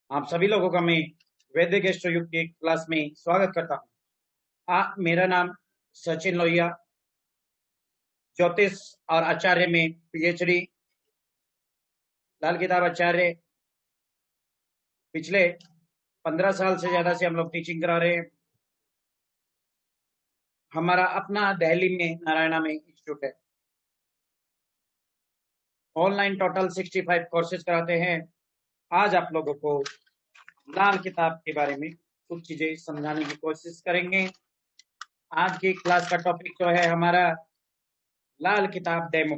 आप सभी लोगों का मैं वैदिक एस्ट्रो युग की क्लास में स्वागत करता हूँ। मेरा नाम सचिन लोहिया, ज्योतिष और आचार्य में पीएचडी, लाल किताब आचार्य। पिछले 15 साल से ज्यादा से हम लोग टीचिंग करा रहे हैं। हमारा अपना दिल्ली में नारायणा में इंस्टीट्यूट है। ऑनलाइन टोटल 65 कोर्सेज कराते हैं। आज आप लोगों को लाल किताब के बारे में कुछ चीजें समझाने की कोशिश करेंगे। आज की क्लास का टॉपिक जो है हमारा लाल किताब demo.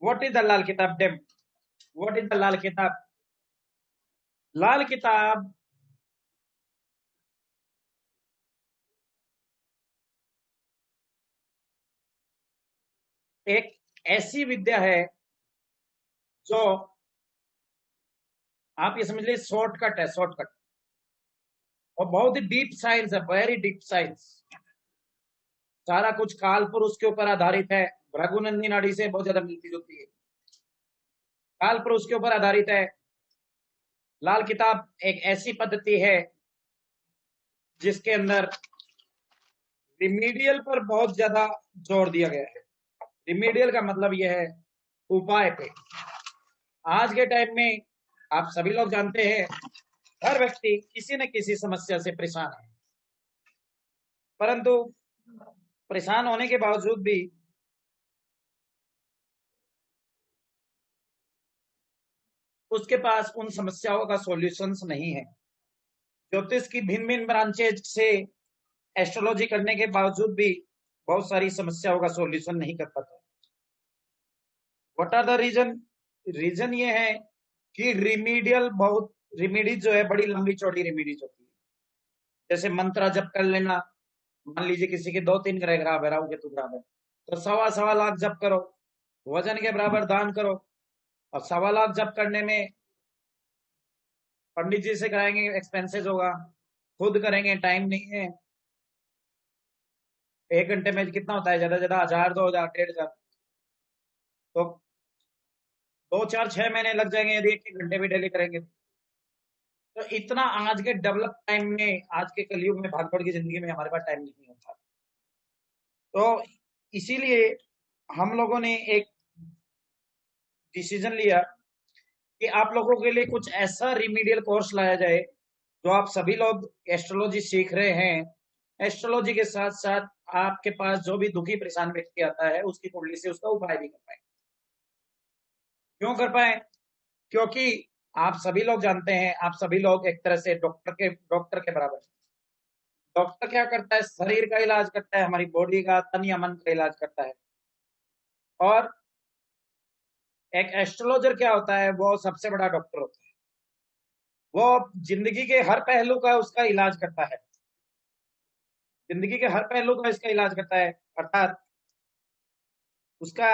What is the Lal किताब demo? What is the Lal किताब? लाल किताब एक ऐसी विद्या है जो आप ये समझ लीजिए शॉर्टकट है, शॉर्टकट। और बहुत ही डीप साइंस है, वेरी डीप साइंस। सारा कुछ काल पुरुष के ऊपर आधारित है। भृगुनंदी नाड़ी से बहुत ज्यादा मिलती जुलती है। काल पुरुष के ऊपर आधारित है। लाल किताब एक ऐसी पद्धति है जिसके अंदर रिमीडियल पर बहुत ज्यादा जोर दिया गया है। रिमीडियल का मतलब यह है उपाय पे। आज के टाइम में आप सभी लोग जानते हैं हर व्यक्ति किसी न किसी समस्या से परेशान है, परंतु परेशान होने के बावजूद भी उसके पास उन समस्याओं का सॉल्यूशंस नहीं है। ज्योतिष की भिन्न भिन्न ब्रांचेज से एस्ट्रोलॉजी करने के बावजूद भी बहुत सारी समस्याओं का सॉल्यूशन नहीं कर पाता। What are the reason? Reason ये है कि रिमीडियल बहुत रिमीडीज जो है बड़ी लंबी चौड़ी रिमीडीज होती है। जैसे मंत्र जप कर लेना। मान लीजिए किसी के 2-3 ग्रह खराब है, राहु केतु खराब है, तो 1.25 लाख जप करो। वजन के बराबर दान करो। और 1.25 लाख जप करने में पंडित जी से कराएंगे, एक्सपेंसेस होगा। खुद करेंगे, टाइम नहीं है। 1 घंटे में कितना होता है? ज्यादा से ज्यादा 1000, 2000, 1500। तो 2, 4, 6 महीने लग जाएंगे यदि 1 1 घंटे भी डेली करेंगे। तो इतना आज के डेवलप टाइम में, आज के कलयुग में, भागदौड़ की जिंदगी में हमारे पास टाइम नहीं होता। तो इसीलिए हम लोगों ने एक डिसीजन लिया कि आप लोगों के लिए कुछ ऐसा रिमीडियल कोर्स लाया जाए जो आप सभी लोग एस्ट्रोलॉजी सीख रहे हैं। एस्ट्रोलॉजी के साथ साथ आपके पास जो भी दुखी परेशान व्यक्ति आता है उसकी कुंडली से उसका उपाय भी कर पाए। क्यों कर पाए? क्योंकि आप सभी लोग जानते हैं, आप सभी लोग एक तरह से डॉक्टर के बराबर हैं। डॉक्टर क्या करता है? शरीर का इलाज करता है, हमारी बॉडी का, तन या मन का इलाज करता है। और एक एस्ट्रोलॉजर क्या होता है? वो सबसे बड़ा डॉक्टर होता है। वो जिंदगी के हर पहलू का उसका इलाज करता है। जिंदगी के हर पहलू का इसका इलाज करता है। अर्थात उसका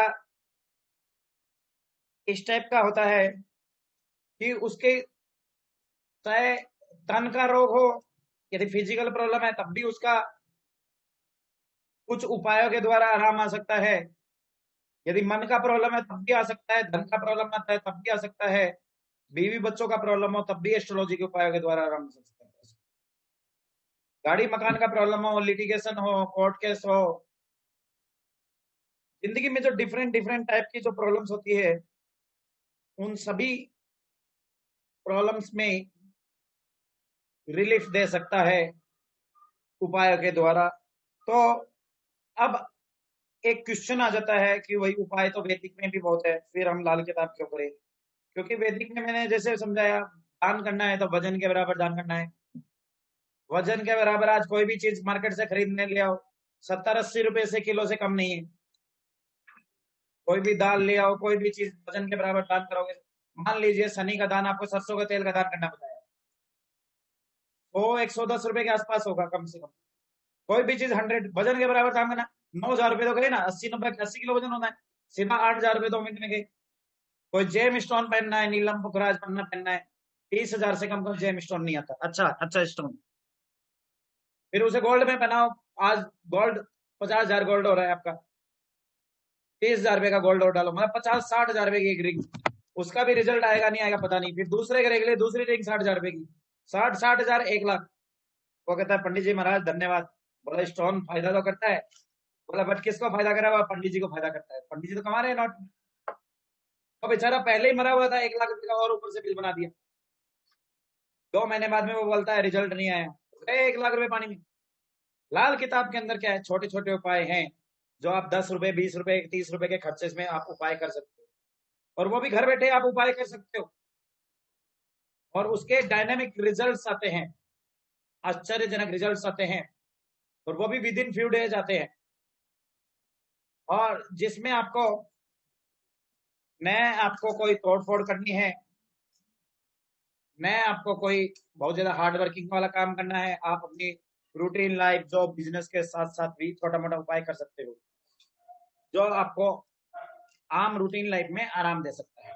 इस टाइप का होता है कि उसके चाहे तन का रोग हो, यदि फिजिकल प्रॉब्लम है तब भी उसका कुछ उपायों के द्वारा आराम आ सकता है। यदि मन का प्रॉब्लम है तब भी आ सकता है। धन का प्रॉब्लम आता है तब भी आ सकता है। बीवी बच्चों का प्रॉब्लम हो तब भी एस्ट्रोलॉजी के उपायों के द्वारा आराम आ सकता है। गाड़ी मकान का प्रॉब्लम हो, लिटिगेशन हो, कोर्ट केस हो, जिंदगी में जो डिफरेंट डिफरेंट टाइप की जो प्रॉब्लम्स होती है, उन सभी प्रॉब्लम्स में रिलीफ दे सकता है उपायों के द्वारा। तो अब एक क्वेश्चन आ जाता है कि वही उपाय तो वैदिक में भी बहुत है, फिर हम लाल किताब क्यों करें? क्योंकि वैदिक में मैंने जैसे समझाया, दान करना है तो वजन के बराबर दान करना है। वजन के बराबर आज कोई भी चीज मार्केट से खरीदने ले आओ, 70-80 रुपए से किलो से कम नहीं है। कोई भी दाल ले आओ, कोई भी चीज वजन के बराबर दान करोगे। मान लीजिए शनि का दान आपको सरसों के तेल का दान करना बताया, वो 110 रुपए के आसपास होगा कम से कम। कोई भी चीज 100 वजन के बराबर दाम करना, 9,000 रुपए तो गए ना। 80-90-80 किलो वजन होता है, सीधा 8,000 रुपए 2 मिनट में गए। कोई जेम स्टोन पहनना है, नीलम पुखराज पन्ना पहनना है, 30,000 से कम कोई जेम स्टोन नहीं आता। अच्छा अच्छा स्टोन, फिर उसे गोल्ड में पहनाओ। आज गोल्ड 50,000 गोल्ड हो रहा है आपका। 30,000 रुपए का गोल्ड और डालो, मतलब 50-60 हजार रुपए की एक रिंग। उसका भी रिजल्ट आएगा नहीं आएगा पता नहीं। फिर दूसरे करेंगे के लिए दूसरी रिंग 60,000 रुपए की, 60,000 1 लाख। वो कहता है पंडित जी महाराज धन्यवाद। बोला स्टोन फायदा तो करता है। बोला बट किसको फायदा करा हुआ? पंडित जी को फायदा करता है, पंडित जी तो कमा रहे हैं नॉट। तो बेचारा पहले ही मरा हुआ था, 1 लाख रुपए का और ऊपर से बिल बना दिया। 2 महीने बाद में वो बोलता है रिजल्ट नहीं आया, 1 लाख रुपए पानी में। लाल किताब के अंदर क्या है? छोटे छोटे उपाय हैं जो आप 10 रुपए 20 रुपए 30 रुपए के खर्चे में आप उपाय कर सकते हो, और वो भी घर बैठे आप उपाय कर सकते हो, और उसके डायनेमिक रिजल्ट्स आते हैं, आश्चर्यजनक रिजल्ट्स आते हैं, और वो भी विद इन फ्यू डेज आते हैं। और जिसमें आपको कोई तोड़ फोड़ करनी है, मैं आपको कोई बहुत ज्यादा हार्ड वर्किंग वाला काम करना है, आप अपनी रूटीन लाइफ जॉब बिजनेस के साथ साथ भी छोटा मोटा उपाय कर सकते हो जो आपको आम रूटीन लाइफ में आराम दे सकता है।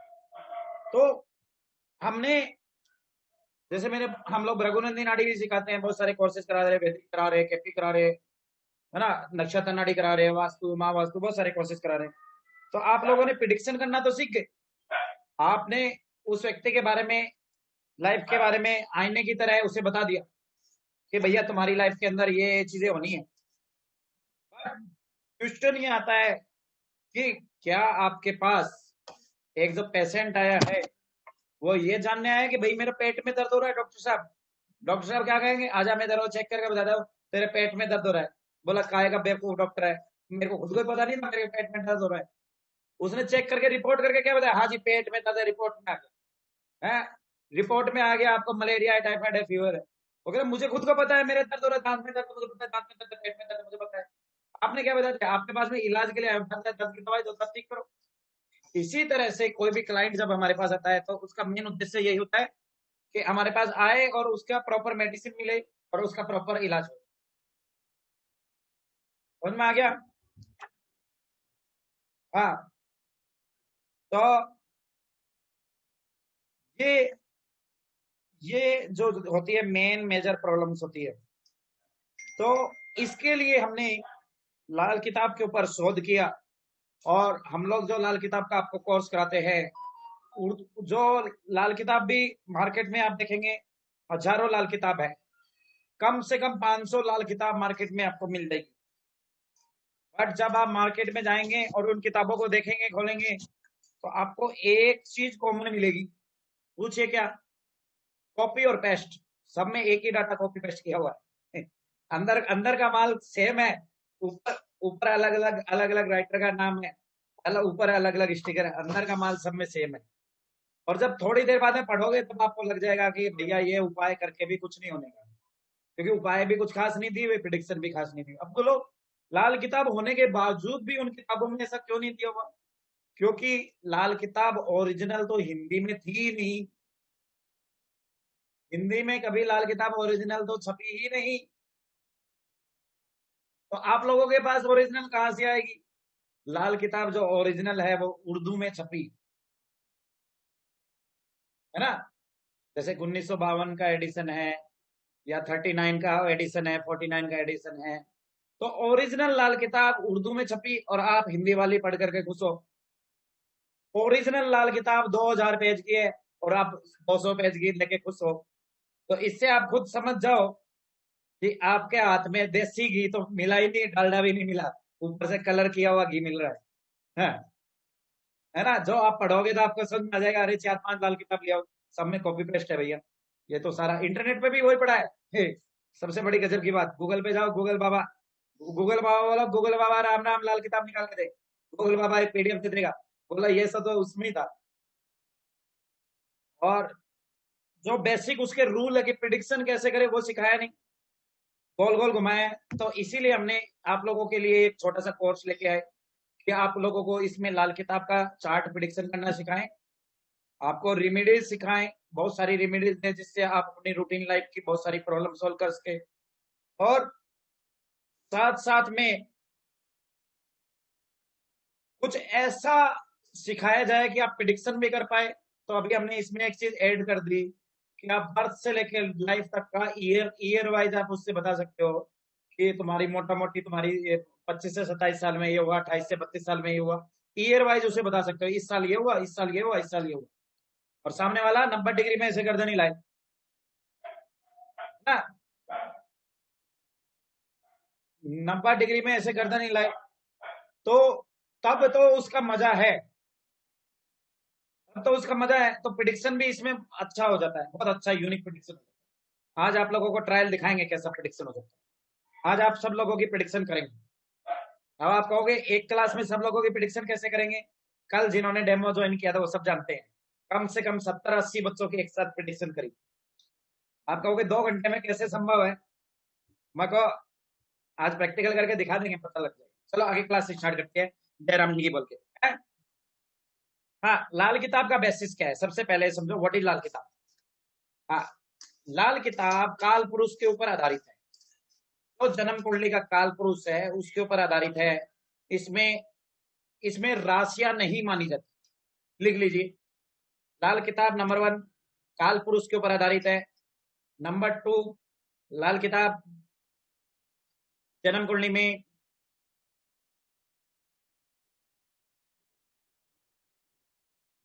तो हमने जैसे हम लोग रघुनंदी नाड़ी भी सिखाते हैं, बहुत सारे कोर्सेज करा रहे, वैदिक करा रहे, केपी करा रहे, है ना, नक्षत्र नाड़ी करा रहे, वास्तु माँ वास्तु, बहुत सारे कोर्सेज करा रहे। तो आप लोगों ने प्रिडिक्शन करना तो सीख गए, आपने उस व्यक्ति के बारे में, लाइफ के बारे में आईने की तरह उसे बता दिया कि भैया तुम्हारी लाइफ के अंदर ये चीजें होनी है। क्वेश्चन ये आता है कि क्या आपके पास एक जो पेशेंट आया है वो ये जानने आया कि भाई मेरे पेट में दर्द हो रहा है, डॉक्टर साहब क्या कहेंगे? आजा मैं जरा चेक करके बता दो तेरे पेट में दर्द हो रहा है। बोला काय का बेवकूफ डॉक्टर है, मेरे को खुद को पता नहीं ना मेरे पेट में दर्द हो रहा है। उसने चेक करके रिपोर्ट करके क्या बताया? हाँ जी पेट में दर्द है, रिपोर्ट में आ गया है, रिपोर्ट में आ गया आपको मलेरिया है, टाइफाइड है, फीवर है। वो कहता मुझे खुद को पता है मेरे दर्द हो रहा है, दांत में दर्द मुझे पता है, दांत में दर्द, पेट में दर्द मुझे पता है। आपने क्या बता दिया? आपके पास में इलाज के लिए दर्द की दवाई दो, दर्द ठीक करो। इसी तरह से कोई भी क्लाइंट जब हमारे पास आता है तो उसका मेन उद्देश्य यही होता है कि हमारे पास आए और उसका प्रॉपर मेडिसिन मिले और उसका प्रॉपर इलाज हो। समझ में आ गया? हाँ। तो ये ये जो होती है मेन मेजर प्रॉब्लम्स होती है। तो इसके लिए हमने लाल किताब के ऊपर शोध किया, और हम लोग जो लाल किताब का आपको कोर्स कराते हैं, जो लाल किताब भी मार्केट में आप देखेंगे हजारों लाल किताब है, कम से कम 500 लाल किताब मार्केट में आपको मिल जाएगी। बट जब आप मार्केट में जाएंगे और उन किताबों को देखेंगे, खोलेंगे, तो आपको एक चीज कॉमन मिलेगी। पूछिए क्या? कॉपी और पेस्ट, सब में एक ही डाटा कॉपी पेस्ट किया हुआ है। अंदर अंदर का माल सेम है, ऊपर ऊपर अलग अलग राइटर का नाम है, ऊपर अलग अलग स्टिकर है, अंदर का माल सब में सेम है। और जब थोड़ी देर बाद में पढ़ोगे तब आपको लग जाएगा कि भैया ये उपाय करके भी कुछ नहीं होने का, क्योंकि उपाय भी कुछ खास नहीं थी, वे प्रिडिक्शन भी खास नहीं थी। अब बोलो लाल किताब होने के बावजूद भी उन किताबों में ऐसा क्यों नहीं दिया हुआ? क्योंकि लाल किताब ओरिजिनल तो हिंदी में थी ही नहीं, हिंदी में कभी लाल किताब ओरिजिनल तो छपी ही नहीं। तो आप लोगों के पास ओरिजिनल कहां से आएगी? लाल किताब जो ओरिजिनल है वो उर्दू में छपी है ना, जैसे 1952 का एडिशन है, या 39 का एडिशन है, 49 का एडिशन है। तो ओरिजिनल लाल किताब उर्दू में छपी और आप हिंदी वाली पढ़ करके खुश हो। ओरिजिनल लाल किताब 2000 पेज की है और आप 200 पेज की लेके खुश हो। तो इससे आप खुद समझ जाओ कि आपके हाथ में देसी घी तो मिला ही नहीं, डालडा भी नहीं मिला, ऊपर से कलर किया हुआ घी मिल रहा है, है ना। जो आप पढ़ोगे तो आपको समझ में आ जाएगा, अरे 4-5 लाल किताब लिया, सब में कॉपी पेस्ट है भैया। ये तो सारा इंटरनेट पे भी वही पड़ा है। सबसे बड़ी गजब की बात, गूगल पे जाओ, गूगल बाबा बोला, गूगल बाबा राम राम लाल किताब निकाल के दे, गूगल बाबा एक पीडीएफ दे देगा। बोला ये सब तो उसमें ही था। और जो बेसिक उसके रूल है कि प्रिडिक्शन कैसे करे वो सिखाया नहीं, गोल गोल घुमाया है। तो इसीलिए हमने आप लोगों के लिए एक छोटा सा कोर्स लेके आए कि आप लोगों को इसमें लाल किताब का चार्ट प्रिडिक्शन करना सिखाएं, आपको रेमेडीज सिखाएं, बहुत सारी रेमेडीज हैं जिससे आप अपनी रूटीन लाइफ की बहुत सारी प्रॉब्लम सॉल्व कर सके, और साथ साथ में कुछ ऐसा सिखाया जाए कि आप प्रिडिक्शन भी कर पाए। तो अभी हमने इसमें एक चीज ऐड कर दी कि आप बर्थ से लेकर लाइफ तक का ईयर वाइज आप उससे बता सकते हो कि तुम्हारी मोटा मोटी तुम्हारी 25 से 27 साल में ये हुआ, 28 से 32 साल में ये हुआ। ईयर वाइज उसे बता सकते हो, इस साल ये हुआ, इस साल ये हुआ, इस साल ये हुआ। और सामने वाला 90 डिग्री में ऐसे गर्दन हिलाए ना, 90 डिग्री में ऐसे गर्दन हिलाए, तो तब तो उसका मजा है, तब तो उसका मजा है। तो प्रिडिक्शन भी इसमें अच्छा हो जाता है, बहुत अच्छा यूनिक प्रिडिक्शन हो जाता है। आज आप लोगों को ट्रायल दिखाएंगे कैसा प्रिडिक्शन हो सकता है। आज आप सब लोगों की प्रिडिक्शन करेंगे। अब आप कहोगे एक क्लास में सब लोगों की प्रिडिक्शन कैसे करेंगे? कल जिन्होंने डेमो ज्वाइन किया था वो सब जानते हैं। कम से कम 70-80 बच्चों की एक साथ प्रिडिक्शन करी। आप कहोगे 2 घंटे में कैसे संभव है? मैं कहो आज प्रैक्टिकल करके दिखा देंगे, पता लग जाएगा। चलो आगे क्लास स्टार्ट करते हैं जयराम जी की बोल के। हाँ, लाल किताब का बेसिस क्या है? सबसे पहले समझो व्हाट इज लाल किताब। हाँ, लाल किताब काल पुरुष के ऊपर आधारित है। तो जन्म कुंडली का काल पुरुष है उसके ऊपर आधारित है। इसमें इसमें राशियां नहीं मानी जाती, लिख लीजिए। लाल किताब नंबर 1 काल पुरुष के ऊपर आधारित है। नंबर 2 लाल किताब जन्म कुंडली में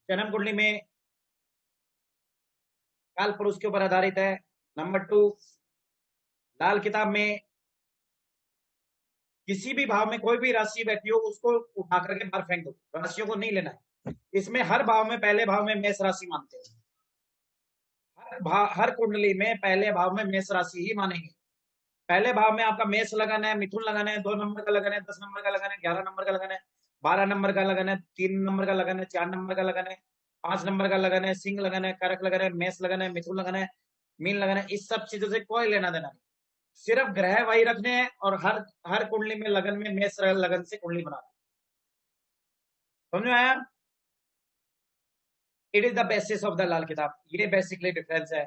जन्म कुंडली में काल पुरुष के ऊपर आधारित है। नंबर 2 लाल किताब में किसी भी भाव में कोई भी राशि बैठी हो उसको उठा करके बाहर फेंक दो, राशियों को नहीं लेना है। इसमें हर भाव में पहले भाव में मेष राशि मानते हैं। हर कुंडली में पहले भाव में मेष राशि ही मानेंगे। पहले भाव में आपका मेष लगाना है, मिथुन लगाना है, 2 नंबर का लगाना है, 10 नंबर का लगाना है, 11 नंबर का लगाना है, 12 नंबर का लगाना है, 3 नंबर का लगाना है, 4 नंबर का लगाना है, 5 नंबर का लगाना है, सिंह लगाना है, करक लगाना है, मेष लगाना है, मिथुन लगाना है, मीन लगाना है। इस सब चीजों से कोई लेना देना नहीं। सिर्फ ग्रह वही रखने हैं और हर हर कुंडली में लगन में मेष लगन से कुंडली बनाना। समझ में आया? It is the basis of the Lal Kitab. ये बेसिकली डिफरेंस है।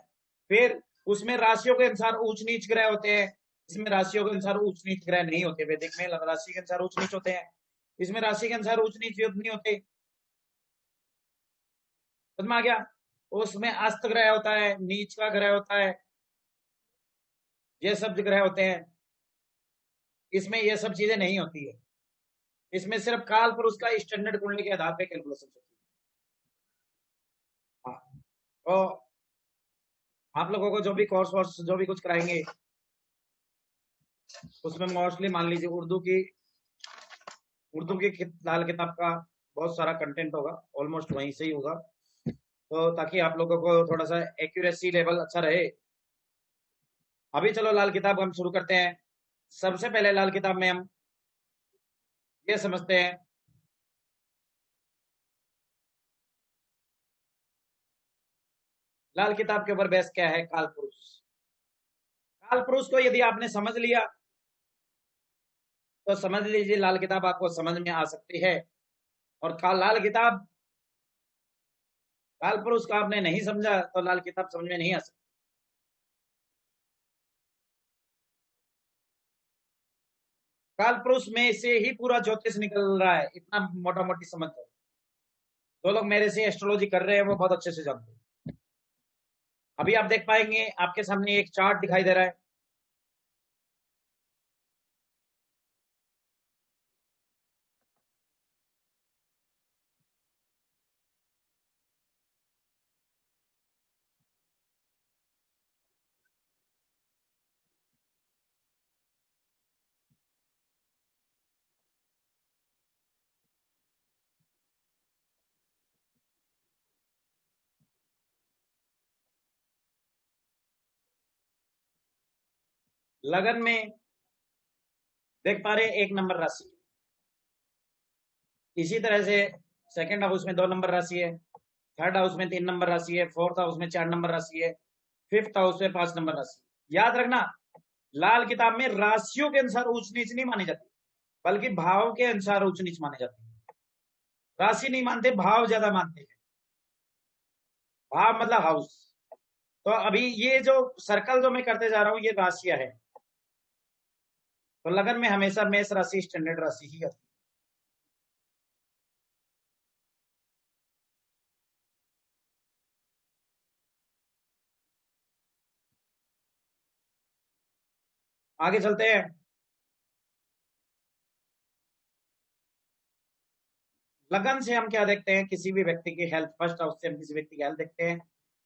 फिर उसमें राशियों के अनुसार ऊंच नीच ग्रह होते हैं, इसमें राशियों के अनुसार ऊंच नीच ग्रह नहीं होते। वैदिक में राशि के अनुसार ऊंच नीच होते हैं, इसमें राशि के अनुसार ऊंच नीच नहीं होते। समझ में आ गया? उसमें अस्त ग्रह होता है, नीच का ग्रह होता है, ये सब ग्रह होते हैं। इसमें ये सब चीजें नहीं होती है। इसमें सिर्फ काल पुरुष का स्टैंडर्ड कुंडली के आधार पर कैलकुलेशन होती है। हाँ, तो आप लोगों को जो भी कोर्स वोर्स जो भी कुछ कराएंगे उसमें मोस्टली मान लीजिए उर्दू की लाल किताब का बहुत सारा कंटेंट होगा, ऑलमोस्ट वहीं से ही होगा। तो ताकि आप लोगों को थोड़ा सा एक्यूरेसी लेवल अच्छा रहे। अभी चलो लाल किताब हम शुरू करते हैं। सबसे पहले लाल किताब में हम ये समझते हैं, लाल किताब के ऊपर बेस क्या है? काल पुरुष। काल पुरुष को यदि आपने समझ लिया तो समझ लीजिए लाल किताब आपको समझ में आ सकती है। और लाल किताब काल पुरुष को आपने नहीं समझा तो लाल किताब समझ में नहीं आ सकती। काल पुरुष में से ही पूरा ज्योतिष निकल रहा है, इतना मोटा मोटी समझ लो। जो लोग मेरे से एस्ट्रोलॉजी कर रहे हैं वो बहुत अच्छे से जानते हैं। अभी आप देख पाएंगे आपके सामने एक चार्ट दिखाई दे रहा है। लगन में देख पा रहे 1 नंबर राशि, इसी तरह से सेकंड हाउस में 2 नंबर राशि है, थर्ड हाउस में 3 नंबर राशि है, फोर्थ हाउस में 4 नंबर राशि है, फिफ्थ हाउस में 5 नंबर राशि। याद रखना लाल किताब में राशियों के अनुसार ऊंच नीच नहीं मानी जाती, बल्कि भाव के अनुसार ऊंच नीच माने जाते हैं। राशि नहीं मानते, भाव ज्यादा मानते हैं। भाव मतलब हाउस। तो अभी ये जो सर्कल जो मैं करते जा रहा हूं ये राशियां है। तो लगन में हमेशा मेष राशि स्टैंडर्ड राशि ही आती है। आगे चलते हैं। लगन से हम क्या देखते हैं, किसी भी व्यक्ति की हेल्थ, फर्स्ट हाउस से हम किसी व्यक्ति की हेल्थ देखते हैं,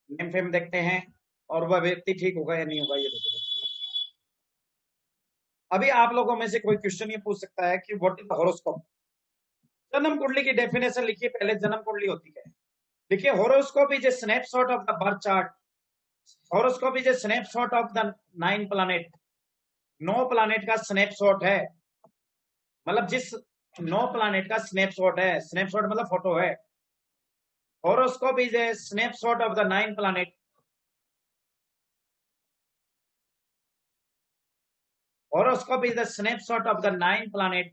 नेम फेम देखते हैं, और वह व्यक्ति ठीक होगा या नहीं होगा ये देखते हैं। अभी आप लोगों में से कोई क्वेश्चन ये पूछ सकता है कि व्हाट इज द हॉरोस्कोप। जन्म कुंडली की डेफिनेशन लिखिए पहले, जन्म कुंडली होती है। देखिए, horoscope is a snapshot of the birth chart. Horoscope is a snapshot of the 9 planet. 9 planet का स्नैपशॉट है, मतलब जिस 9 प्लैनेट का स्नैपशॉट है, स्नैपशॉट मतलब फोटो है। Horoscope is a snapshot of the 9 planet. Horoscope is the snapshot of the 9 planet,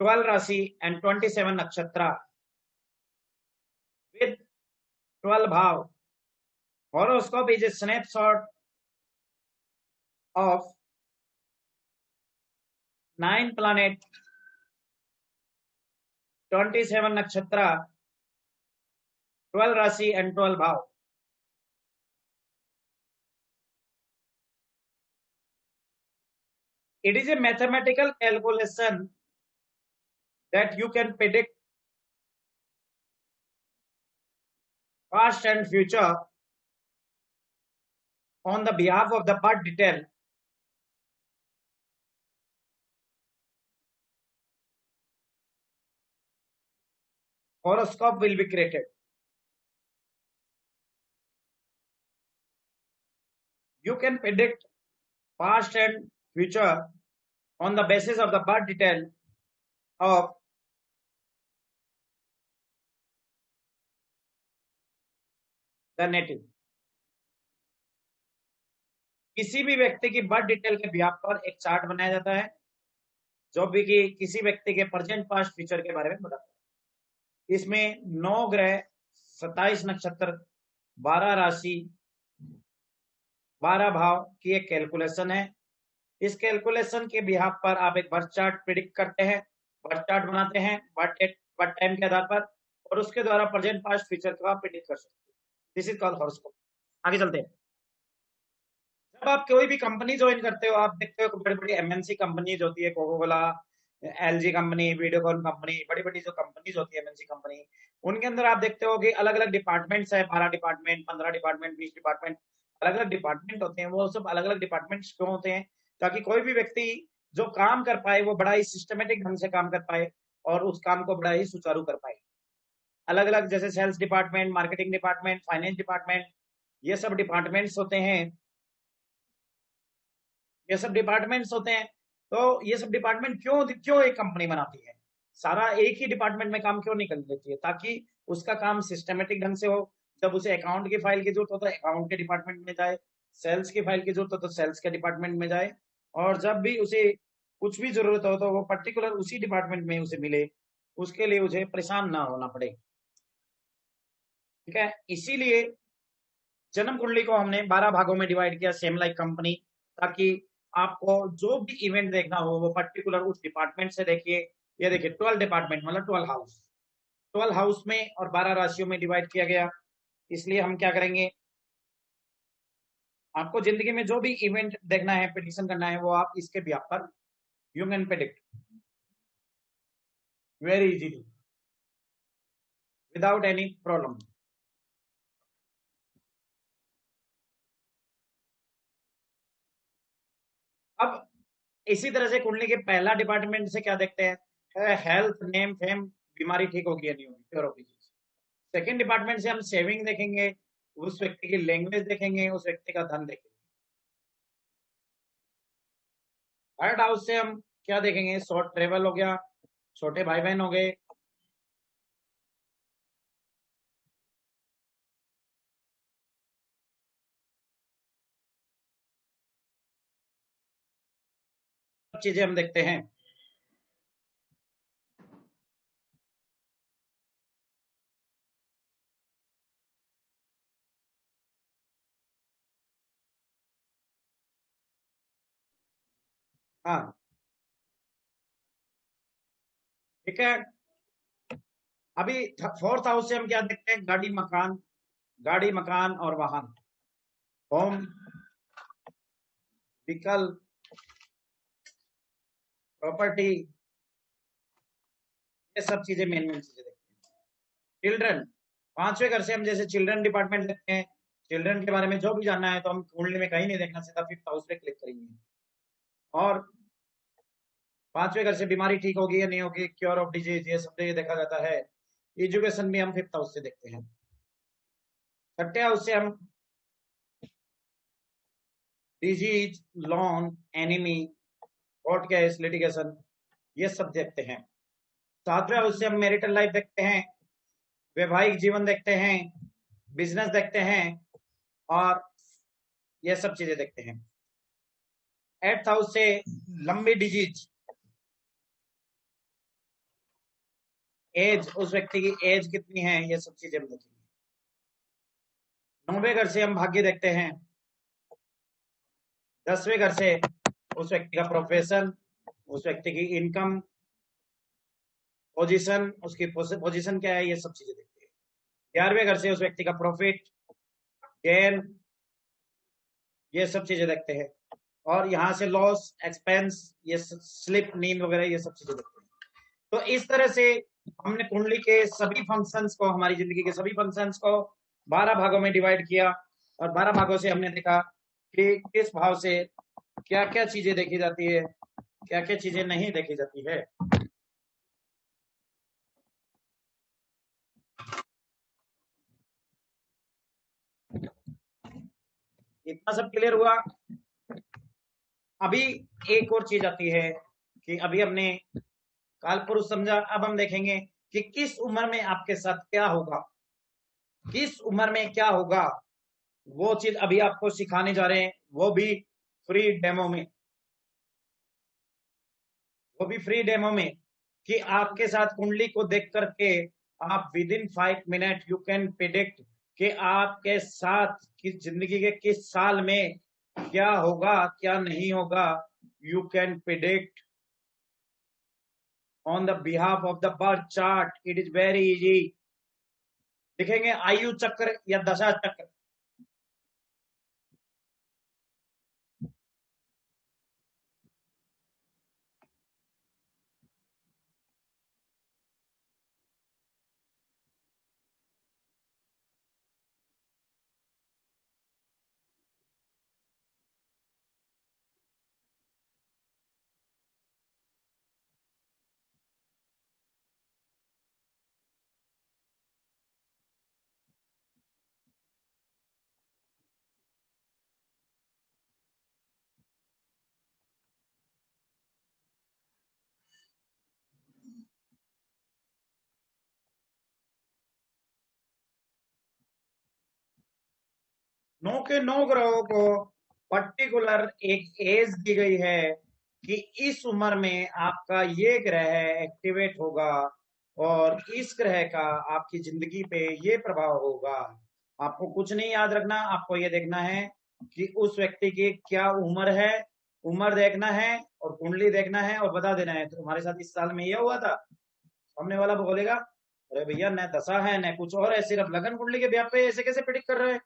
12 Rashi and 27 Nakshatra with 12 Bhav. Horoscope is a snapshot of 9 planet, 27 Nakshatra, 12 Rashi and 12 Bhav. It is a mathematical calculation that you can predict past and future on the behalf of the birth detail. Horoscope will be created. You can predict past and future on the basis of the birth detail of the native. किसी भी व्यक्ति की birth detail के behalf पर एक chart बनाया जाता है, जो भी कि किसी व्यक्ति के प्रेजेंट पास्ट फ्यूचर के बारे में बताता है। इसमें 9 ग्रह, 27 नक्षत्र, 12 राशि, 12 भाव की एक कैलकुलेशन है। इस कैलकुलेशन के बिहाफ पर आप एक बर्थ चार्ट प्रिडिक्ट करते हैं, बर्थ चार्ट बनाते हैं बर्थ टाइम के आधार पर, और उसके द्वारा प्रेजेंट पास्ट फ्यूचर को आप प्रिडिक्ट कर सकते हैं। This is called horoscope. आगे चलते हैं। जब आप कोई भी कंपनी ज्वाइन करते हो, आप देखते हो बड़ी बड़ी एमएनसी कंपनीज होती है, Coca Cola, LG company, Videocon company, बड़ी बड़ी जो कंपनीज होती है एमएनसी कंपनी, उनके अंदर आप देखते हो कि अलग अलग डिपार्टमेंट्स है, 12 डिपार्टमेंट, 15 डिपार्टमेंट, 20 डिपार्टमेंट, अलग अलग डिपार्टमेंट होते हैं। वो सब अलग अलग डिपार्टमेंट्स क्यों होते हैं? ताकि कोई भी व्यक्ति जो काम कर पाए वो बड़ा ही सिस्टमेटिक ढंग से काम कर पाए और उस काम को बड़ा ही सुचारू कर पाए। अलग अलग जैसे sales department, marketing department, finance department, ये सब डिपार्टमेंट्स होते हैं, ये सब डिपार्टमेंट्स होते हैं। तो ये सब डिपार्टमेंट क्यों क्यों एक कंपनी बनाती है? सारा एक ही डिपार्टमेंट में काम क्यों नहीं कर देती है? ताकि उसका काम सिस्टमेटिक ढंग से हो। जब उसे अकाउंट की फाइल की जरूरत हो तो अकाउंट के डिपार्टमेंट में जाए, सेल्स की फाइल की जरूरत हो तो सेल्स के डिपार्टमेंट में जाए, और जब भी उसे कुछ भी जरूरत हो तो वो पर्टिकुलर उसी डिपार्टमेंट में उसे मिले, उसके लिए उसे परेशान ना होना पड़े। ठीक है, इसीलिए जन्म कुंडली को हमने 12 भागों में डिवाइड किया, सेम लाइक कंपनी, ताकि आपको जो भी इवेंट देखना हो वो पर्टिकुलर उस डिपार्टमेंट से देखिए। ये देखिए 12 डिपार्टमेंट मतलब 12 हाउस, 12 हाउस में और 12 राशियों में डिवाइड किया गया। इसलिए हम क्या करेंगे, आपको जिंदगी में जो भी इवेंट देखना है, प्रेडिक्शन करना है, वो आप इसके बिहाफ पर you can predict very easily without any problem. अब इसी तरह से कुंडली के पहला डिपार्टमेंट से क्या देखते हैं, हेल्थ, नेम फेम, बीमारी ठीक होगी या नहीं होगी, प्योर होगी। सेकेंड डिपार्टमेंट से हम सेविंग देखेंगे, उस व्यक्ति की लैंग्वेज देखेंगे, उस व्यक्ति का धन देखेंगे। थर्ड हाउस से हम क्या देखेंगे, शॉर्ट ट्रेवल हो गया, छोटे भाई बहन हो गए, सब चीजें हम देखते हैं। हाँ, ठीक है। अभी फोर्थ हाउस से हम क्या देखते हैं, गाड़ी मकान, गाड़ी मकान और वाहन, होम, व्हीकल, प्रॉपर्टी, ये सब चीजें मेन मेन चीजें देखते हैं। चिल्ड्रन, 5वें घर से हम जैसे चिल्ड्रन डिपार्टमेंट देखते हैं, चिल्ड्रन के बारे में जो भी जानना है तो हम कुंडली में कहीं नहीं देखना, सीधा 5th हाउस पे क्लिक करेंगे। और 5वें घर से बीमारी ठीक होगी या नहीं होगी, क्योर ऑफ डिजीज, ये सब ये देखा जाता है। एजुकेशन भी हम 5th हाउस से देखते हैं। 6ठे हाउस से हम disease, lawn, enemy, court case, litigation, ये सब देखते हैं। 7वें हाउस से हम मैरिटल लाइफ देखते हैं, वैवाहिक जीवन देखते हैं, बिजनेस देखते हैं, और ये सब चीजें देखते हैं। 8th हाउस से लंबी डिजीज, एज, उस व्यक्ति की एज कितनी है, ये सब चीजें हम देखेंगे। 9वें घर से हम भाग्य देखते हैं। 10वें घर से उस व्यक्ति का प्रोफेशन, उस व्यक्ति की इनकम, पोजीशन, उसकी पोजीशन क्या है, ये सब चीजें देखते हैं। 11वें घर से उस व्यक्ति का प्रॉफिट, गेन, ये सब चीजें देखते हैं। और यहाँ से लॉस, एक्सपेंस, ये स्लिप, नींद वगैरह, ये सब चीजें देखते हैं। तो इस तरह से हमने कुंडली के सभी फंक्शंस को, हमारी जिंदगी के सभी फंक्शंस को 12 भागों में डिवाइड किया, और 12 भागों से हमने देखा कि किस भाव से क्या क्या चीजें देखी जाती है, क्या क्या चीजें नहीं देखी जाती है। इतना सब क्लियर हुआ। अभी एक और चीज आती है कि अभी हमने काल पुरुष समझा, अब हम देखेंगे कि किस उम्र में आपके साथ क्या होगा, किस उम्र में क्या होगा, वो चीज अभी आपको सिखाने जा रहे हैं, वो भी फ्री डेमो में, वो भी फ्री डेमो में, कि आपके साथ कुंडली को देख करके आप with in 5 minute you can predict कि आपके साथ किस जिंदगी के किस साल में क्या होगा, क्या नहीं होगा। You can predict on the behalf of the birth chart, it is very easy. लिखेंगे आयु चक्र या दशा चक्र। नौ के नौ ग्रहों को पर्टिकुलर एक एज दी गई है कि इस उम्र में आपका ये ग्रह एक्टिवेट होगा, और इस ग्रह का आपकी जिंदगी पे ये प्रभाव होगा। आपको कुछ नहीं याद रखना, आपको ये देखना है कि उस व्यक्ति की क्या उम्र है, उम्र देखना है और कुंडली देखना है और बता देना है तुम्हारे साथ इस साल में ये हुआ था। सामने वाला बोलेगा अरे भैया न दशा है न कुछ और है, सिर्फ लगन कुंडली के ब्याह पे ऐसे कैसे प्रिडिक्ट कर रहे हैं।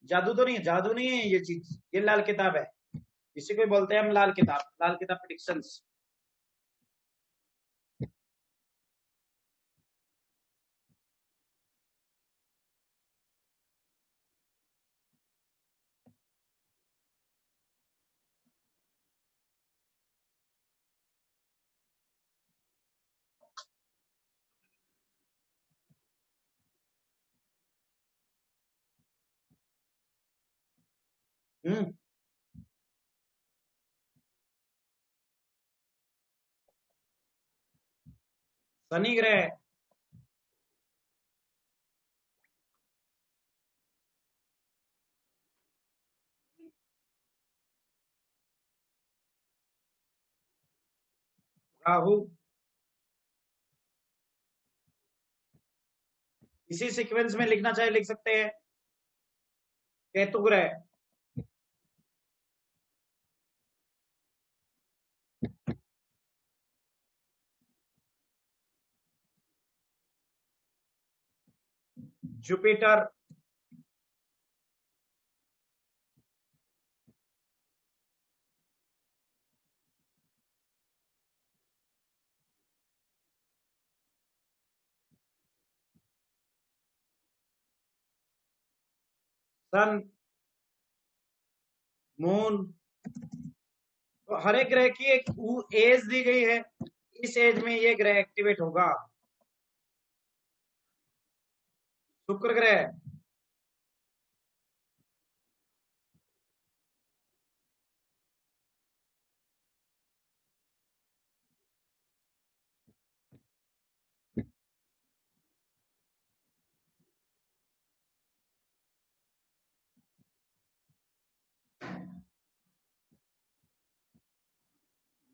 जादू तो नहीं है, जादू नहीं है ये चीज, ये लाल किताब है। इसी को बोलते हैं हम लाल किताब, लाल किताब प्रिडिक्शंस। हम्म। शनि ग्रह, राहु, इसी सीक्वेंस में लिखना चाहे लिख सकते हैं। केतु ग्रह, जुपिटर, सन, मून, तो हर एक ग्रह की एक एज दी गई है, इस एज में ये ग्रह एक्टिवेट होगा। शुक्र ग्रह,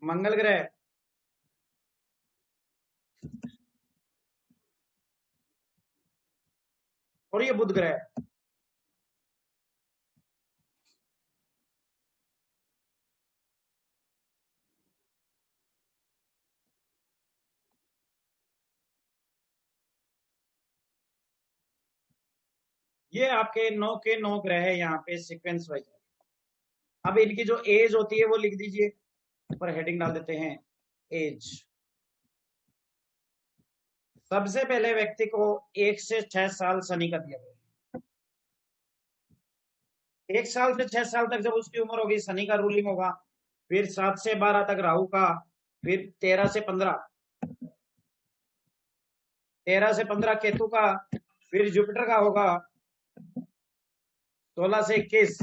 मंगल ग्रह, और ये बुध ग्रह। ये आपके 9 के 9 ग्रह है यहाँ पे सीक्वेंस वाइज। अब इनकी जो एज होती है वो लिख दीजिए, ऊपर हेडिंग डाल देते हैं एज। सबसे पहले व्यक्ति को 1 से 6 साल शनि का दिया गया। 1 साल से 6 साल तक जब उसकी उम्र होगी, शनि का रूलिंग होगा। फिर 7 से 12 तक राहु का, फिर 13 से 15, 13 से 15 केतु का, फिर जुपिटर का होगा 16 से 21,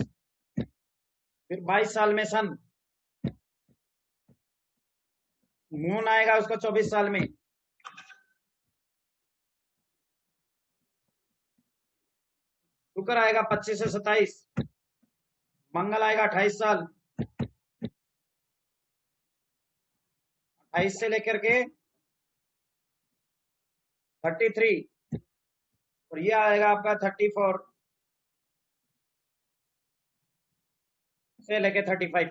फिर 22 साल में सन, मून आएगा उसका 24 साल में, शुक्र आएगा 25 से 27, मंगल आएगा 28 साल, 28 से लेकर के 33, और ये आएगा आपका 34 से लेकर 35।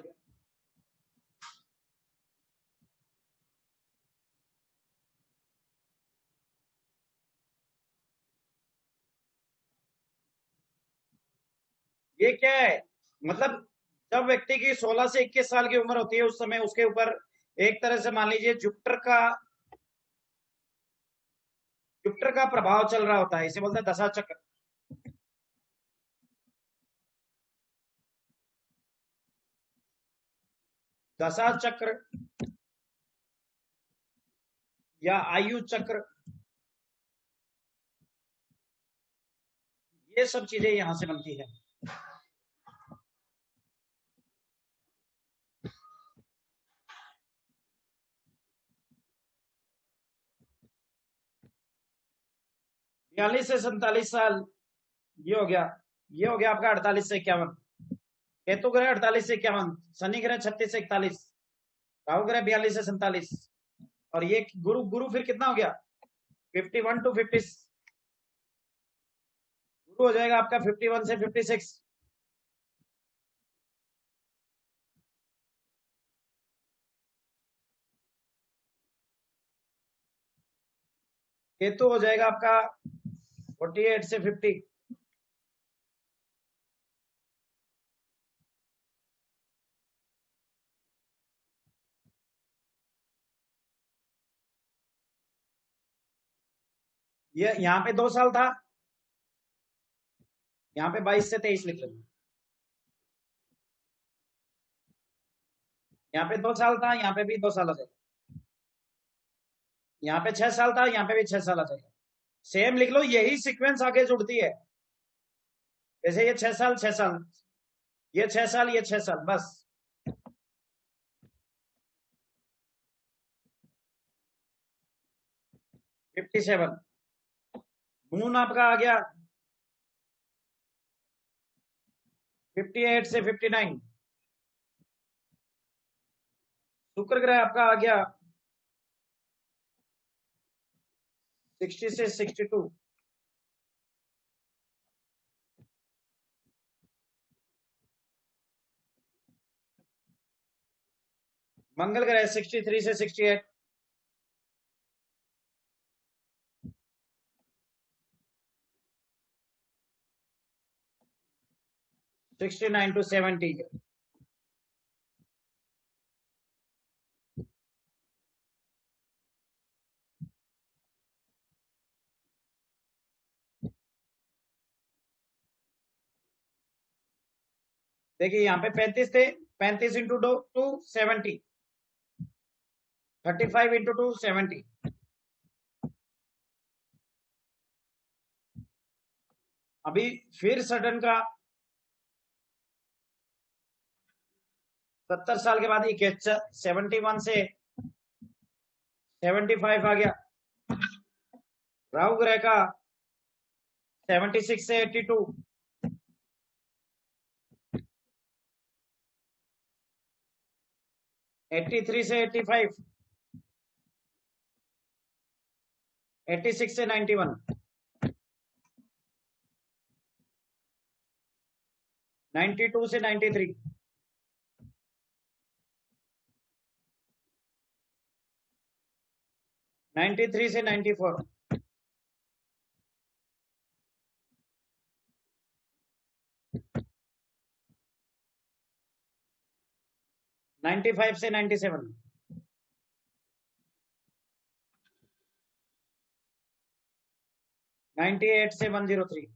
ये क्या है, मतलब जब व्यक्ति की 16 से 21 साल की उम्र होती है, उस समय उसके ऊपर एक तरह से मान लीजिए जुपिटर का प्रभाव चल रहा होता है, इसे बोलते हैं दशा चक्र। दशा चक्र या आयु चक्र, ये सब चीजें यहां से बनती है। बयालीस से 47 साल, ये हो गया। ये हो गया आपका 48 से 51, केतु ग्रह 48 से 51, शनि ग्रह 36 से 41, राहु ग्रह 42 से 47, और ये गुरु गुरु फिर कितना हो गया 51 टू 50, गुरु हो जाएगा आपका 51 से 56। केतु हो जाएगा आपका 48 से 50। ये यहाँ पे 2 साल था, यहाँ पे 22 से 23 लिख लेंगे। यहाँ पे 2 साल था, यहाँ पे भी 2 साल आ जाएगा। यहाँ पे 6 साल था, यहाँ पे भी 6 साल आ जाएगा। सेम लिख लो, यही सीक्वेंस आगे जुड़ती है। जैसे ये 6 साल 6 साल, ये 6 साल, ये 6 साल, बस। 57, मून आपका आ गया 58 से 59, शुक्र ग्रह आपका आ गया 60 से 62, मंगल ग्रह 63 से 68,69 टू 70। देखिए यहाँ पे 35 थे, 35 इंटू 2 70, 35 इंटू 2 70। अभी फिर सडन का 70 साल के बाद ये 71 से 75 आ गया। राहु ग्रह का 76 से 82, 83 से 85, 86 से 91, 92 से 93, 93 से 94, 95 से 97, 98 से 103।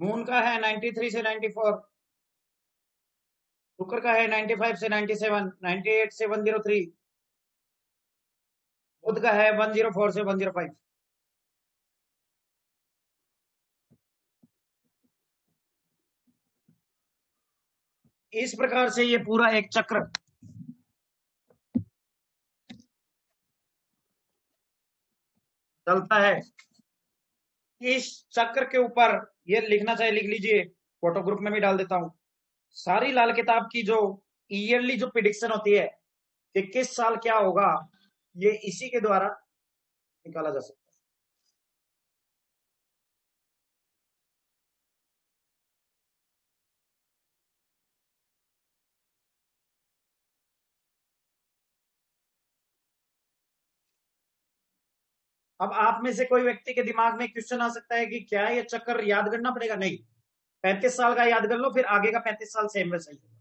मून का है 93 से 94, शुक्र का है 95 से 97, 98 से 103, बुध का है 104 से 105। इस प्रकार से ये पूरा एक चक्र चलता है। इस चक्र के ऊपर ये लिखना चाहिए, लिख लीजिए, फोटो ग्रुप में भी डाल देता हूं। सारी लाल किताब की जो ईयरली जो प्रिडिक्शन होती है कि किस साल क्या होगा, ये इसी के द्वारा निकाला जा सकता है। अब आप में से कोई व्यक्ति के दिमाग में क्वेश्चन आ सकता है कि क्या ये चक्कर याद करना पड़ेगा? नहीं, 35 साल का याद कर लो, फिर आगे का 35 साल सेम वैसा ही होगा।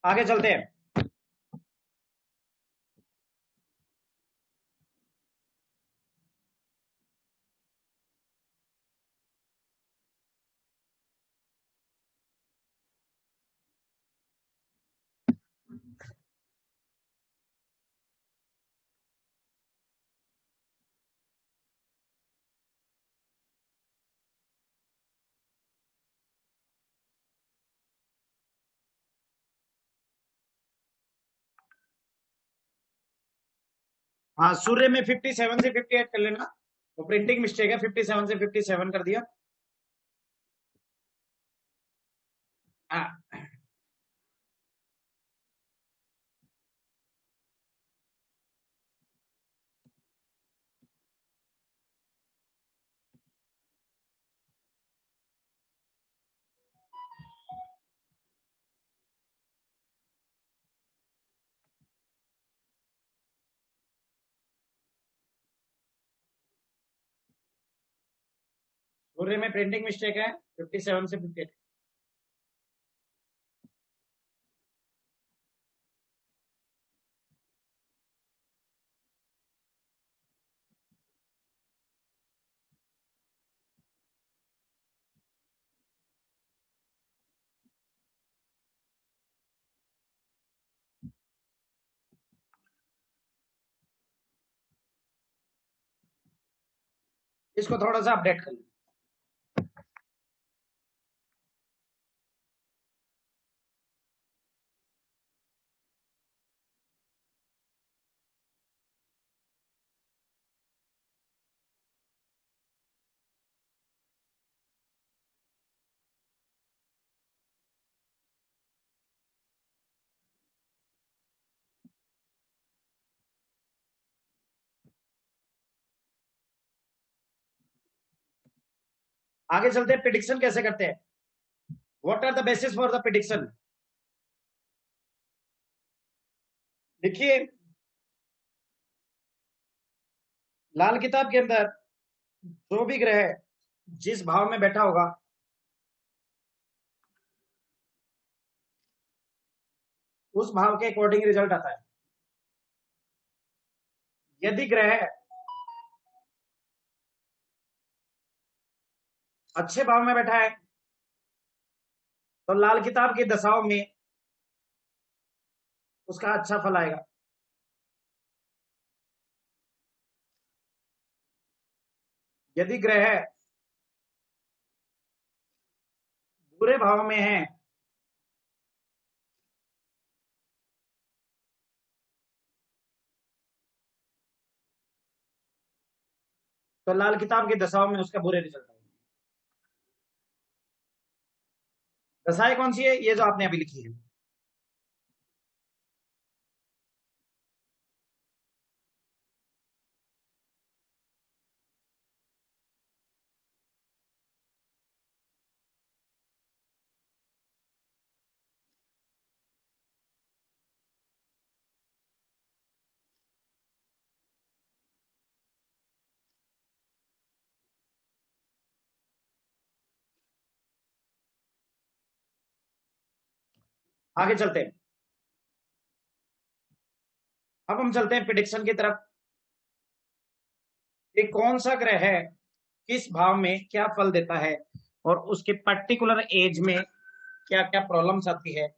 आगे चलते हैं। हाँ, सूर्य में 57 से 58 कर लेना, तो प्रिंटिंग मिस्टेक है, 57 से 57 कर दिया। हाँ, सूर्य में प्रिंटिंग मिस्टेक है, 57 से 58। इसको थोड़ा सा अपडेट कर लो। आगे चलते हैं, प्रिडिक्शन कैसे करते हैं, what are the basis for the prediction. देखिए, लाल किताब के अंदर जो भी ग्रह जिस भाव में बैठा होगा उस भाव के अकॉर्डिंग रिजल्ट आता है। यदि ग्रह अच्छे भाव में बैठा है तो लाल किताब की दशाओं में उसका अच्छा फल आएगा। यदि ग्रह बुरे भाव में है तो लाल किताब की दशाओं में उसका बुरे रिजल्ट आएंगे। दशाएं कौन सी है, ये जो आपने अभी लिखी है। आगे चलते हैं, अब हम चलते हैं प्रिडिक्शन की तरफ कि कौन सा ग्रह है किस भाव में क्या फल देता है और उसके पर्टिकुलर एज में क्या क्या प्रॉब्लम्स आती है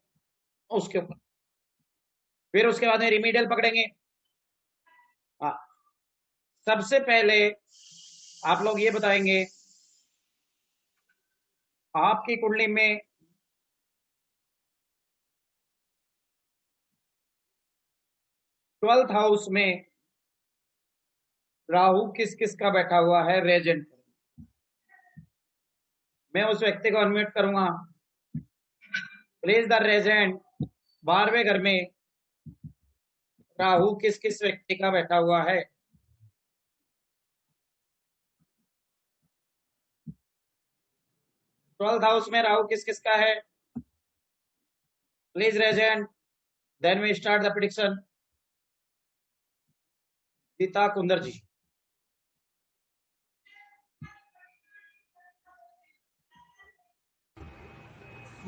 उसके ऊपर। फिर उसके बाद में रिमीडियल पकड़ेंगे। हाँ, सबसे पहले आप लोग ये बताएंगे आपकी कुंडली में 12th हाउस में राहु किस किस का बैठा हुआ है रेजेंट। मैं उस व्यक्ति को अनम्यूट करूंगा। प्लीज द रेजेंट, 12वें घर में राहु किस किस व्यक्ति का बैठा हुआ है। ट्वेल्थ हाउस में राहु किस किस का है, please regent, then we start the prediction. Geeta Kundar ji.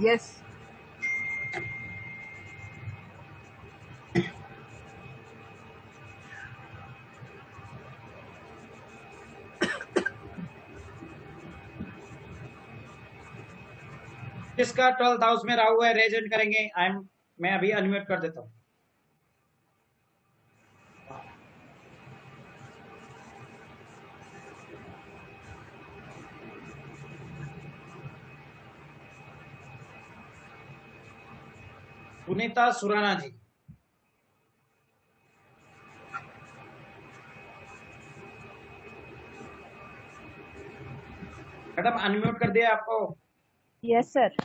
Yes. किसका 12th हाउस में राहु है रेजेंट करेंगे। मैं अभी अनम्यूट कर देता हूं। सुनीता सुराना जी। मैडम अनम्यूट कर दिया आपको। Yes sir.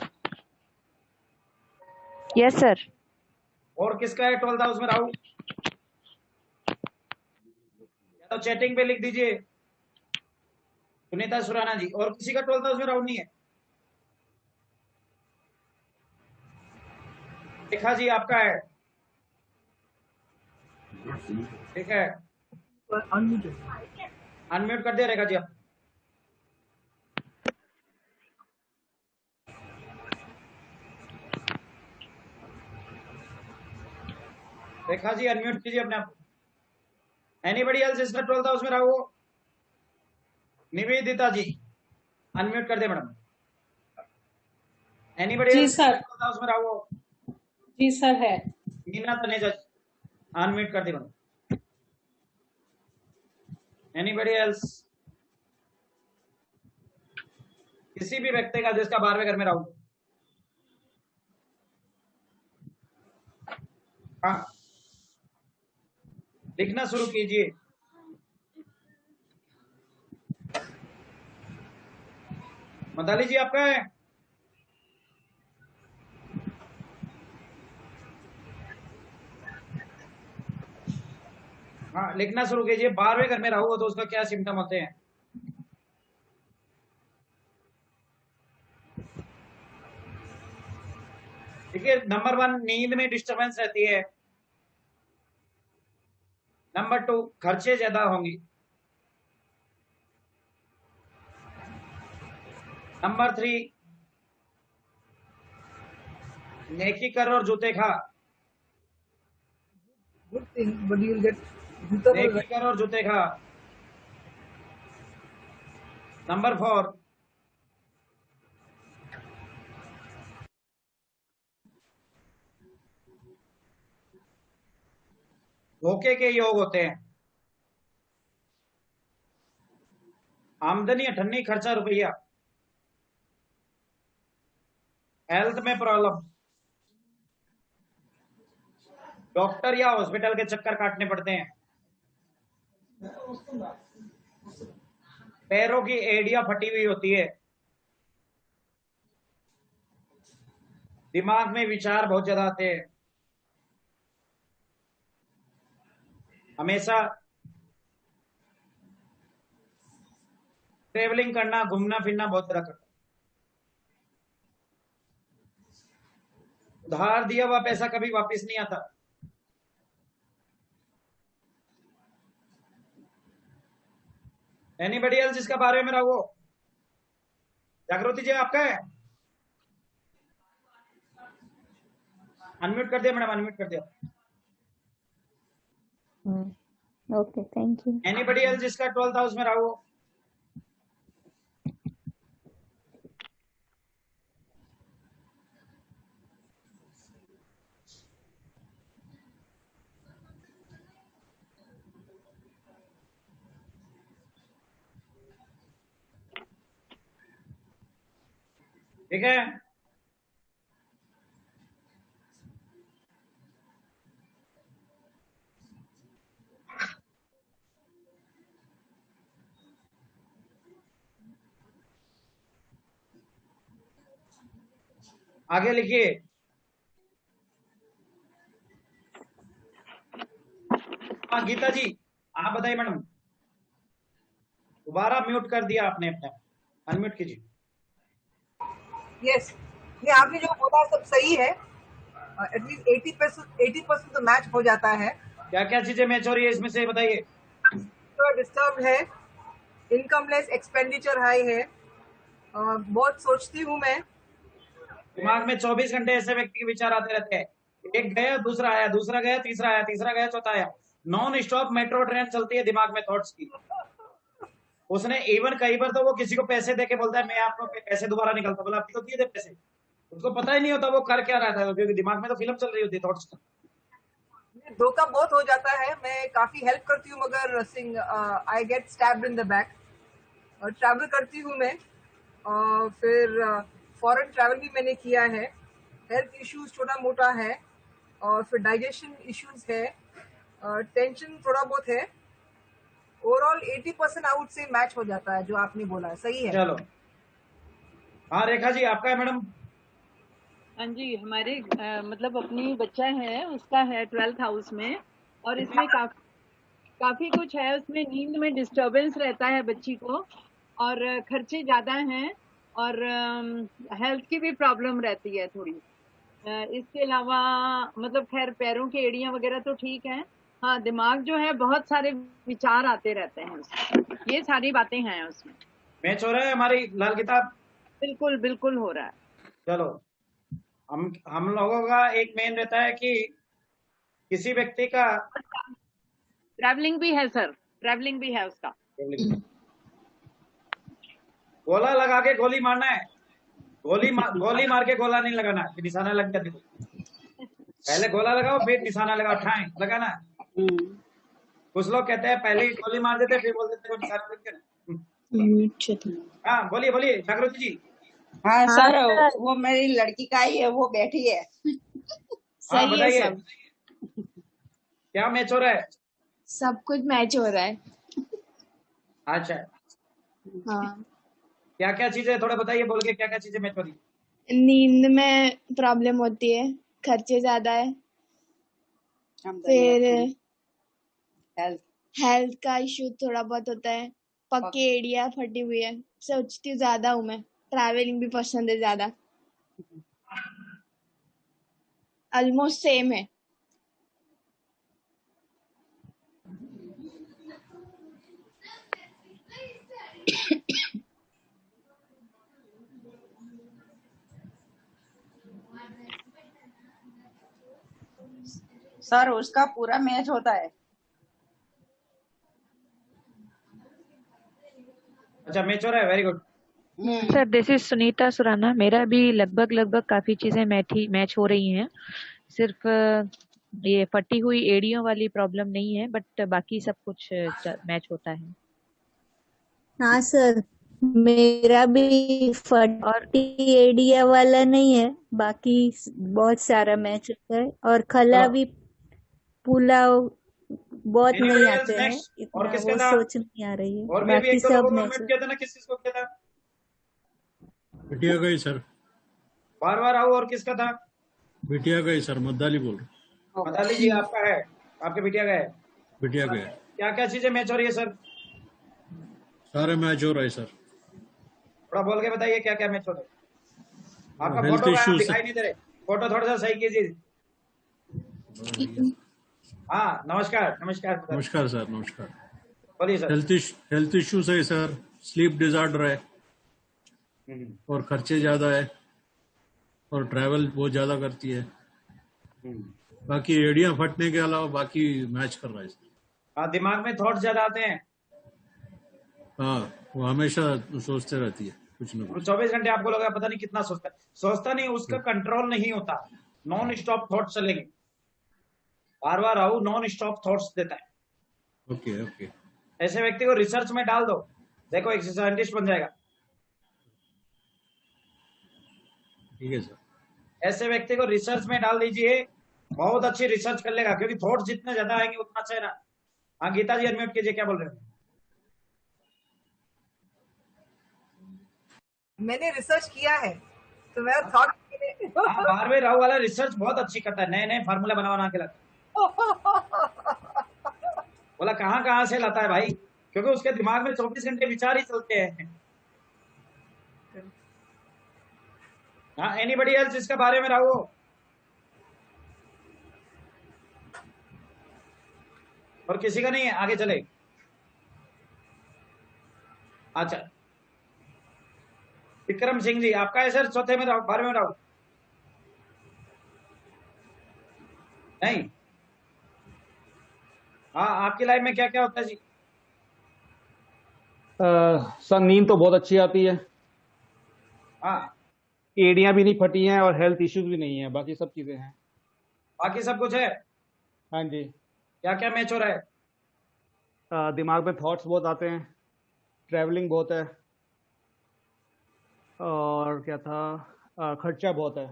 Yes sir. और किसका है 12th हाउस में राहु, या तो चैटिंग पे लिख दीजिए सुनीता सुराना जी। और किसी का 12th हाउस में राहु नहीं है। रेखा जी आपका है, ठीक है, अनम्यूट कर दिया रेखा जी आप। रेखा जी अनम्यूट कीजिए अपने आप को। एनीबडी एल्स जिसका 12th हाउस में राहु हो। निवेदिता जी अनम्यूट कर दे मैडम। एनीबडी जी एल्स सर। 12th हाउस में राहु हो। जी सर है। मीना तनेजा जी अनम्यूट कर दे मैडम। एनीबडी एल्स, किसी भी व्यक्ति का जिसका 12वें घर में राहु। हाँ, लिखना शुरू कीजिए। मदाली जी आपका है। हाँ, लिखना शुरू कीजिए। 12वें घर में राहु हो तो उसका क्या सिम्टम होते हैं। देखिए, नंबर 1 नींद में डिस्टरबेंस रहती है, नंबर 2 खर्चे ज्यादा होंगे, नंबर 3 नेकी कर और जूते खा, Good thing, but you'll get जूता पर नेकी कर और जूते खा, नंबर 4 धोखे के योग होते हैं, आमदनी अठन्नी, खर्चा रुपया, हेल्थ में प्रॉब्लम, डॉक्टर या हॉस्पिटल के चक्कर काटने पड़ते हैं, पैरों की एड़ियां फटी हुई होती है, दिमाग में विचार बहुत ज्यादा आते हैं, हमेशा ट्रेवलिंग करना, घूमना फिरना बहुत ज्यादा करता, उधार दिया हुआ पैसा कभी वापस नहीं आता, एनीबडी एल्स जिसका बारे में रहा वो? जागृति जी आपका है? अनम्यूट कर दिया मैडम, अनम्यूट कर दिया। Okay, thank you. Anybody else जिसका 12th हाउस में रहा वो? ठीक है, आगे लिखिए। हाँ गीता जी आप बताइए मैडम, दोबारा म्यूट कर दिया आपने अपने, अनम्यूट कीजिए। यस, ये आपने जो बोला सब सही है। एटलीस्ट 80% तो मैच हो जाता है। क्या क्या चीजें मैच हो रही है इसमें से बताइए। तो डिस्टर्ब है, इनकम लेस, एक्सपेंडिचर हाई है, बहुत सोचती हूँ मैं, दिमाग में 24 घंटे ऐसे व्यक्ति के विचार आते रहते हैं, एक गया दूसरा आया, दूसरा गया तीसरा आया, तीसरा गया चौथा आया, नॉन स्टॉप मेट्रो ट्रेन चलती है दिमाग में थॉट्स की। उसने इवन कई बार तो वो किसी को पैसे देके बोलता है मैं आपको पैसे दोबारा निकलता, बोला आपको दिए थे पैसे, उसको पता ही नहीं होता वो कर क्या रहा था, क्योंकि दिमाग में तो फिल्म चल रही होती है थॉट्स की। धोखा बहुत हो जाता है। मैं काफी हेल्प करती हूँ मगर since I get stabbed in the back. Travel करती हूँ मैं, फिर फॉरेन ट्रैवल भी मैंने किया है, हेल्थ इश्यूज छोटा मोटा है, और फिर डाइजेशन इश्यूज है, टेंशन थोड़ा बहुत है। ओवरऑल 80% आउट से मैच हो जाता है जो आपने बोला है, सही है। चलो हाँ रेखा जी आपका है मैडम। हाँ जी, हमारे मतलब अपनी बच्चा है, उसका है 12th हाउस में, और इसमें काफी कुछ है। उसमें नींद में डिस्टरबेंस रहता है बच्ची को, और खर्चे ज्यादा हैं, और हेल्थ की भी प्रॉब्लम रहती है थोड़ी। इसके अलावा मतलब खैर पैरों की एड़ियां वगैरह तो ठीक है। हाँ, दिमाग जो है बहुत सारे विचार आते रहते हैं उसमें, ये सारी बातें हैं उसमें। मैच हो रहा है हमारी लाल किताब? बिल्कुल बिल्कुल हो रहा है। चलो हम लोगों का एक मेन रहता है कि किसी व्यक्ति का ट्रैवलिंग भी है सर, ट्रैवलिंग भी है उसका। गोला लगा के गोली मारना है, गोली मार के गोला नहीं लगाना, निशाना लग गया देखो, पहले गोला लगाओ फिर निशाना लगाओ, ठाएं लगाना। कुछ लोग कहते हैं पहले ही गोली मार देते फिर बोल देते निशाना लग गया। हाँ बोलिए बोलिए जागृति जी। हाँ सर, वो मेरी लड़की का ही है, वो बैठी है। हाँ बताइए क्या मैच हो रहा है? सब कुछ मैच हो रहा है। अच्छा हाँ, क्या क्या चीजें थोड़ा बताइए, बोल के क्या क्या चीजें मैच हो रही? नींद में प्रॉब्लम होती है, खर्चे ज्यादा है, फिर हेल्थ का इश्यू थोड़ा बहुत होता है, पक्की एड़िया फटी हुई है, सोचती ज्यादा हूँ मैं, ट्रैवलिंग भी पसंद है ज्यादा। ऑलमोस्ट सेम है। सर उसका पूरा मैच होता है। अच्छा, मैच हो रहा है, very good. Sir this is Sunita Surana. मेरा भी लगभग काफी चीजें मैच हो रही हैं। सिर्फ ये फटी हुई एड़ियों वाली प्रॉब्लम नहीं है, बट बाकी सब कुछ मैच होता है। हाँ सर, मेरा भी फटी एडिया वाला नहीं है, बाकी बहुत सारा मैच होता है। और खला भी पुलाव बहुत नहीं आते हैं, और इतना किसका वो था? सोच नहीं आ रही है। और भी अभी बाकी एक दो सब लोगों को मैच अनम्यूट किया था ना, किस किसको किया था? बिटिया गई सर। बार बार आओ। और किसका था? बिटिया गई सर, मद्दाली बोल रहा। मदाली जी आपका है, आपके बिटिया का है। बिटिया गए। क्या क्या चीजें मैच हो रही है सर? सारे मैच हो रहे सर। थोड़ा बोल के बताइए क्या क्या मैच हो रहा है। आपका हेल्थ फोटो इश्यूज दिखाई नहीं दे रहे, फोटो थोड़ा सा सही कीजिए। हाँ, नमस्कार नमस्कार नमस्कार सर, नमस्कार। बोलिए सर। हेल्थ इश्यूज है सर, स्लीप डिसऑर्डर है और खर्चे ज्यादा है और ट्रैवल बहुत ज्यादा करती है। बाकी एड़ियां फटने के अलावा बाकी मैच कर रहा है सर। हाँ, दिमाग में थॉट ज्यादा आते हैं। हाँ, वो हमेशा सोचते रहती है कुछ न कुछ। 24 घंटे आपको लगा पता नहीं कितना सोचता है। सोचता नहीं, उसका कंट्रोल नहीं होता। नॉन स्टॉप थॉट चलेंगे, बार बार आओ, नॉन स्टॉप थॉट्स देता है। Okay okay. ऐसे व्यक्ति को रिसर्च में डाल दो, देखो एक साइंटिस्ट बन जाएगा। ठीक है सर। ऐसे व्यक्ति को रिसर्च में डाल दीजिए, बहुत अच्छी रिसर्च कर लेगा, क्योंकि थॉट जितने ज्यादा आएंगे उतना अच्छा है ना। हाँ, गीता जी अनम्यूट कीजिए, क्या बोल रहे हैं? मैंने रिसर्च किया है तो मेरा थॉट बारहवें राहु वाला रिसर्च बहुत अच्छी करता है, नए नए फार्मूला बना के लाता है। बोला कहाँ कहाँ से लाता है भाई, क्योंकि उसके दिमाग में 24 घंटे विचार ही चलते हैं। हाँ, एनीबडी एल्स इसके बारे में राहु? और किसी का नहीं है? आगे चले। अच्छा, विक्रम सिंह जी आपका है सर, चौथे में राहु, 12वें में राहु? नहीं। हाँ, आपकी लाइफ में क्या क्या होता है जी? सर नींद तो बहुत अच्छी आती है। हाँ, एड़ियां भी नहीं फटी हैं और हेल्थ इश्यूज भी नहीं है, बाकी सब चीजें हैं। बाकी सब कुछ है। हाँ जी। क्या क्या मैच हो रहा है? दिमाग में थॉट्स बहुत आते हैं, ट्रैवलिंग बहुत है, और क्या था, खर्चा बहुत है।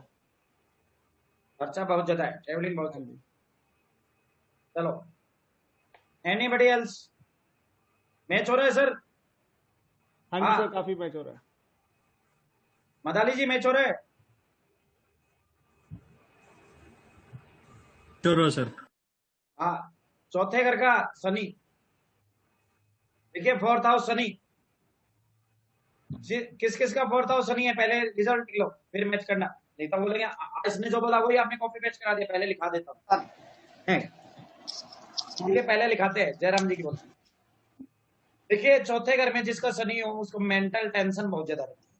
खर्चा बहुत ज्यादा है, ट्रेवलिंग बहुत है। चलो, एनीबडी एल्स? मैच हो रहा है सर? हाँ जी सर, काफी मैच हो रहा है। मदाली जी मैच हो रहा है? चलो सर। हाँ, चौथे घर का शनि, देखिए 4th हाउस शनि। किस किस का 4th हाउस शनि है? पहले रिजल्ट लो फिर मैच करना, नहीं तो बोलेंगे इसने जो बोला वही आपने कॉपी पेस्ट करा दिया। पहले लिखा देता हूँ, पहले लिखाते हैं जयराम जी की बोलते। देखिए चौथे घर में जिसका शनि हो उसको मेंटल टेंशन बहुत ज्यादा रहती है।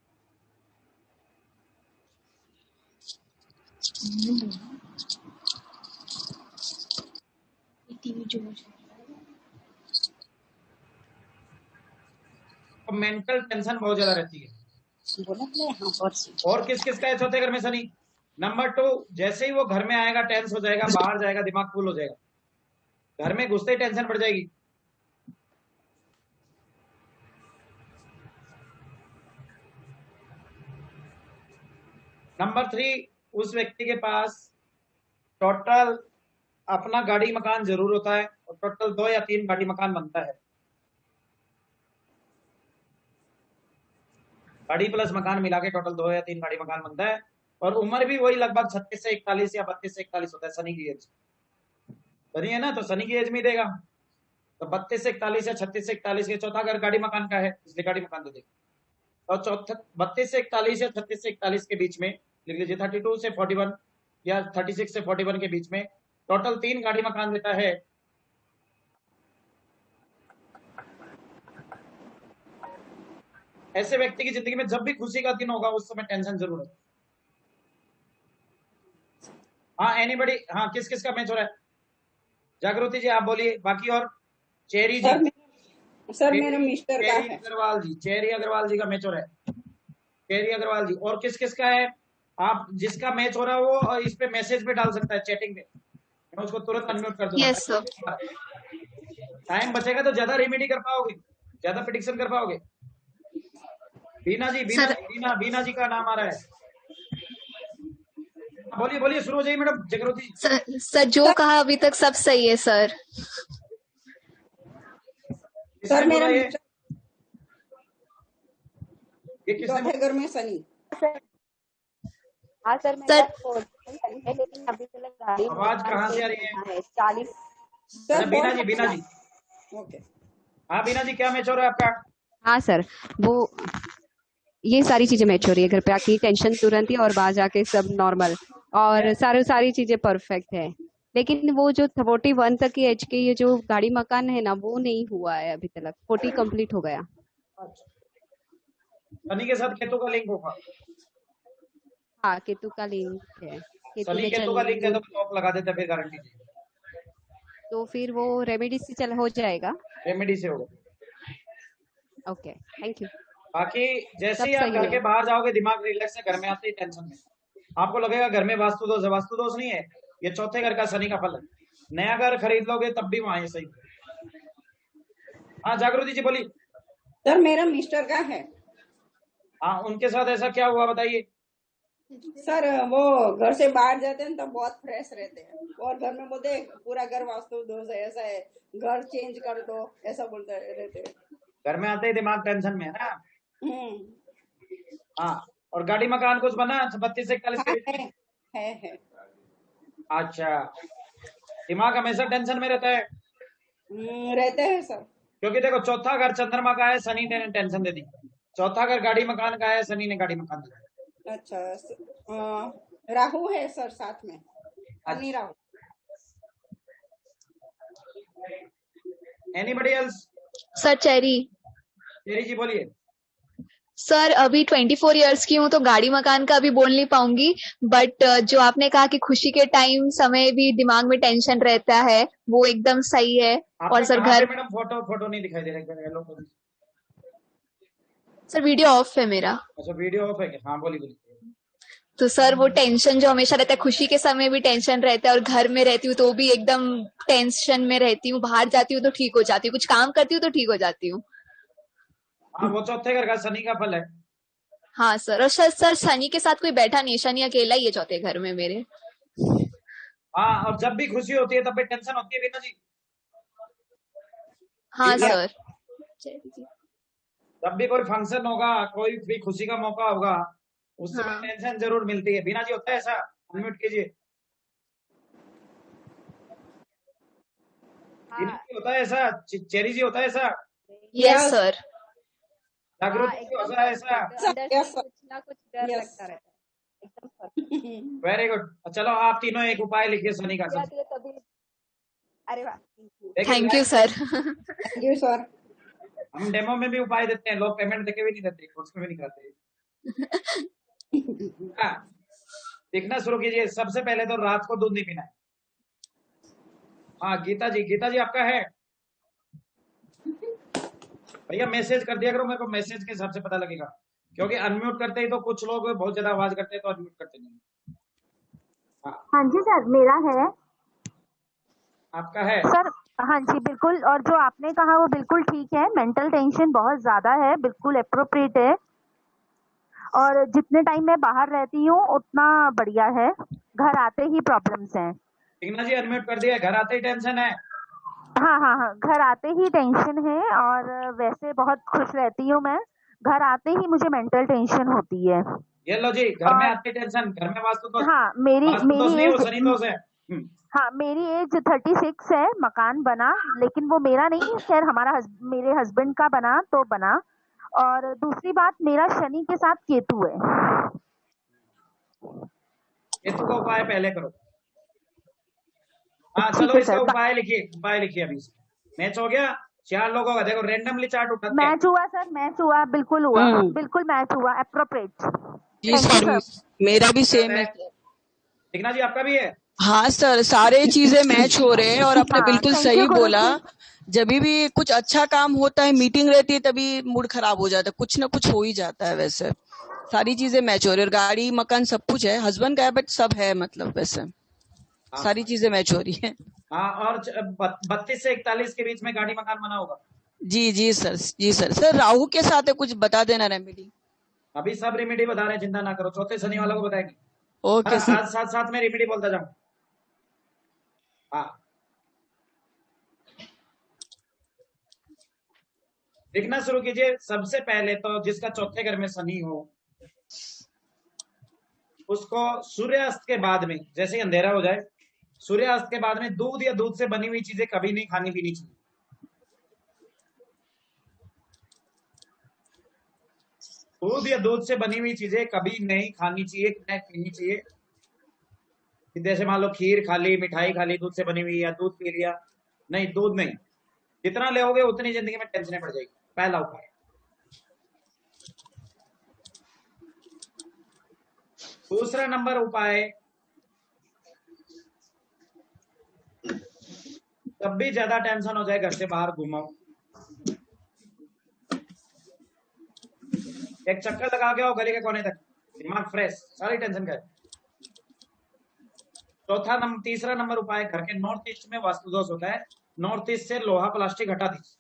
मेंटल टेंशन बहुत ज्यादा रहती है। और किस किस का है चौथे घर में शनि? नंबर 2, जैसे ही वो घर में आएगा टेंस हो जाएगा, बाहर जाएगा दिमाग फुल हो जाएगा, घर में घुसते ही टेंशन बढ़ जाएगी। नंबर 3, उस व्यक्ति के पास टोटल अपना गाड़ी मकान जरूर होता है और टोटल 2 या 3 गाड़ी मकान बनता है। गाड़ी प्लस मकान मिला के टोटल 2 या 3 गाड़ी मकान बनता है। और उम्र भी वही लगभग 36 से 41 या 32 से 41 होता है शनि की एज। शनि है ना, तो शनि की एज में देगा। तो 32 से 41 या 36 से 41 के चौथा घर गाड़ी मकान का है, इसलिए गाड़ी मकान दे देगा। और चौथा 32 से 41 या 36 से 41 के बीच में लिख लीजिए 32 से 41 या 36 से 41 के बीच में, टोटल 3 गाड़ी मकान देता है। ऐसे व्यक्ति की जिंदगी में जब भी खुशी का दिन होगा उस समय टेंशन जरूर है। हाँ एनीबडी, हाँ किस किस का मैच हो रहा है? जागृति जी आप बोलिए, बाकी और चेरी जी। सर मेरा मिस्टर का है। अग्रवाल जी, चेरी अग्रवाल जी का मैच हो रहा है। चेरी अग्रवाल जी, और किस किस का है? आप जिसका मैच हो रहा है वो इस पे मैसेज पे डाल सकता है, चैटिंग पे, मैं उसको तुरंत अनम्यूट कर दूंगा। Yes sir. टाइम बचेगा तो ज्यादा रेमेडी कर पाओगे, ज्यादा प्रेडिक्शन कर पाओगे। बीना जी, बीना जी का नाम आ रहा है। बोलिए बोलिए, शुरू हो जाइए मैडम जागृति। सर जो कहा अभी तक सब सही है सर। सर मेरा ये किसने? घर में सनी। हाँ सर मेरा है, लेकिन अभी तक गाड़ी आवाज कहाँ से आ रही है? 40। सर बीना जी ओके। हाँ बीना जी, क्या मैच हो रहा है आपका? हाँ सर, वो ये सारी चीजें मैच हो रही है। घर पे आके टेंशन तुरंत ही, और बाहर जाके सब नॉर्मल, और सारी चीजें परफेक्ट है। लेकिन वो जो 41 तक की एज के ये जो गाड़ी मकान है ना, वो नहीं हुआ है अभी तक। 40 कंप्लीट हो गया। सनी के साथ केतु का लिंक होगा। हाँ केतु का लिंक है। सनी केतु का लिंक है तो टॉप लगा देते फिर गारंटी जी। तो फिर वो रेमेडी से चल हो जाएगा। रेमेडी से होगा। Okay thank you. बाकी जैसे ही आप घर के बाहर जाओगे दिमाग रिलैक्स है, घर में आते ही टेंशन में। आपको लगेगा घर में वास्तु दोष है, वास्तु दोष नहीं है, ये चौथे घर का शनि का फल है। नया घर खरीद लोगे तब भी वहां है सही। हाँ जागृति जी बोलिए। सर मेरा मिस्टर का है। हाँ उनके साथ ऐसा क्या हुआ बताइए? सर वो घर से बाहर जाते हैं तो बहुत फ्रेश रहते हैं, और घर में बोलते पूरा घर वास्तु दोष है, ऐसा है, घर चेंज कर दो, ऐसा बोलते रहते हैं। घर में आते ही दिमाग टेंशन में है ना। हाँ, और गाड़ी मकान कुछ बना 32 से 41 के बीच में? है। अच्छा, दिमाग हमेशा टेंशन में रहता है? रहते हैं सर। क्योंकि देखो चौथा घर चंद्रमा का है, शनि ने टेंशन दे दी। चौथा घर गाड़ी मकान का है, शनि ने गाड़ी मकान दिया। अच्छा, राहु है सर साथ में। अच्छा। Rahu. Anybody else? Sir Cherry ji बोलिए। सर अभी 24 इयर्स की हूँ तो गाड़ी मकान का अभी बोल नहीं पाऊंगी, बट जो आपने कहा कि खुशी के टाइम समय भी दिमाग में टेंशन रहता है, वो एकदम सही है। और सर घर मैडम फोटो नहीं दिखाई दे रहा है। सर वीडियो ऑफ है मेरा। अच्छा वीडियो ऑफ है क्या? हाँ बोलिए। तो सर वो टेंशन जो हमेशा रहता है, खुशी के समय भी टेंशन रहता है, और घर में रहती हूँ तो भी एकदम टेंशन में रहती हूँ। बाहर जाती हूँ तो ठीक हो जाती हूँ, कुछ काम करती हूँ तो ठीक हो जाती हूँ। हाँ वो चौथे घर का शनि का फल है। हाँ सर, और सर शनि के साथ कोई बैठा नहीं है, शनि अकेला ही है चौथे घर में मेरे। हाँ, और जब भी खुशी होती है तब भी टेंशन होती है बीना जी। हाँ सर, जब भी कोई फंक्शन होगा, कोई भी खुशी का मौका होगा, उस समय टेंशन जरूर मिलती है। बीना जी होता है ऐसा? अनम्यूट कीजिए। बीना जी होता है ऐसा? चेरी जी होता है ऐसा? Yes sir. जागृति जी होता है ऐसा? कुछ ना कुछ डर लगता रहता है एकदम। Very good. चलो आप तीनों एक उपाय लिखिए शनि का। अरे वाह, thank you sir. Thank you sir. हम डेमो में भी उपाय देते हैं, लोग पेमेंट देके भी नहीं देते, कोर्स में भी नहीं करते। हाँ, देखना शुरू कीजिए। सबसे पहले तो रात को दूध नहीं पीना है। हाँ गीता जी आपका है? भैया मैसेज कर दिया करो मेरे को, मैसेज के हिसाब से पता लगेगा, क्योंकि अनम्यूट करते ही तो कुछ लोग बहुत ज्यादा आवाज करते हैं तो अनम्यूट करते नहीं। हाँ जी सर मेरा है। आपका है? सर हाँ जी बिल्कुल, और जो आपने कहा वो बिल्कुल ठीक है। मेंटल टेंशन बहुत ज्यादा है, बिल्कुल अप्रोप्रिएट है, और जितने टाइम मैं बाहर रहती हूँ उतना बढ़िया है। घर आते ही प्रॉब्लम्स हैं। टीना जी अनम्यूट कर दिया। घर आते ही टेंशन है? हाँ, घर आते ही टेंशन है, और वैसे बहुत खुश रहती हूँ मैं। घर आते ही मुझे मेंटल टेंशन होती है। ये लो जी, घर में आते टेंशन, घर में वास्तु दोष। हाँ मेरी एज हाँ मेरी एज 36 है। मकान बना, लेकिन वो मेरा नहीं है, खैर मेरे हस्बैंड का बना तो बना। और दूसरी बात, मेरा शनि के साथ केतु है। केतु का उपाय पहले करो। हाँ ठीक चलो है इसका सर। उपाय लिखिए अभी। मैच हो गया 4 लोगों का, देखो रेंडमली चार्ट उठाते हैं। मैच हुआ सर, मैच हुआ, बिल्कुल हुआ, बिल्कुल मैच हुआ, अप्रोप्रिएट। जी थैंक यू सर, सर। मेरा भी सेम है। दिखना जी आपका भी है। हाँ सर, सारे चीजें मैच हो रहे हैं और आपने हाँ, बिल्कुल thank सही you, गुरु बोला। जी। जब भी कुछ अच्छा काम होता है, मीटिंग रहती है, तभी मूड खराब हो जाता है, कुछ ना कुछ हो ही जाता है। वैसे सारी चीजें मैच हो रही है, और गाड़ी मकान सब कुछ है, हस्बैंड का है बट सब है, मतलब वैसे सारी चीजें मैच हो रही है। हाँ, और 32 से 41 के बीच में गाड़ी मकान बना होगा। जी सर, जी सर। सर राहु के साथ है, कुछ बता देना रेमेडी। अभी सब रेमेडी बता रहे हैं, चिंता ना करो, चौथे शनि वालों को बताएंगे। Okay sir. साथ में रेमेडी बोलता जाऊं। हाँ, लिखना शुरू कीजिए। सबसे पहले तो जिसका चौथे घर में शनि हो, उसको सूर्यास्त के बाद में, जैसे ही अंधेरा हो जाए, सूर्यास्त के बाद में दूध या दूध से बनी हुई चीजें कभी नहीं खानी पीनी चाहिए। दूध या दूध से बनी हुई चीजें कभी नहीं खानी चाहिए, न पीनी चाहिए। जैसे मान लो खीर खा ली, मिठाई खा ली दूध से बनी हुई, या दूध पी लिया, नहीं, दूध नहीं। जितना लेोगे उतनी जिंदगी में टेंशन बढ़ जाएगी। पहला उपाय। दूसरा नंबर उपाय, जब भी ज्यादा टेंशन हो जाए घर से बाहर घूमो, एक चक्कर लगा के आओ गली के कोने तक, दिमाग फ्रेश, सारी टेंशन गए। तीसरा नंबर उपाय, घर के नॉर्थ ईस्ट में वास्तु दोष होता है, नॉर्थ ईस्ट से लोहा प्लास्टिक हटा दीजिए।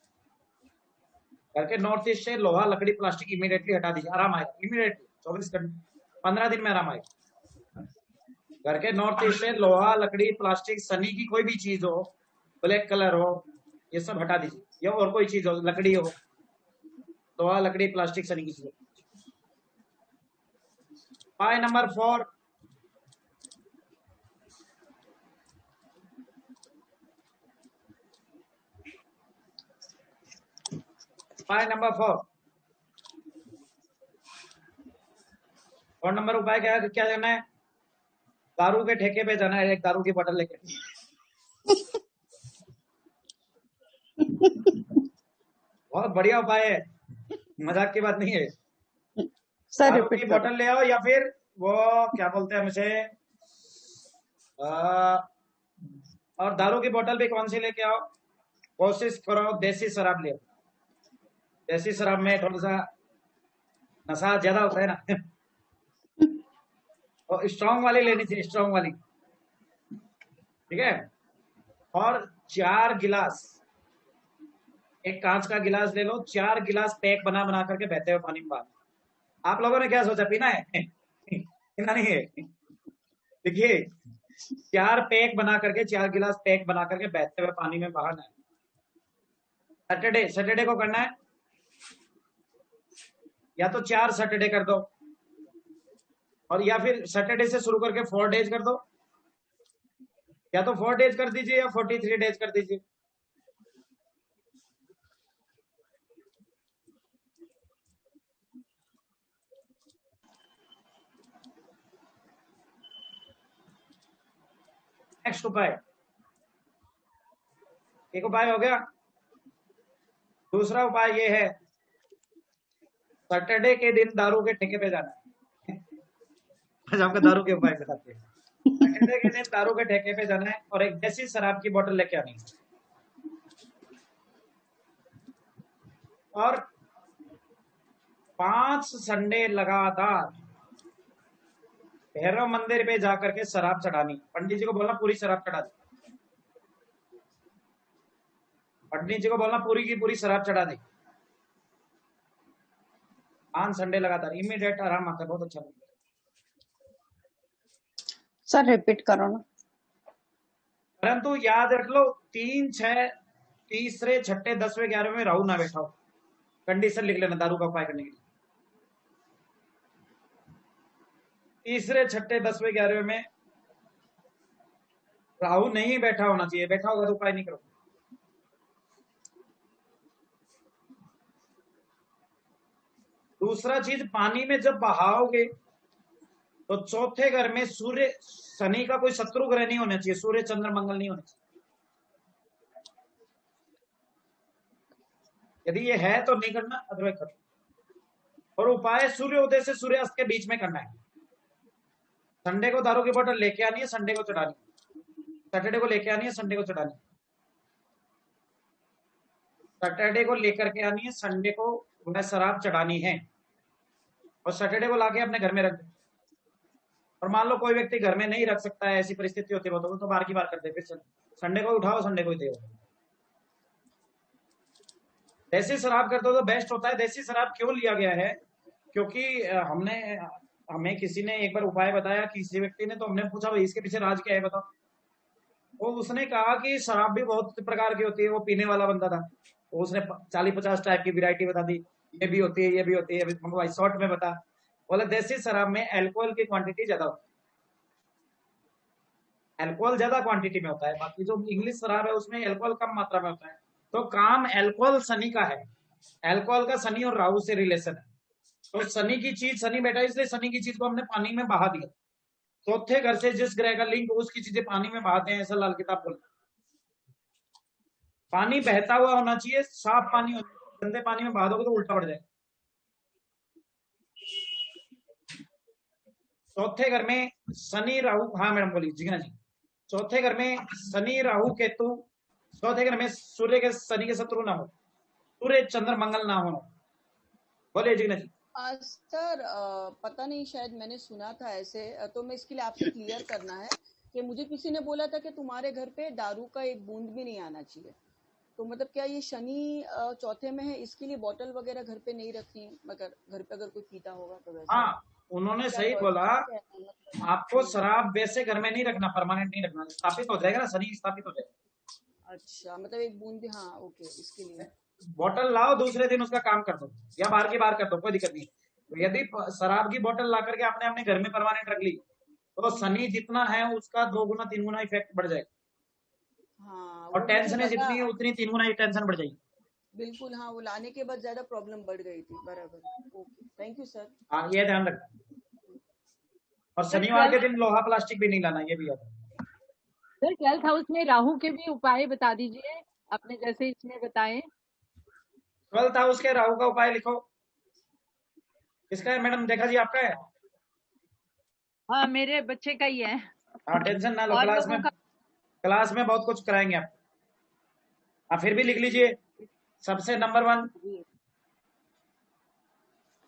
घर के नॉर्थ ईस्ट से लोहा लकड़ी प्लास्टिक इमीडिएटली हटा दीजिए, आराम आएगा इमीडिएटली। 24 घंटे 15 दिन में आराम आएगा। घर के नॉर्थ ईस्ट से लोहा लकड़ी प्लास्टिक, शनि की कोई भी चीज हो, ब्लैक कलर हो, ये सब हटा दीजिए, या और कोई चीज हो, लकड़ी हो, लोहा लकड़ी प्लास्टिक शनि की चीज। उपाय नंबर 4, उपाय नंबर 4, और नंबर उपाय क्या करना है? दारू के ठेके पे जाना है, एक दारू की बोतल लेके। बहुत बढ़िया उपाय है, मजाक की बात नहीं है। सर दारू रिपीट की करो। बोतल ले आओ, या फिर वो क्या बोलते हैं मुझे, और दारू की बोतल भी कौन सी लेके आओ, कोशिश करो देसी शराब ले आओ। देसी शराब में थोड़ा सा नशा ज्यादा होता है ना। और स्ट्रॉन्ग वाली लेनी चाहिए, स्ट्रॉन्ग वाली, ठीक है। और 4 गिलास, एक कांच का गिलास ले लो, 4 गिलास पैक बना बना करके बहते हुए पानी में डाल। आप लोगों ने क्या सोचा, पीना है? पीना नहीं है। देखिए 4 पैक बना करके, 4 गिलास पैक बना करके बहते हुए पानी में बहाना है। सैटरडे को करना है, या तो 4 सैटरडे कर दो, और या फिर सैटरडे से शुरू करके 4 डेज कर दो, या तो 4 डेज कर दीजिए या 43 डेज कर दीजिए। नेक्स्ट उपाय, एक उपाय हो गया। दूसरा उपाय ये है, सैटरडे के दिन दारू के ठेके पे जाना है। आज आपका दारू के उपाय बताते हैं। सैटरडे के दिन दारू के ठेके पे जाना है, और एक देसी शराब की बोतल लेके आनी है, और 5 संडे लगातार भैरव मंदिर पे जाकर के शराब चढ़ानी। पंडित जी को बोलना पूरी शराब चढ़ा दे, पंडित जी को बोलना पूरी की पूरी शराब चढ़ा दे। 5 संडे लगातार, इमीडिएट आराम आता है, बहुत अच्छा लगता है। सर रिपीट करो ना। परंतु याद रख लो, 3, 6, तीसरे, छठे, 10वें, 11वें में राहु ना बैठा हो। कंडीशन लिख लेना दारू का उपाय करने के लिए। तीसरे, छठे, 10वें, 11वें में राहु नहीं बैठा होना चाहिए, बैठा होगा तो उपाय नहीं करो। दूसरा चीज, पानी में जब बहाओगे तो चौथे घर में सूर्य शनि का कोई शत्रु ग्रह नहीं होना चाहिए, सूर्य चंद्र मंगल नहीं होना चाहिए। यदि ये है तो नहीं करना, अदरवाइज करना। और उपाय सूर्योदय से सूर्यास्त के बीच में करना है। संडे को दारू की बोतल लेके आनी है, संडे को चढ़ानी है। सैटरडे को लेके आनी है, संडे को चढ़ानी है। सैटरडे को लेकर के आनी है, संडे को वह शराब चढ़ानी है, और सैटरडे को लाके अपने घर में रख दे। और मान लो कोई व्यक्ति घर में नहीं रख सकता है, ऐसी परिस्थिति होती है तो बार की बार कर दे, फिर संडे को उठाओ, संडे को ही दे। देसी शराब करते हो तो बेस्ट होता है। देसी शराब क्यों लिया गया है? क्योंकि हमें किसी ने एक बार उपाय बताया, किसी व्यक्ति ने, तो हमने पूछा भाई इसके पीछे राज क्या है बताओ। तो उसने कहा कि शराब भी बहुत प्रकार की होती है। वो पीने वाला बंदा था, तो उसने 40-50 टाइप की वैरायटी बता दी, ये भी होती है, ये भी होती है। भाई शॉर्ट में बता, बोले देसी शराब में अल्कोहल की क्वांटिटी ज्यादा होती है, अल्कोहल ज्यादा क्वांटिटी में होता है। बाकी जो इंग्लिश शराब है उसमें अल्कोहल कम मात्रा में होता है। तो काम अल्कोहल शनि का है, अल्कोहल का शनि और राहु से रिलेशन है। तो शनि की चीज शनि बैठा, इसलिए शनि की चीज को हमने पानी में बहा दिया। चौथे घर से जिस ग्रह का लिंक, उसकी चीजें पानी में बहाते हैं, ऐसा लाल किताब बोलता है। पानी बहता हुआ होना चाहिए, साफ पानी होना चाहिए। गंदे पानी में बहा दोगे तो उल्टा पड़ जाएगा। चौथे घर में शनि राहु, हाँ मैडम बोलिए जिग्ना जी। चौथे घर में शनि राहु केतु, चौथे घर में सूर्य के शनि के शत्रु ना हो, सूर्य चंद्र मंगल ना हो। बोलिए जिग्ना जी। सर पता नहीं, शायद मैंने सुना था ऐसे, तो मैं इसके लिए आपसे क्लियर करना है कि मुझे किसी ने बोला था कि तुम्हारे घर पे दारू का एक बूंद भी नहीं आना चाहिए। तो मतलब क्या ये शनि चौथे में है, इसके लिए बोतल वगैरह घर पे नहीं रखनी, मगर घर पे अगर कोई पीता होगा तो वैसे। हाँ, उन्होंने सही बोला। आपको शराब वैसे घर में नहीं रखना, परमानेंट नहीं रखना, स्थापित हो जाएगा ना, शनि स्थापित हो जाएगा। अच्छा, मतलब एक बूंद भी, हाँ ओके, इसके लिए बोतल लाओ, दूसरे दिन उसका काम कर दो, या बार की बार कर दो, कोई दिक्कत नहीं। तो यदि शराब की बोतल ला करके आपने अपने घर में परमानेंट रख ली, तो शनि जितना है उसका 2 गुना 3 गुना इफेक्ट बढ़ जाएगा। हाँ, और टेंशन जितनी है उतनी 3 गुना टेंशन बढ़ जाएगी। बिल्कुल, हाँ, वो लाने के बाद ज्यादा प्रॉब्लम बढ़ गई थी। बराबर, ओके, थैंक यू सर। हाँ, ये ध्यान रखना। और शनिवार के दिन लोहा प्लास्टिक भी नहीं लाना, ये भी याद रखना। सर 12th हाउस में राहु के भी उपाय बता दीजिए, आपने जैसे इसमें बताए। 12th हाउस के राहु का उपाय लिखो। किसका है मैडम? देखा जी, आपका है? हाँ, मेरे बच्चे का ही है। हाँ, टेंशन ना लो, क्लास में बहुत कुछ कराएंगे आप। फिर भी लिख लीजिए। सबसे नंबर 1,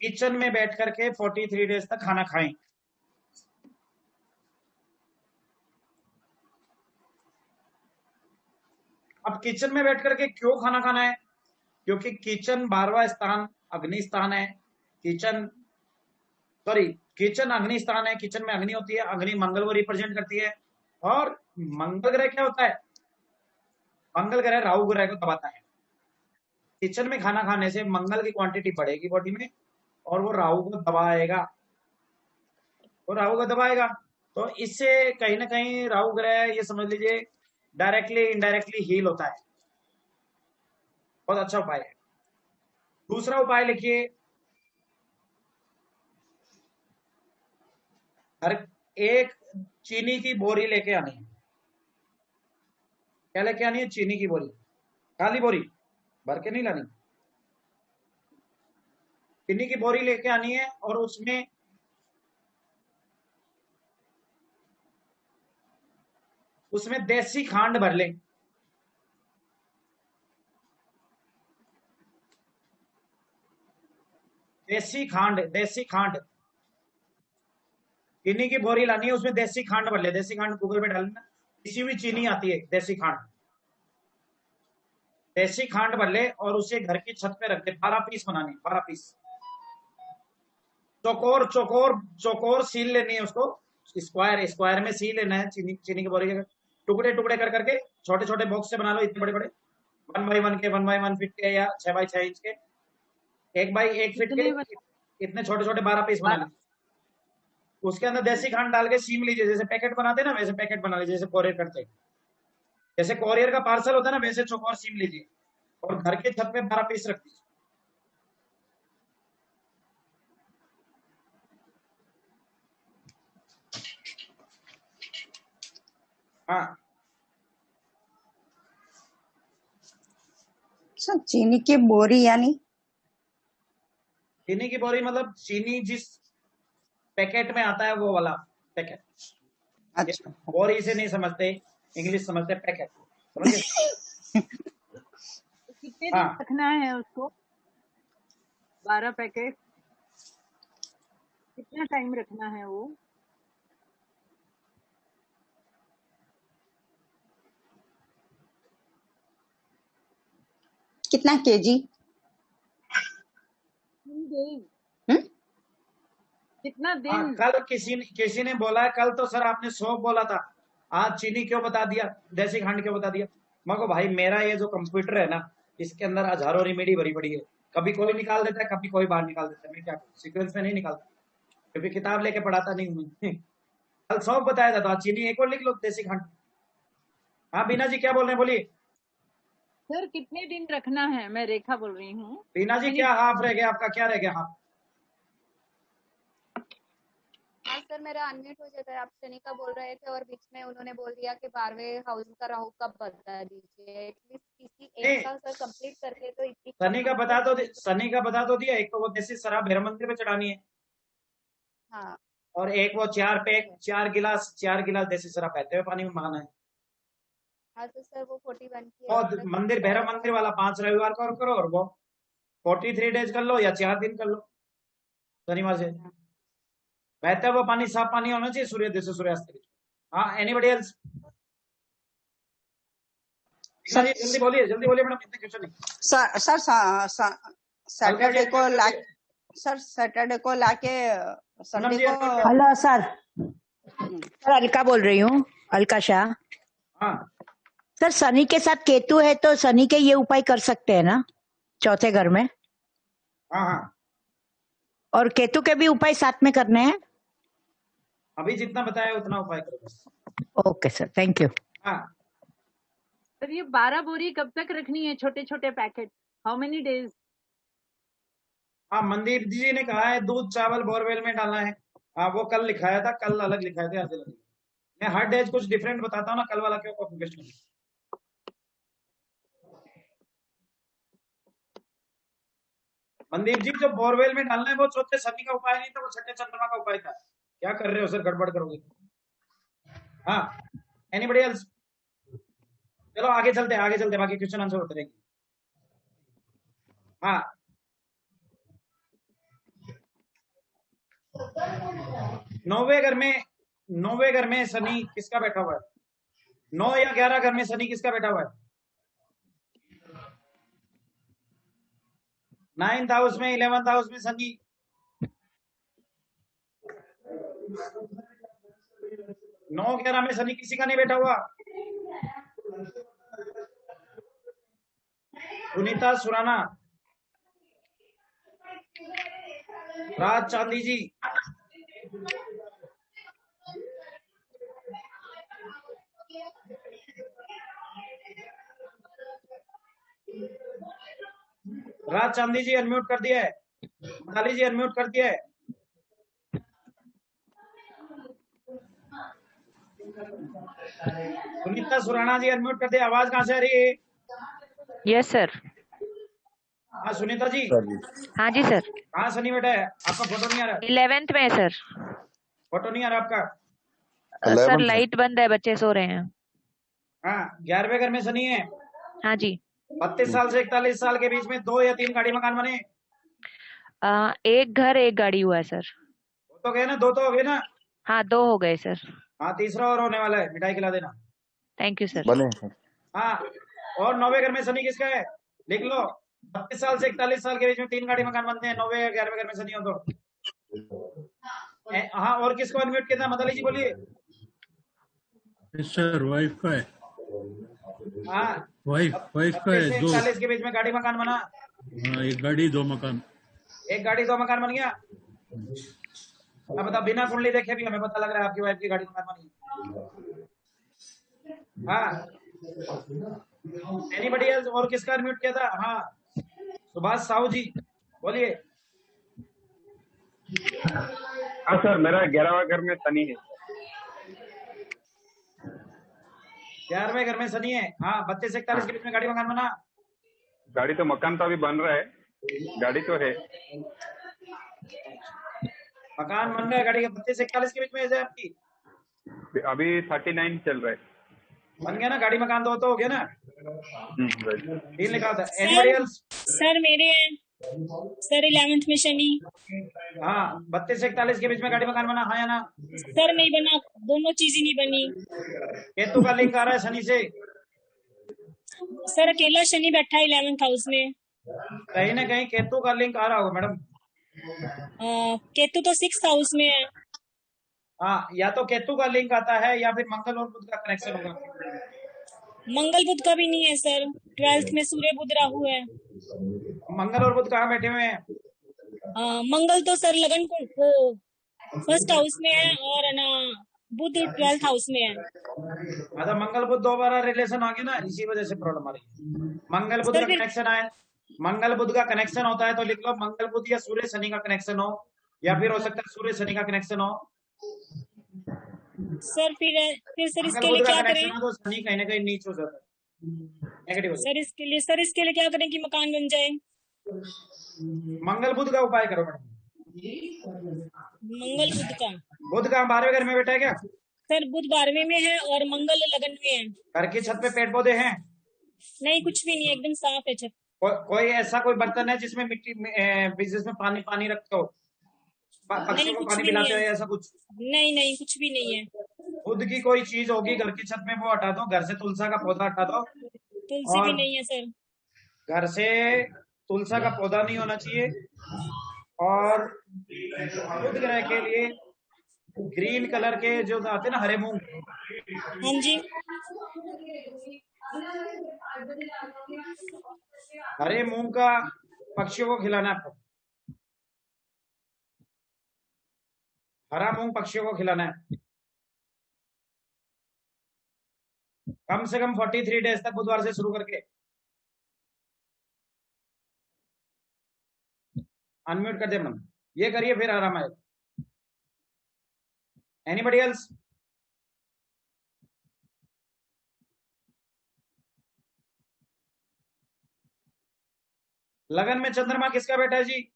किचन में बैठ करके 43 डेज तक खाना खाएं। अब किचन में बैठ करके क्यों खाना खाना है? क्योंकि किचन 12वां स्थान अग्नि स्थान है। किचन अग्नि स्थान है। किचन में अग्नि होती है, अग्नि मंगल को रिप्रेजेंट करती है। और मंगल ग्रह क्या होता है? मंगल ग्रह राहु ग्रह को दबाता है। किचन में खाना खाने से मंगल की क्वांटिटी बढ़ेगी बॉडी में, और वो राहु को दबाएगा। तो इससे कहीं ना कहीं राहु ग्रह, ये समझ लीजिए, डायरेक्टली इनडायरेक्टली हील होता है। बहुत अच्छा उपाय है। दूसरा उपाय लिखिए, एक चीनी की बोरी लेके आनी है। क्या लेके आनी है? चीनी की बोरी, काली बोरी भर के नहीं लानी। चीनी की बोरी लेके आनी है, और उसमें देसी खांड भर लें। देसी खांड चीनी की बोरी लानी है, उसमें देसी खांड भर ले। देसी खांड गूगल पे डालना, पिसी हुई चीनी आती है, देसी खांड भर ले, और उसे घर की छत पे रख दे। 12 पीस बनाने, 12 पीस। चौकोर सील लेनी है उसको, स्क्वायर में सील लेना है। चीनी की बोरी के टुकड़े कर करके छोटे छोटे बॉक्स से बना लो, इतने बड़े 1 बाई 1 के, 1 बाई 1 फीट के, या 6 बाई 6 इंच के, 1 बाई 1 फीट के, इतने छोटे 12 पीस बना लीजिए। उसके अंदर देसी खांड डाल के सीम लीजिए। जैसे पैकेट बनाते हैं ना, वैसे पैकेट बना लीजिए, जैसे कोरियर करते हैं। जैसे कोरियर का पार्सल होता है ना, वैसे चौकोर सीम लीजिए, और घर के छत पे 12 पीस रख दीजिए। हाँ सर चीनी की बोरी यानी चीनी की बोरी मतलब चीनी जिस पैकेट में आता है वो वाला पैकेट। अच्छा बोरी से नहीं समझते, इंग्लिश समझते पैकेट, समझ गए? कितने दिन हाँ रखना है उसको? 12 पैकेट कितना टाइम रखना है वो? कितना केजी? 3 दिन। हम्म? कितना हाँ, दिन? कल किसी ने बोला है, कल तो सर आपने सौंफ बोला था, आज चीनी क्यों बता दिया, देसी खंड क्यों बता दिया? मगर भाई मेरा ये जो कंप्यूटर है ना, इसके अंदर हजारों रेमेडी भरी पड़ी है, कभी कोई निकाल देता है, कभी कोई बाहर निकाल देता है, मैं क्या करूं, सीक्वेंस में नहीं निकालता क्योंकि किताब लेके पढ़ाता नहीं हूं मैं। कल सौंफ बताया था तो आज चीनी एक और लिख लो, देसी खंड। हाँ बीना जी क्या बोल रहे हैं, बोलिए। सर कितने दिन रखना है? मैं रेखा बोल रही हूँ। बीना जी क्या हाफ रह गया आपका, क्या रह गया हाफ? हाँ सर, मेरा अनम्यूट हो जाता है। आप सनिका बोल रहे थे और बीच में उन्होंने बोल दिया कि 12वें हाउस का राहु कब बता दीजिए। एटलीस्ट किसी नहीं, एक का सर कंप्लीट करके तो इतनी सनी का बता तो दिया, एक तो वो देसी शराब भैरव मंदिर पे चढ़ानी है, हाँ और एक वो 4 गिलास देसी शराब बहते हुए पानी में महाना है। हाँ तो सर वो 41 की और मंदिर भैरव मंदिर वाला 5 रविवार को और करो, और वो 43 डेज कर लो या 4 दिन कर लो शनिवार से। बहता हुआ पानी साफ पानी होना चाहिए सूर्योदय से सूर्यास्त के। हाँ एनीबडी एल्स? जल्दी बोलिए मैडम, इतने क्वेश्चन नहीं। सर सैटरडे को लाके संडे को। हेलो सर, अलका बोल रही हूँ, अलका शाह। हाँ सर शनि के साथ केतु है तो शनि के ये उपाय कर सकते हैं ना चौथे घर में? हाँ हाँ, और केतु के भी उपाय साथ में करने हैं? अभी जितना बताया उतना उपाय करो बस। Okay sir, thank you. हाँ सर ये 12 बोरी कब तक रखनी है, छोटे छोटे पैकेट? How many days? हाँ, मंदिर जी ने कहा है दूध चावल बोरवेल में डालना है। हाँ वो कल लिखाया था, कल अलग लिखाए थे, आज अलग। मैं हर डेज कुछ डिफरेंट बताता हूँ ना, कल वाला क्यों कॉपी पेस्ट करना। मंदीप जी जो बोरवेल में डालना है वो चौथे शनि का उपाय नहीं था, वो छठे चंद्रमा का उपाय था। क्या कर रहे हो सर, गड़बड़ करोगे। हाँ एनीबडी एल्स? चलो आगे चलते बाकी क्वेश्चन आंसर होते रहेंगे। हाँ 9वें घर में शनि किसका बैठा हुआ है? 9 या 11 घर में शनि किसका बैठा हुआ है? 9th हाउस में, 11th हाउस में शनि। नौ 11 में शनि किसी का नहीं बैठा हुआ। सुनीता सुराना, राज चांदी जी, राज चांदी जी अनम्यूट कर दिया है, मनाली जी अनम्यूट कर दिया है। सुनीता सुराना जी अनम्यूट कर दिया। आवाज कहाँ से आ रही है? Yes sir. हाँ सुनीता जी। हाँ जी सर। कहाँ शनि बैठा है आपका? फोटो नहीं आ रहा। 11th में सर। फोटो नहीं आ रहा आपका? सर लाइट बंद है, बच्चे सो रहे हैं। हाँ 11वें घर में शनि है। हाँ जी। 32 साल से 41 साल के बीच में 2 या 3 गाड़ी मकान बने? एक घर एक गाड़ी हुआ है सर। दो तो गए ना, 2 तो हो गए ना? हाँ 2 हो गए सर। हाँ तीसरा और होने वाला है, मिठाई खिला देना। Thank you sir. बने। हाँ और 9वें घर में शनि किसका है लिख लो। 32 साल से 41 साल के बीच में 3 गाड़ी मकान बनते हैं, 9वें या 11वें घर में शनि हो तो। हाँ और किसको अनम्यूट किया था? मदाली जी बोलिए। सर वाइफ का है। हाँ वाइफ का है। 40 के बीच में गाड़ी मकान बना। हाँ 1 गाड़ी 2 मकान। 1 गाड़ी 2 मकान बन गया। अब बताओ, बिना कुंडली देखे भी हमें पता लग रहा है आपकी वाइफ की गाड़ी मकान बनी। हाँ एनीबडी एल्स? और किसका अनम्यूट किया था? हाँ सुभाष साहू जी बोलिए। हाँ सर, मेरा 11वां घर में शनि है। 11वें घर में शनि है। हाँ, 32 से 41 के बीच में गाड़ी मकान बना। गाड़ी तो मकान तो अभी बन रहा है, गाड़ी तो है, मकान बन रहा है, गाड़ी 32 से 41 के बीच में है आपकी। अभी 39 चल रहा है। बन गया ना, गाड़ी मकान तो हो गया ना। डील लिखा था। Sir, anybody else? सर मेरे हैं सर 11th में शनि। हाँ, 32 से 41 के बीच में गाड़ी मकान बना, हाँ या ना? सर नहीं बना, दोनों चीजें नहीं बनी। केतु का लिंक आ रहा है शनि से। सर अकेला शनि बैठा है 11th हाउस में। कहीं ना कहीं केतु का लिंक आ रहा होगा मैडम। केतु तो 6th हाउस में है। हाँ, या तो केतु का लिंक आता है या फिर मंगल और बुध का कनेक्शन होगा। मंगल बुध का भी नहीं है सर, 12th में सूर्य बुध राहु है। मंगल और बुध कहाँ बैठे हुए हैं? मंगल तो सर लगन को 1st हाउस में है और ना बुध 12th हाउस में है। अच्छा, मंगल बुध दोबारा रिलेशन आ गया ना, इसी वजह से प्रॉब्लम आ रही है। मंगल बुध का कनेक्शन आए, मंगल बुध का कनेक्शन होता है तो लिख लो मंगल बुध या सूर्य शनि का कनेक्शन हो, या फिर हो सकता है सूर्य शनि का कनेक्शन हो। सर फिर सर इसके लिए क्या करें? तो शनि कहीं ना कहीं नीच हो जाता है, नेगेटिव। सर इसके लिए क्या करें कि मकान बन जाए? मंगल बुध का उपाय करो मैडम। मंगल बुध का 12वें घर में बैठा है क्या? सर बुध 12वें में है और मंगल लगन में है। घर की छत पे पेड़ पौधे हैं? नहीं, कुछ भी नहीं है, एकदम साफ है छत। कोई ऐसा कोई बर्तन है जिसमें मिट्टी जिसमें पानी रखते हो, पक्षियों को पानी पिलाते हो, ऐसा कुछ? नहीं, कुछ भी नहीं है। बुध की कोई चीज होगी घर की छत में, वो हटा दो। घर से तुलसा का पौधा हटा दो। तुलसी भी नहीं है सर। घर से तुलसा का पौधा नहीं होना चाहिए। और बुध ग्रह के लिए ग्रीन कलर के जो आते हैं ना, हरे मूंग। हाँ जी। हरे मूंग का पक्षियों को खिलाना है आपको। हरा मूंग पक्षियों को खिलाना है। कम से कम 43 डेज तक, बुधवार से शुरू करके। अनम्यूट कर दे मैडम, ये करिए फिर आराम आएगा। Anybody else? लगन में चंद्रमा किसका बेटा है जी?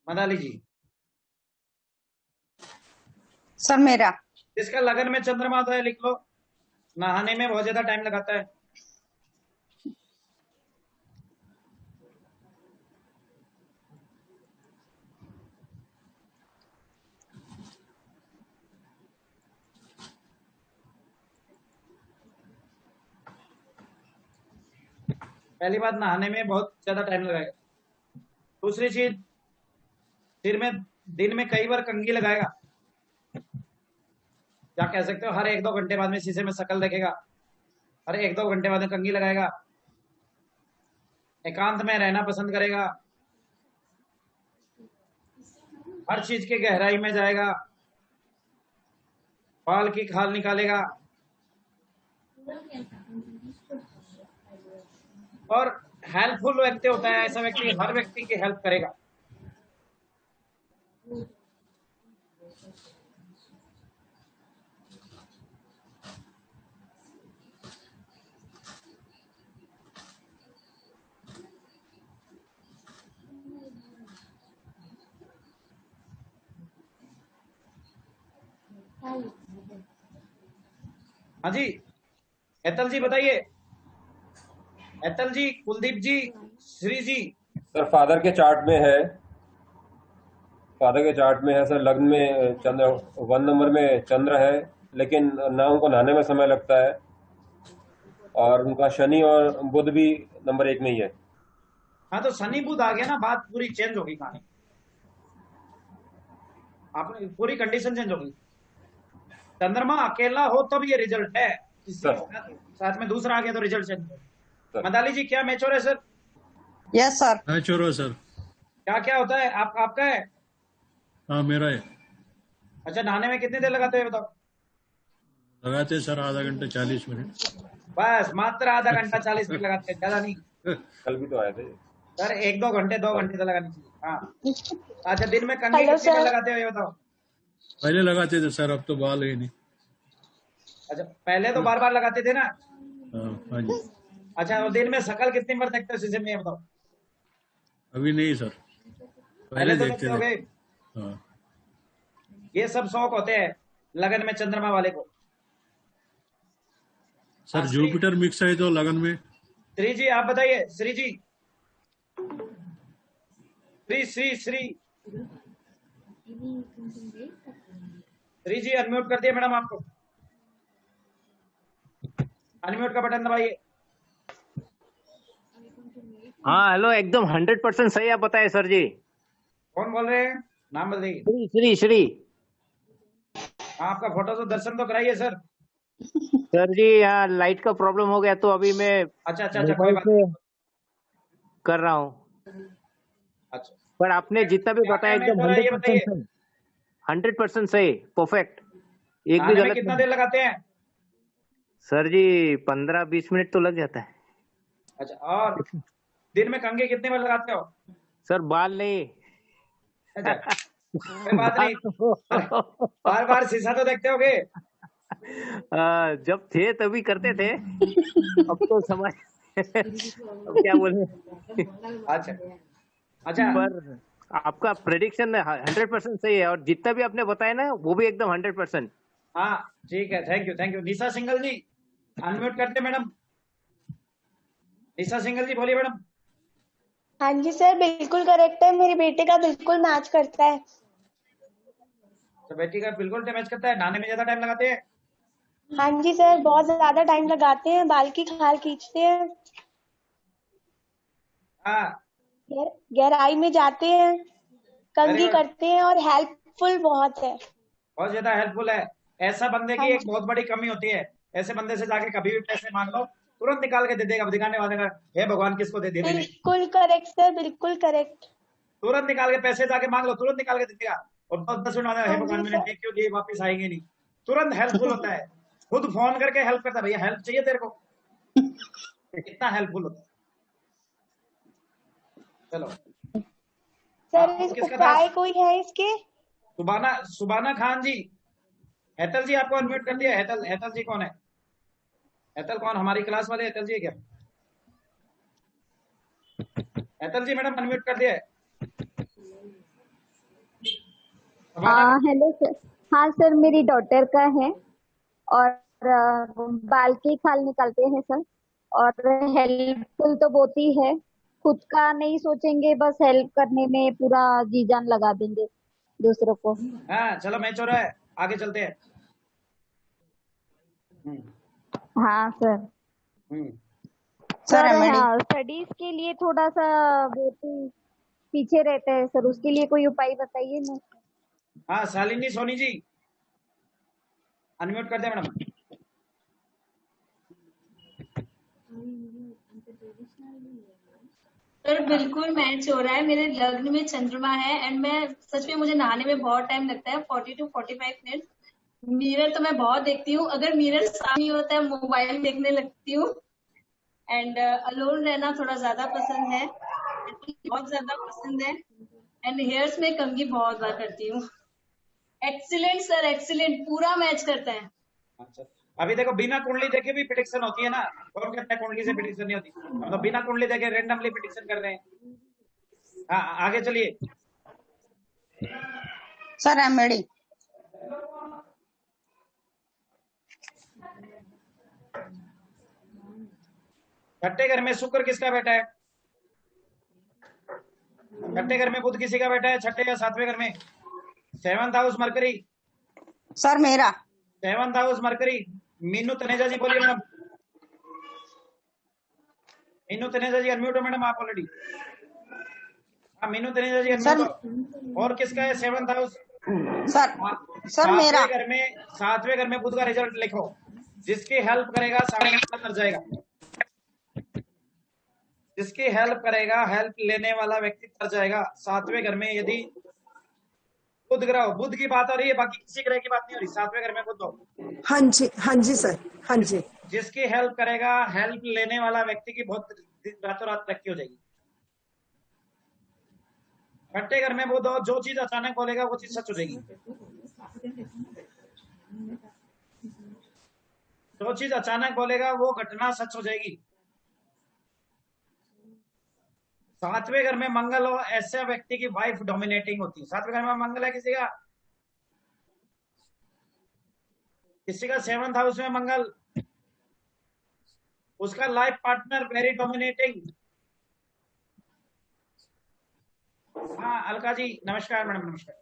मदाली जी। सर मेरा। जिसका लगन में चंद्रमा आता है लिख लो। नहाने में बहुत ज्यादा टाइम लगाता है। पहली बात, नहाने में बहुत ज्यादा टाइम लगाएगा। दूसरी चीज, सिर में दिन में कई बार कंघी लगाएगा। क्या कह सकते हो, हर 1-2 घंटे बाद में शीशे में शक्ल देखेगा, हर 1-2 घंटे बाद में कंघी लगाएगा। एकांत में रहना पसंद करेगा, हर चीज की गहराई में जाएगा, बाल की खाल निकालेगा और हेल्पफुल व्यक्ति होता है। ऐसा व्यक्ति हर व्यक्ति की हेल्प करेगा। हाँ जी, एतल जी बताइए। एतल जी, कुलदीप जी, श्री जी। सर फादर के चार्ट में है, फादर के चार्ट में है सर, लग्न में चंद्र 1 नंबर में चंद्र है, लेकिन ना उनको नहाने में समय लगता है, और उनका शनि और बुध भी नंबर 1 में ही है। हाँ, तो शनि बुध आ गया ना, बात पूरी चेंज होगी कहानी। आपने पूरी कंडीशन चेंज होगी। चंद्रमा अकेला हो तब ये रिजल्ट है, साथ में दूसरा आ गया तो रिजल्ट चेंज। मदाली जी, क्या मैच्योर है सर? Yes sir. मैच्योर है सर। क्या क्या होता है? आपका है? हाँ, मेरा है। अच्छा, नहाने में कितनी देर लगाते हैं बताओ? लगाते सर आधा घंटा 40 मिनट। बस मात्र आधा घंटा 40 मिनट लगाते हैं, ज्यादा नहीं। कल भी तो आए थे सर 1-2 घंटे, 2 घंटे तो लगानी चाहिए। हाँ, अच्छा, दिन में कंघी कितनी देर लगाते हो ये बताओ? पहले लगाते थे सर, अब तो बाल ही नहीं। अच्छा, पहले तो बार बार लगाते थे ना। हाँ जी। अच्छा, और दिन में शकल कितनी बार देखते हो शीशे में, ये बताओ। अभी नहीं सर, पहले तो देखते देखते थे। होगे। हाँ ये सब शौक होते हैं लगन में चंद्रमा वाले को। सर, जुपिटर मिक्स है तो लगन में। श्री जी आप बताइए, श्री जी। श्री श्री श्री श्री जी अनम्यूट कर दिए मैडम आपको। अनम्यूट का बटन दबाइए। हाँ हेलो, एकदम 100% सही आप बताए सर जी। कौन बोल रहे हैं, नाम बताइए। श्री श्री श्री। आपका फोटो तो दर्शन तो कराइए सर। सर जी यहाँ लाइट का प्रॉब्लम हो गया तो अभी मैं अच्छा कोई बात से कर रहा हूँ। अच्छा, पर आपने जितना भी बताया एकदम 100% सही, परफेक्ट, एक भी गलत कितना नहीं। देर लगाते हैं सर जी 15-20 मिनट तो लग जाता है। अच्छा, और दिन में कंघी कितने बार लगाते हो? सर बाल नहीं। अच्छा, कोई बात नहीं, बार बार शीशा तो देखते होगे। जब थे तभी करते थे, अब तो समझ अब क्या बोले। अच्छा पर आपका प्रेडिक्शन 100% सही है और जितना भी आपने बताया ना वो भी एकदम 100%। हाँ ठीक है, thank you. Nisha Singhal ji unmute करते मैडम। निशा सिंगल जी बोलिए मैडम। हाँ जी सर, बिल्कुल करेक्ट है, मेरी बेटे का बिल्कुल मैच करता है। तो बेटी का बिल्कुल मैच करता है। नहाने में ज्यादा टाइम लगाते हैं? हाँ जी सर, बहुत ज्यादा टाइम लगाते हैं, बाल की खाल खींचते हैं। हाँ, गहराई में जाते हैं, कंघी Very good. करते हैं और हेल्पफुल बहुत है। बहुत ज्यादा हेल्पफुल है। ऐसा बंदे की हाँ एक बहुत बड़ी कमी होती है। ऐसे बंदे से जाके कभी भी पैसे मांग लो, तुरंत निकाल के दे देगा। दिखाने वाले का हे भगवान किसको दे दिए मैंने। बिल्कुल करेक्ट सर, बिल्कुल करेक्ट। तुरंत निकाल के पैसे जाके मांग लो, तुरंत निकाल के दे देगा। और 10 मिनट बाद हे भगवान मैंने दे क्यों दिए, वापिस आएंगे नहीं। तुरंत हेल्पफुल होता है, खुद फोन करके हेल्प करता है, भैया हेल्प चाहिए तेरे को। इतना हेल्पफुल होता है। चलो सर, उपाय कोई है इसके? सुबाना खान जी। हेतल जी आपको अनम्यूट कर दिया। हेतल जी कौन है? हेतल कौन, हमारी क्लास वाले हेतल जी है क्या? हेतल जी मैडम अनम्यूट कर दिया है। Hello sir. हाँ सर, मेरी डॉटर का है और बाल की खाल निकालते हैं सर, और हेल्पफुल तो बहुत ही है, खुद का नहीं सोचेंगे, बस हेल्प करने में पूरा जी जान लगा देंगे दूसरों को। हाँ चलो, मैच हो रहा है, आगे चलते हैं। हाँ सर। सर हाँ, स्टडीज के लिए थोड़ा सा बहुत ही पीछे रहते हैं सर, उसके लिए कोई उपाय बताइए ना। हाँ शालिनी सोनी जी अनम्यूट कर दे मैडम। सर बिल्कुल मैच हो रहा है, मेरे लग्न में चंद्रमा है एंड मैं सच में, मुझे नहाने में बहुत टाइम लगता है, 40 to 45 मिनट। मिरर तो मैं बहुत देखती हूँ, अगर मिरर सामने होता है मोबाइल देखने लगती हूँ। एंड अलोन रहना थोड़ा ज्यादा पसंद है, बहुत ज्यादा पसंद है। एंड हेयर्स में कंघी बहुत बार करती हूँ। एक्सीलेंट सर, एक्सीलेंट, पूरा मैच करता है। अच्छा, अभी देखो बिना कुंडली देखे भी प्रेडिक्शन होती है ना। कौन कहता है कुंडली से प्रेडिक्शन नहीं होती? हम तो बिना कुंडली देखे रेंडमली प्रेडिक्शन कर रहे हैं। हाँ आगे चलिए सर। I am ready. छठे घर में शुक्र किसका बेटा है? छठे घर में बुध किसी का बेटा है? छठे या सातवें घर में? 7th house mercury. सर मेरा 7th house Mercury. Meenu Taneja ji बोलिए मैडम। मीनू तनेजा जी अनम्यूट हो मैडम, आप ऑलरेडी। हाँ मीनू तनेजा जी अनम्यूट हो। और किसका है 7th हाउस? सर मेरा। सातवें घर में बुध का रिजल्ट लिखो। जिसकी हेल्प करेगा सामने वाला कर जाएगा। जिसकी हेल्प करेगा, हेल्प लेने वाला व्यक्ति कर जाएगा। सातवें घर में यदि बुध ग्रह, बुध की बात हो रही है, बाकी किसी ग्रह की बात नहीं हो रही। सातवें घर में बुध हो। हाँ जी सर, हाँ जी। जिसकी हेल्प करेगा, हेल्प लेने वाला व्यक्ति की बहुत रातों रात तरक्की हो जाएगी। छठे घर में बुध हो, जो चीज अचानक बोलेगा वो चीज सच हो जाएगी। जो चीज अचानक बोलेगा वो घटना सच हो जाएगी। 7वें घर में मंगल हो, ऐसे व्यक्ति की वाइफ डोमिनेटिंग होती है। 7वें घर में मंगल है किसी का 7th हाउस में मंगल, उसका लाइफ पार्टनर वेरी डोमिनेटिंग। हाँ अलका जी नमस्कार। मैडम नमस्कार।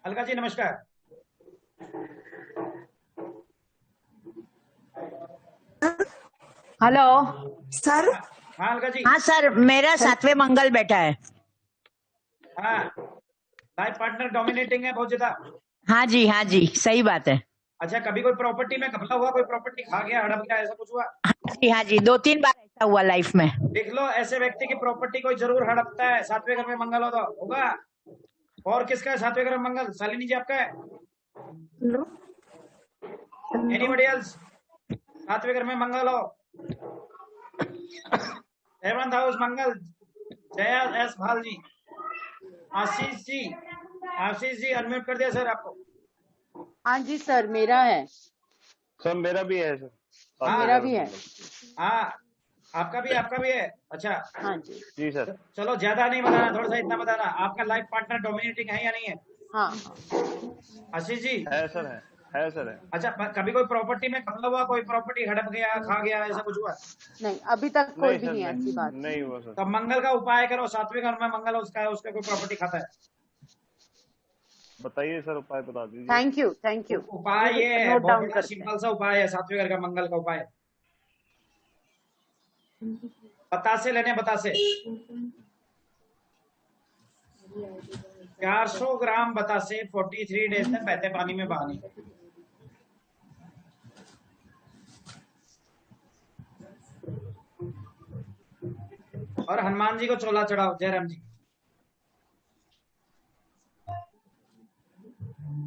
अलका जी नमस्कार। Hello sir. हाँ अलका जी। हाँ सर, मेरा 7वें मंगल बैठा है। हाँ लाइफ पार्टनर डोमिनेटिंग है बहुत ज्यादा। हाँ जी सही बात है। अच्छा कभी कोई प्रॉपर्टी में घपला हुआ, कोई प्रॉपर्टी खा गया, हड़प गया, ऐसा कुछ हुआ? हाँ जी 2-3 बार ऐसा हुआ लाइफ में। देख लो ऐसे व्यक्ति की प्रॉपर्टी कोई जरूर हड़पता है। 7वें घर में मंगल हो तो होगा। और किसका है 7वें घर में मंगल? शालिनी जी आपका है? Anybody else? 7वें घर में मंगल हो, 7th हाउस मंगल। जया एस भाल जी। आशीष जी अनम्यूट कर दिया सर आपको। हाँ जी सर मेरा है। सर मेरा भी है सर। हाँ मेरा भी है। हाँ आपका भी है। अच्छा हाँ जी जी सर। चलो ज्यादा नहीं बताना, थोड़ा सा इतना बताना, आपका लाइफ पार्टनर डोमिनेटिंग है या नहीं है? हाँ आशीष जी है सर है सर है। अच्छा कभी कोई प्रॉपर्टी में घपला हुआ, कोई प्रॉपर्टी हड़प गया, खा गया, ऐसा कुछ हुआ? नहीं अभी तक कोई भी नहीं ऐसी बात नहीं हुआ सर। तो मंगल का उपाय करो। 7वें घर में मंगल उसका है, उसका कोई प्रॉपर्टी खाता है? बताइए सर उपाय बता दीजिए। Thank you. उपाय ये है बहुत बड़ा सिंपल सा उपाय है 7वें घर का मंगल का उपाय। बतासे लेने, बतासे 400 ग्राम बतासे 43 डेज तक बहते पानी में बहानी। और हनुमान जी को चोला चढ़ाओ। जयराम जी।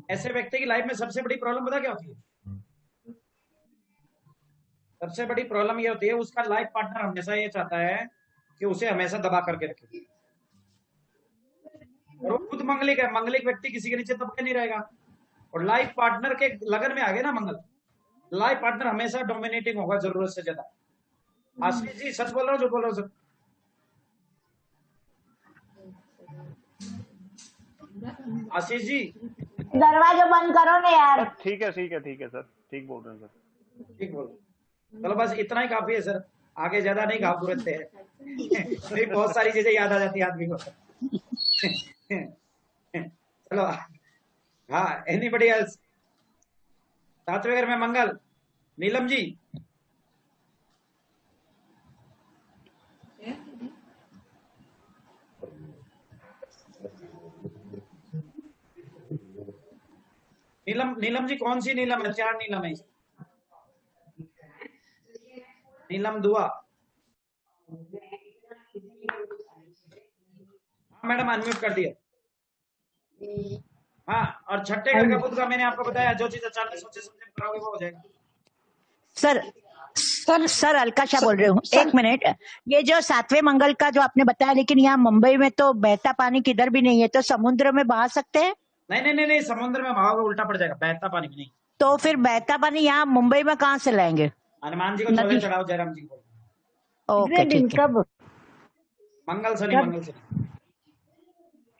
ऐसे व्यक्ति की लाइफ में सबसे बड़ी प्रॉब्लम पता क्या होती है? सबसे बड़ी प्रॉब्लम ये होती है उसका लाइफ पार्टनर हमेशा ये चाहता है कि उसे हमेशा दबा करके रखे। और वो खुद मंगलिक है। मंगलिक व्यक्ति किसी के नीचे दबके नहीं रहेगा। और लाइफ पार्टनर के लगन में आ गए ना मंगल, लाइफ पार्टनर हमेशा डोमिनेटिंग होगा जरूरत से ज्यादा। आशीष जी सच बोल रहा हूँ जो बोल रहा हूँ सर? आशीष जी दरवाजा बंद करो ना यार। ठीक है सर, ठीक बोल रहे हैं सर। ठीक बोल। चलो बस इतना ही काफी है सर, आगे ज्यादा नहीं घाबरते हैं। बहुत सारी चीजें याद आ जाती है आदमी को। चलो हाँ एनीबॉडी एल्स? 7वें घर में मंगल। नीलम जी नीलम जी कौन सी नीलम है? 4 नीलम है। नीलम दुआ। हाँ मैडम अनम्यूट कर दिया। हाँ और छठे घर का बुध का मैंने आपको बताया, जो चीज अचानक सोचे समझे कराओगे वो हो जाएगा। सर अलका शाह बोल रही हूँ। एक मिनट, ये जो 7वें मंगल का जो आपने बताया, लेकिन यहाँ मुंबई में तो बहता पानी किधर भी नहीं है, तो समुद्र में बहा सकते हैं? नहीं समुद्र में बहाओगे उल्टा पड़ जाएगा, बहता पानी नहीं। तो फिर बहता पानी यहाँ मुंबई में कहाँ से लाएंगे? हनुमान जी को चोले चढ़ाओ। जयराम जी को। ओके ठीक है। मंगल शनि मंगल शनि।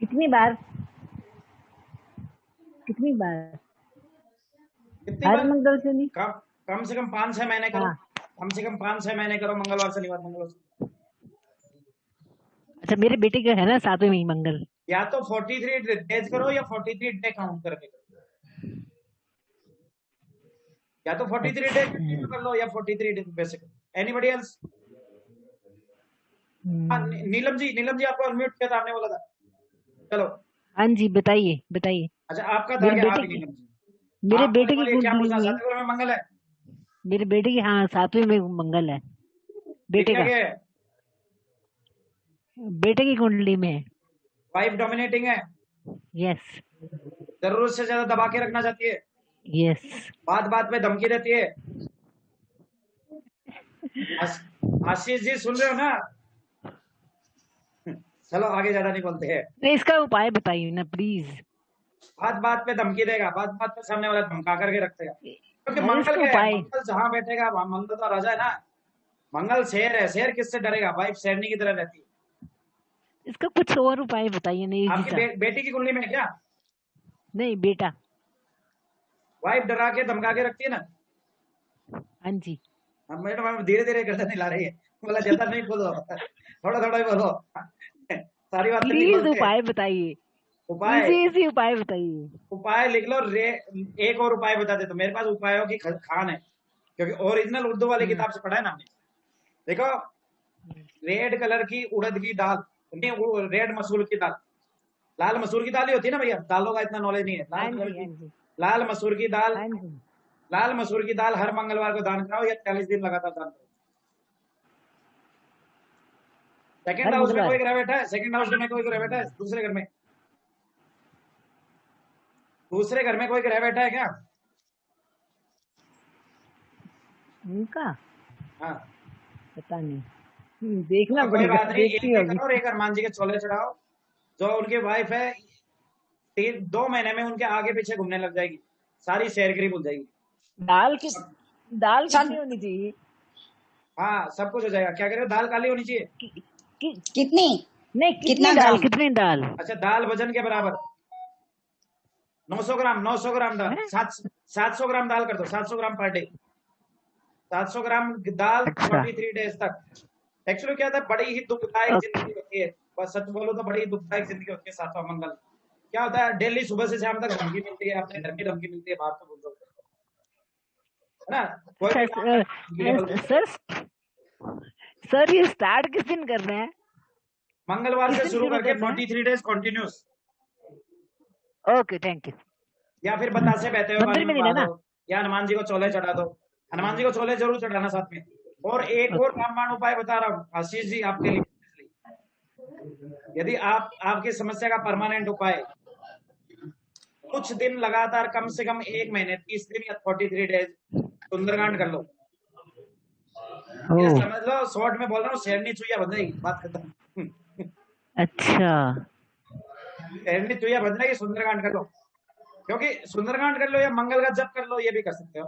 कितनी बार हर मंगल शनि? कम से कम 5-6 महीने करो। कम से कम 5-6 महीने करो, मंगलवार शनिवार मंगलवार। अच्छा मेरे बेटे का है ना 7वें मंगल। या तो 43 डेज करो या 43 डे काउंट करके करो। या तो 43 डे कर लो या 43 डे वैसे करो। Anybody else? नीलम जी आपको अनम्यूट किया था, आपने बोला था। चलो हाँ जी बताइए। अच्छा आपका था क्या? आप नीलम जी मेरे बेटे की क्या पूछा? कुंडली 7वें में मंगल है मेरे बेटे की। हाँ 7वें में मंगल है बेटे का। बेटे की कुंडली में वाइफ डोमिनेटिंग है। यस। जरूरत से ज्यादा दबा के रखना चाहती है। यस। बात पे धमकी देती है। आशीष जी सुन रहे हो ना? चलो आगे ज्यादा नहीं बोलते हैं। नहीं, इसका उपाय बताइए ना प्लीज। बात बात पे धमकी देगा, बात बात पे सामने वाला धमका करके रखेगा, क्योंकि अरे मंगल इसका क्या है, उपाय मंगल जहाँ बैठेगा वहाँ, मंगल तो राजा है ना, मंगल शेर है, शेर किससे डरेगा, वाइफ शेरनी की तरह रहती है। इसका कुछ और उपाय बताइए ना, इजी आपकी सा। बेटी की कुंडली में है क्या? नहीं बेटा। वाइफ डरा के धमका के रखती है ना। हाँ जी। अब मैडम धीरे धीरे करते नहीं ला रही है, बोला ज्यादा नहीं बोलो, थोड़ा थोड़ा ही बोलो, सारी बातें नहीं प्लीज बोलते। उपाय बताइए, उपाय इजी उपाय बताइए। उपाय लिख लो। एक और उपाय बता दे तो, मेरे पास उपायों की खान है, क्योंकि ओरिजिनल उर्दू वाली किताब से पढ़ा है ना हमने। देखो, रेड कलर की उड़द की दाल, रेड मसूर की दाल, लाल मसूर की दाल ही होती है ना भैया, दालों का इतना नॉलेज नहीं है। लाल मसूर की दाल, लाल मसूर की दाल हर मंगलवार को दान कराओ, या 40 दिन लगातार दान करो। सेकंड हाउस में कोई ग्रह बैठा है, सेकंड हाउस में कोई ग्रह बैठा है, दूसरे घर में, दूसरे घर में कोई ग्रह बैठा है क्या? उनका हाँ पता नहीं, देखना कोई पड़ेगा। बात नहीं, एक देखती होगी। करो और एक हनुमान जी के चोले चढ़ाओ। जो उनकी वाइफ है 2 महीने में उनके आगे पीछे घूमने लग जाएगी, सारी शेरगिरी भूल जाएगी। दाल कितनी होनी चाहिए? हाँ सब कुछ हो जाएगा। क्या कह रहे हो, दाल काली होनी चाहिए? कितनी? नहीं कितनी दाल, कितनी दाल? अच्छा, दाल वजन के बराबर, 900 ग्राम, 900 ग्राम दाल, 700 ग्राम दाल कर दो, 700 ग्राम पर डे, 700 ग्राम दाल 43 डेज तक। एक्चुअली क्या था, बड़ी ही दुखदायक जिंदगी होती है, बस सच बोलो तो बड़ी ही दुखदायक जिंदगी होती है 7वां मंगल। क्या होता है, डेली सुबह से शाम तक धमकी मिलती है, अपने घर की धमकी मिलती है, बाहर तो बोल दो है ना। सर ये स्टार्ट किस दिन कर रहे हैं? मंगलवार से शुरू करके 43 days continuous. Okay thank you. या फिर बतासे बहते हुए मंदिर में नहीं ना? या हनुमान जी को चोले चढ़ा दो, हनुमान जी को चोले जरूर चढ़ाना साथ में। और एक और रामबाण उपाय बता रहा हूँ आशीष जी आपके लिए, यदि आपकी समस्या का परमानेंट उपाय, कुछ दिन लगातार कम से कम 1 महीने 30 दिन या 43 डेज सुंदरकांड कर लो। समझ लो, शॉर्ट में बोल रहा हूँ, शेरनी चुईया बन जाएगी, बात खत्म। अच्छा, शेरनी चुईया बन जाएगी, सुंदरकांड कर लो। क्योंकि सुंदरकांड कर लो या मंगल का जप कर लो, ये भी कर सकते हो।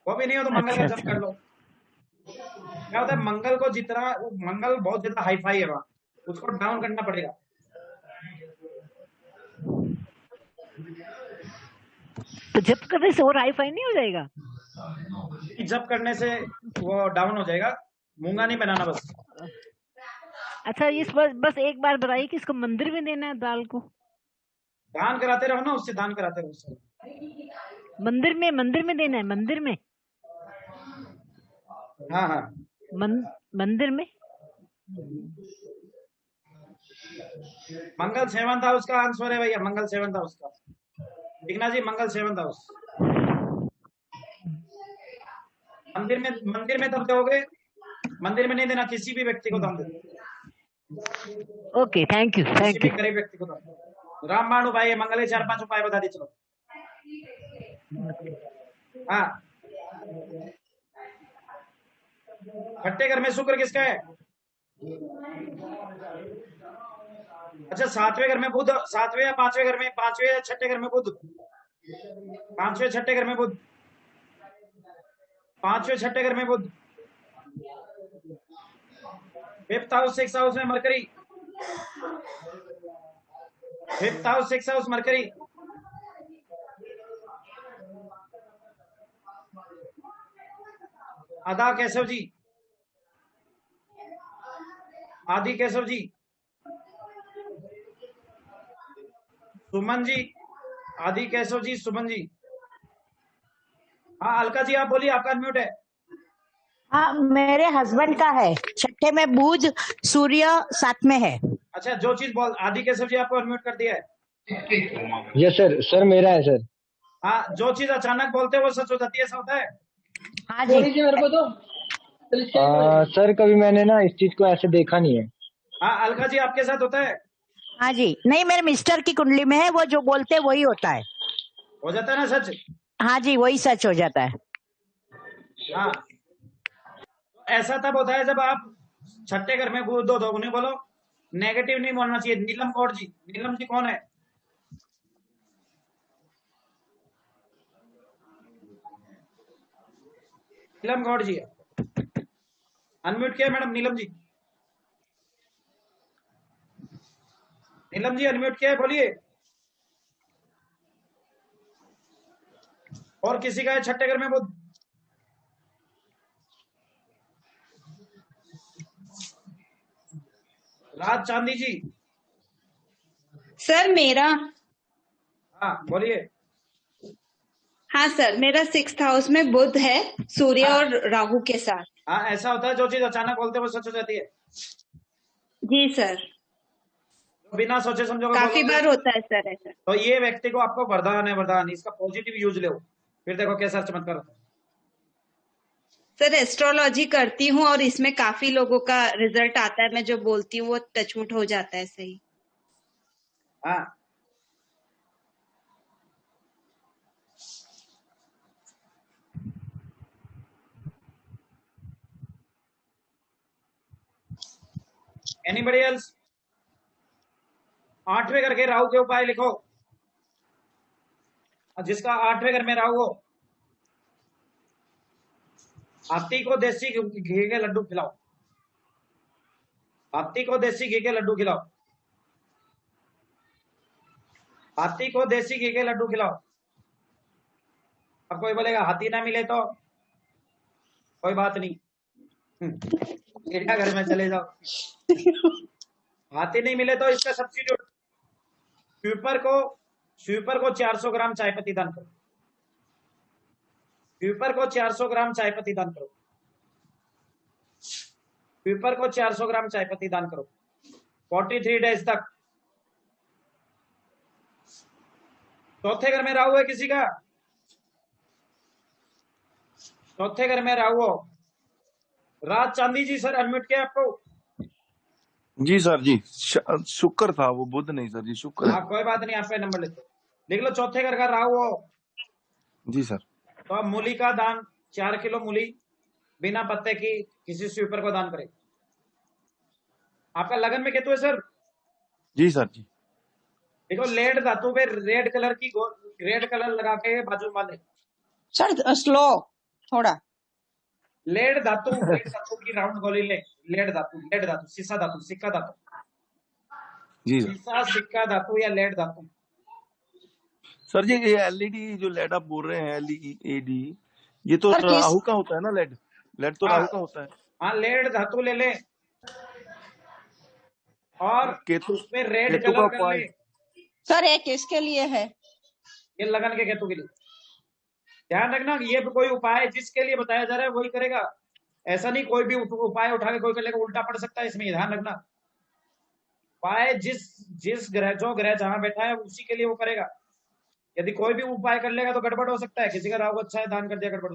वो भी नहीं हो तो मंगल का जप कर लो। क्या होता है, मंगल को जितना, मंगल बहुत ज्यादा हाई फाई है वहां, उसको डाउन करना पड़ेगा। तो जप करने से और हाई फाई नहीं हो जाएगा? जप करने से वो डाउन हो जाएगा, मूंगा नहीं बनाना बस। अच्छा, इस बस एक बार बताइए कि इसको मंदिर में देना है दाल को? दान कराते रहो ना, उससे दान कराते रहो उससे। मंदिर में देना है, मंदिर में? हाँ हाँ मंदिर में। मंगल 7th हाउस का आंसर है भैया, मंगल 7th हाउस का। दिखना जी, मंगल 7th हाउस। मंदिर में तब दोगे, मंदिर में नहीं देना, किसी भी व्यक्ति को दान दो। Okay thank you thank you. गरीब व्यक्ति को दान। रामबाण उपाय, मंगल के 4-5 उपाय बता दी चलो। हाँ, छठे घर में शुक्र किसका है? अच्छा, 7वें घर में बुध, 7वें या 5वें घर में, 5वें या 6ठे घर में बुध, 5वें 6ठे घर में बुध, 5वें 6ठे घर में बुध। 5th हाउस 6th हाउस में mercury, 5th house 6th house mercury. आदा केशव जी, आदि केशव जी, सुमन जी, आदि केशव जी, सुमन जी। हाँ अलका जी आप बोलिए, आपका अनम्यूट है। हाँ, मेरे हस्बैंड का है, 6ठे में बुध, सूर्य 7 में है। अच्छा, जो चीज बोल, आदि केशव जी आपको अनम्यूट कर दिया है। यस सर, सर मेरा है सर। हाँ, जो चीज अचानक बोलते हैं वो सच हो जाती है, ऐसा होता है? हाँ जी। मेरे को तो सर कभी मैंने ना इस चीज को ऐसे देखा नहीं है। हाँ अलका जी आपके साथ होता है? हाँ जी, नहीं मेरे मिस्टर की कुंडली में है, वो जो बोलते हैं वही होता है। हो जाता है ना सच? हाँ जी, वही सच हो जाता है। हाँ, ऐसा तब होता है जब आप 6ठे घर में बुध हो, उन्हें बोलो नेगेटिव नहीं बोलना चाहिए। नीलम कौर जी, नीलम जी कौन है? नीलम गौड़ जी अनम्यूट किया मैडम। नीलम जी, नीलम जी अनम्यूट किया है, बोलिए। और किसी का है छठे घर में बुध? राज चांदी जी। सर मेरा, हाँ बोलिए। हाँ सर, मेरा 6th हाउस में बुध है, सूर्य और राहु के साथ। हाँ, ऐसा होता है जो चीज अचानक बोलते हैं वो सच हो जाती है। जी सर, तो बिना सोचे समझो काफी बार होता है सर ऐसा। तो ये व्यक्ति को आपको वरदान है, वरदान, इसका पॉजिटिव यूज लो, फिर देखो कैसा चमत्कार होता है। सर एस्ट्रोलॉजी करती हूँ और इसमें काफी लोगों का रिजल्ट आता है, मैं जो बोलती हूँ वो टचवुड हो जाता है सही। हाँ, एनीबडी एल्स? 8वें घर के राहु के उपाय लिखो। जिसका 8वें घर में राहु हो, हाथी को देसी घी के लड्डू खिलाओ। हाथी को देसी घी के लड्डू खिलाओ। हाथी को देसी घी के लड्डू खिलाओ। अब कोई बोलेगा हाथी ना मिले तो कोई बात नहीं, चिड़िया घर में चले जाओ। हाथी नहीं मिले तो इसका सब्स्टिट्यूट स्वीपर को 400 ग्राम चाय पत्ती दान करो। स्वीपर को 400 ग्राम चाय पत्ती दान करो। स्वीपर को 400 ग्राम चाय पत्ती दान करो 43 डेज तक। चौथे घर में राहु है किसी का? चौथे घर में राहु हो। राज चांदी जी सर अनम्यूट किया आपको? जी सर जी, शुक्र था वो, बुध नहीं सर जी, शुक्र है। कोई बात नहीं, आप पे नंबर लेते देख लो। चौथे घर का राहु हो जी सर। तो आप मूली का दान 4 किलो मूली बिना पत्ते की किसी स्वीपर को दान करें। आपका लगन में केतु है सर? जी सर जी। देखो लेड धातु पे रेड कलर लगा के बाजू वाले सर स्लो थोड़ा। लेड धातु की राउंड गोली ले। लेड धातु सीसा धातु, सिक्का धातु जी सीसा, सिक्का धातु या लेड धातु। सर जी ये एलईडी जो लेड आप बोल रहे हैं, एलईडी, ये तो राहु का होता है ना? लेड तो राहु का होता है। हाँ, लेड धातु ले ले और केतु उसमें रेड कलर कर ले। सर ये किसके लिए है? ये लगन के केतु के लिए। ध्यान रखना, ये कोई उपाय जिसके लिए बताया जा रहा है वही करेगा। ऐसा नहीं कोई भी उपाय उठा के कोई कर लेगा, उल्टा पड़ सकता है इसमें, ध्यान रखना। उपाय जिस ग्रह जहां बैठा है उसी के लिए वो करेगा। यदि कोई भी उपाय कर लेगा तो गड़बड़ हो सकता है। किसी का राहु अच्छा है, दान कर दिया, गड़बड़।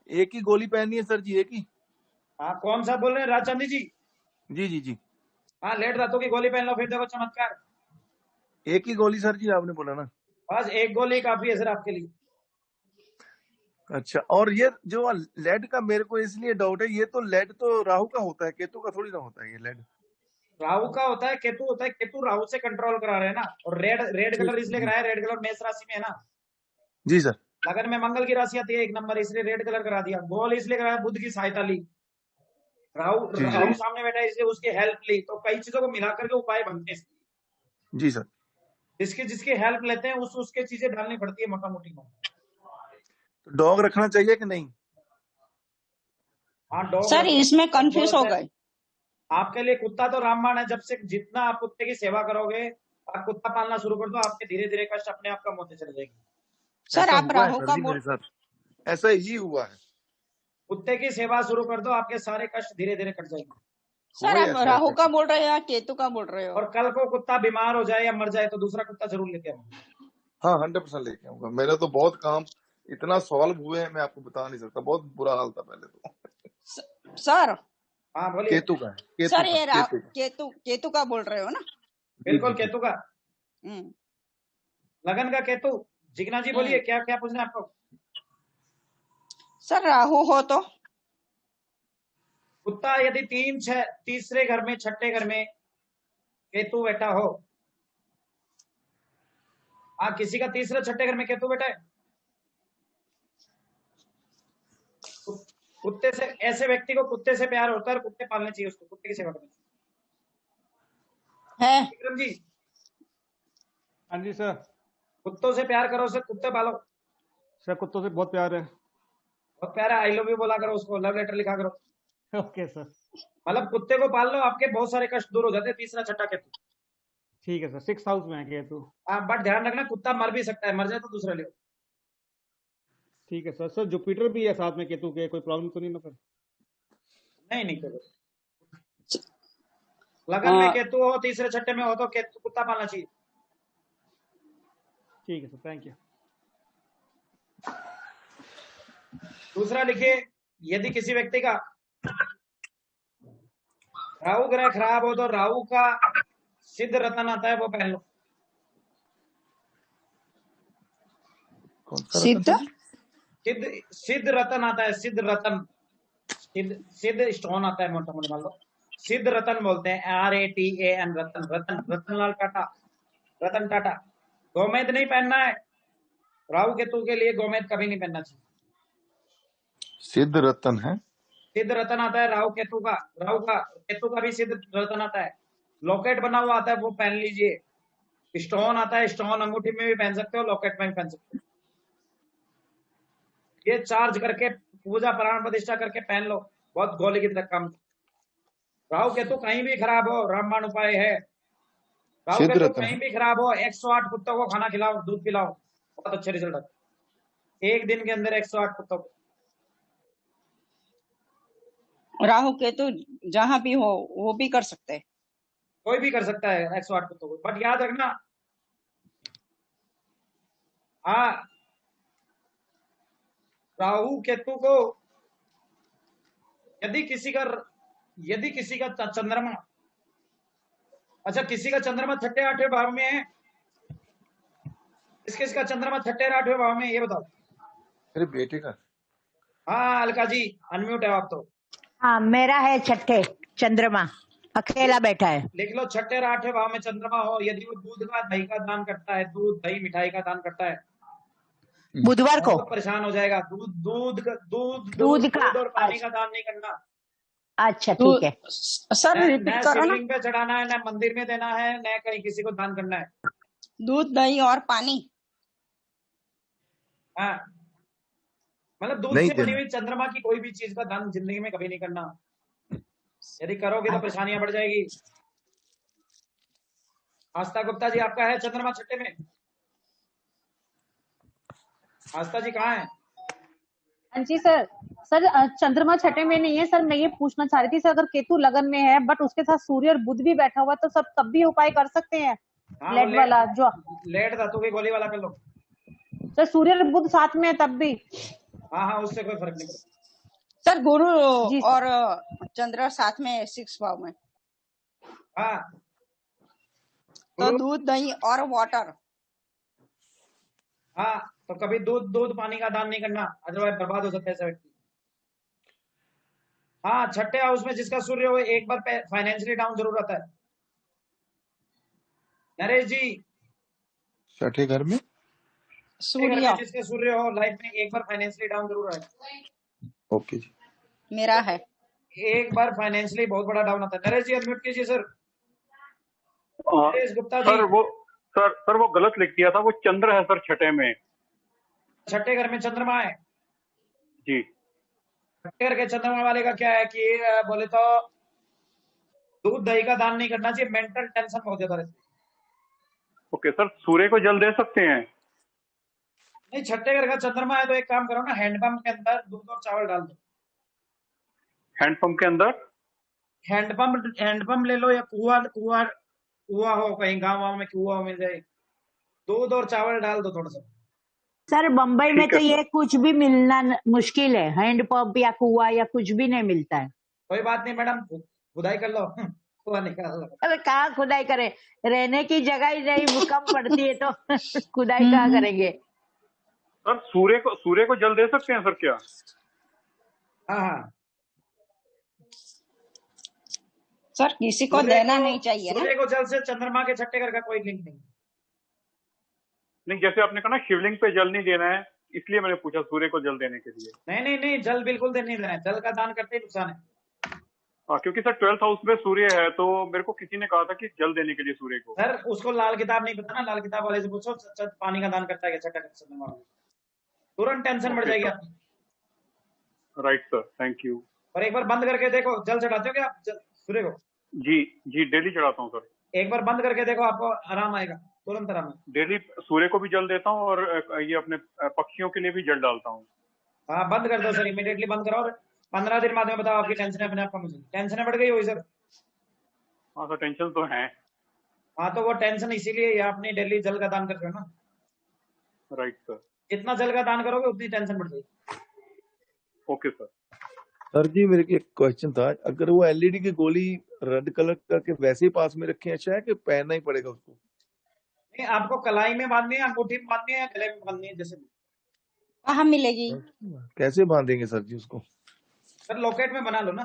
एक ही गोली पहननी है सर जी, एक ही? हाँ, कौन सा बोल रहे हैं राजचंदी जी? जी जी जी। हाँ, लेड धातु की गोली पहन लो, फिर देखो चमत्कार। एक ही गोली सर जी आपने बोला ना? बस एक गोली काफी है सर आपके लिए। अच्छा, और ये जो लेड का मेरे को इसलिए डाउट है, ये तो लेड तो राहु का होता है, केतु का थोड़ी ना होता है। ये लेड राहु का होता है, केतु होता है। केतु राहु से कंट्रोल करा रहे हैं ना। और रेड कलर इसलिए कराया, रेड कलर मेष राशि में है ना। जी सर। लगन में मंगल की राशि आती है 1 नंबर, इसलिए रेड कलर करा दिया। गोल इसलिए कराया, बुध की सहायता ली। राहु सामने बैठा है इसलिए उसकी हेल्प ली। तो कई चीजों को मिलाकर के उपाय बनते हैं जी सर। जिसकी हेल्प लेते हैं उसके चीजें डालनी पड़ती है मोटा मोटी। तो डॉग रखना चाहिए कि नहीं? हाँ, डॉग सर इसमें कंफ्यूज हो गए। आपके लिए कुत्ता तो रामबाण है। जब से जितना आप कुत्ते की सेवा करोगे, आप कुत्ता पालना शुरू कर दो, आपके धीरे धीरे कष्ट अपने आप कम होते चले जाएंगे। सर आप राहु का बोल, ऐसा ही हुआ है। कुत्ते की सेवा शुरू कर दो, आपके सारे कष्ट धीरे धीरे कट जाएंगे। सर आप राहु का बोल रहे हो या केतु का बोल रहे हो? और कल को कुत्ता बीमार हो जाए या मर जाए तो दूसरा कुत्ता जरूर लेके आऊंगा। हाँ 100% लेके आऊंगा। मेरा तो बहुत काम इतना सॉल्व हुए हैं, मैं आपको बता नहीं सकता। बहुत बुरा हाल था पहले तो। सर हाँ बोलिए। केतु का है। सर ये केतु का बोल रहे हो ना? बिल्कुल केतु का। लगन का केतु। जिग्ना जी बोलिए, क्या क्या पूछना है आपको? सर राहु हो तो कुत्ता यदि तीसरे घर में, छठे घर में केतु बैठा हो, हाँ किसी का तीसरे छठे घर में केतु बैठा है, कुत्ते से, ऐसे व्यक्ति को कुत्ते से प्यार होता है और कुत्ते पालने चाहिए उसको, कुत्ते की सेवा करनी चाहिए। विक्रम जी, हाँ जी सर। कुत्तों से प्यार करो, सर कुत्ते पालो। सर कुत्तों से बहुत प्यार है। बहुत प्यारा, आई लव यू बोला करो उसको, लव लेटर लिखा करो। Okay sir. मतलब कुत्ते को पाल लो, आपके बहुत सारे कष्ट दूर हो जाते हैं। तीसरा छठा केतु, ठीक है सर। 6th हाउस में है केतु। हाँ बट ध्यान रखना, कुत्ता मर भी सकता है, मर जाए तो दूसरा ले। ठीक है सर। सर जुपिटर भी है साथ में केतु के, कोई प्रॉब्लम तो नहीं ना सर? नहीं कोई लगन में केतु हो, तीसरे छठे में हो तो केतु कुत्ता पालना चाहिए। ठीक है सर, थैंक यू। दूसरा लिखिए, यदि किसी व्यक्ति का राहु ग्रह खराब हो तो राहु का सिद्ध रतन आता है, वो पहन लो। सिद्ध सिद्ध रतन आता है, सिद्ध रतन, सिद्ध स्टोन आता है, मोटा मोटा मान लो सिद्ध रतन बोलते हैं, RATAN रतन, रतन रतनलाल टाटा, रतन टाटा। गोमेद नहीं पहनना है, राहु केतु के लिए गोमेद कभी नहीं पहनना चाहिए। सिद्ध रतन है, सिद्ध रतन आता है राहु केतु का, राहु का केतु का भी सिद्ध रतन आता है। लॉकेट बना हुआ आता है, वो पहन लीजिए। स्टोन आता है, स्टोन अंगूठी में भी पहन सकते हो, लॉकेट में भी पहन सकते हो। ये चार्ज करके पूजा प्राण प्रतिष्ठा करके पहन लो, बहुत गोली की तरह काम। राहु केतु कहीं भी खराब हो, रामबाण उपाय है। राहु केतु कहीं भी खराब हो, 108 कुत्तों को खाना खिलाओ, दूध पिलाओ, बहुत अच्छे रिजल्ट आते हैं। एक दिन के अंदर 108 कुत्तों को। राहु केतु जहां भी हो वो भी कर सकते हैं, कोई भी कर सकता है 108 कुत्तों को, बट याद रखना, हाँ राहु केतु को यदि किसी का चंद्रमा, अच्छा किसी का चंद्रमा 6ठे 8वें भाव में है, किसका चंद्रमा 6ठे 8वें भाव में, ये बताओ। अरे बेटे का। हाँ अलका जी अनम्यूट है आप तो। हाँ मेरा है 6ठे चंद्रमा, अकेला बैठा है। लिख लो 6ठे 8वें भाव में चंद्रमा हो, यदि वो दूध का दही का दान करता है, दूध दही मिठाई का दान करता है, बुधवार को तो परेशान हो जाएगा। दूध और पानी का दान नहीं करना। अच्छा ठीक है सर, रिपीट करो ना। शिवलिंग पे चढ़ाना है, न मंदिर में देना है, न कहीं किसी को दान करना है। दूध दही और पानी, हाँ मतलब दूध से बनी हुई चंद्रमा की कोई भी चीज का दान जिंदगी में कभी नहीं करना। यदि करोगे तो परेशानियां बढ़ जाएगी। आस्था गुप्ता जी आपका है चंद्रमा 6ठे में? आस्था जी कहाँ है? हाँ जी सर। सर चंद्रमा 6ठे में नहीं है सर। मैं ये पूछना चाह रही थी सर, अगर केतु लगन में है बट उसके साथ सूर्य और बुध भी बैठा हुआ, तो सब तब भी उपाय कर सकते हैं? हाँ, लेड वाला जो लेड धातु की गोली वाला कर लो सर, सूर्य और बुध साथ में है तब भी? हाँ उससे कोई फर्क नहीं पड़ता सर। गुरु और चंद्र साथ में 6 भाव में, हाँ तो दूध दही और वाटर। हाँ तो कभी दूध पानी का दान नहीं करना, अदरवाइज बर्बाद हो सकता है ऐसा व्यक्ति। हाँ 6ठे हाउस में जिसका सूर्य हो, एक बार फाइनेंशियली डाउन जरूर आता है। नरेश जी 6ठे घर में सूर्य, जिसका सूर्य हो, लाइफ में एक बार फाइनेंशियली डाउन जरूर आए। ओके जी, मेरा है एक बार फाइनेंशियली बहुत बड़ा डाउन आता है। नरेश जी अनम्यूट कीजिए सर। नरेश गुप्ता जी। सर वो गलत लिख दिया था, वो चंद्र है सर 6ठे में। 6ठे घर में चंद्रमा है जी। 6ठे घर के चंद्रमा वाले का क्या है कि बोले तो दूध दही का दान नहीं करना चाहिए, मेंटल टेंशन बहुत ज्यादा रहती है। ओके सर, सूर्य को जल दे सकते हैं? नहीं 6ठे घर का चंद्रमा है तो एक काम करो ना, हैंडपंप के अंदर दूध और चावल डाल दो। हैंडपंप के अंदर? हैंडपंप ले लो, या कुआ हो, कहीं गाँव में कुआ मिल जाए, दूध और चावल डाल दो थोड़ा सा। सर बम्बई में तो ये कुछ भी मिलना मुश्किल है, हैंडपंप या कुआ या कुछ भी नहीं मिलता है। कोई बात नहीं मैडम, खुदाई कर लो कुआ निकाल लो। अरे कहाँ खुदाई करे, रहने की जगह ही नहीं कम पड़ती है तो खुदाई कहाँ करेंगे? सर सूर्य को जल दे सकते हैं सर क्या? हाँ सर किसी को देना नहीं चाहिए ना। सूर्य को जल से चंद्रमा के छठे घर का कोई लिंक नहीं। नहीं, जैसे आपने कहा ना शिवलिंग पे जल नहीं देना है, इसलिए मैंने पूछा सूर्य को जल देने के लिए। नहीं नहीं नहीं, जल बिल्कुल नहीं देना है, जल का दान करते ही नुकसान है। क्योंकि सर 12th हाउस में सूर्य है, तो मेरे को किसी ने कहा था कि जल देने के लिए सूर्य को। सर उसको लाल किताब नहीं पता ना, लाल किताब वाले से पूछो पानी का दान करता है क्या छठा घर चंद्रमा वाला, तुरंत टेंशन बढ़ जाएगी आपकी। Right sir, thank you. और एक बार बंद करके देखो, जल चढ़ाते हो क्या आप सूर्य को? जी जी, डेली चढ़ाता हूँ सर। एक बार बंद करके देखो, आपको आराम आएगा, तुरंत आराम आएगा। डेली सूर्य को भी जल देता हूँ और ये अपने पक्षियों के लिए भी जल डालता हूँ। हाँ बंद कर दो सर, इमीडिएटली बंद करो और 15 दिन बाद में बताओ आपकी टेंशन अपने आप कम हो जाएगी। टेंशन बढ़ गई होगी सर? हाँ सर, टेंशन तो है। हाँ तो वो टेंशन इसीलिए आपने डेली जल का दान करते हो ना। Right sir. जितना जल का दान करोगे उतनी टेंशन बढ़ जाएगी। Okay sir. सर जी मेरे को एक क्वेश्चन था, अगर वो एलईडी की गोली रेड कलर करके वैसे ही पास में रखे अच्छा है कि पहनना ही पड़ेगा उसको? नहीं, आपको कलाई में बांधनी है, अंगूठी में बांधनी है, गले में बांधनी है, जैसे कहाँ मिलेगी? कैसे बांधेंगे सर जी उसको? सर लॉकेट में बना लो ना,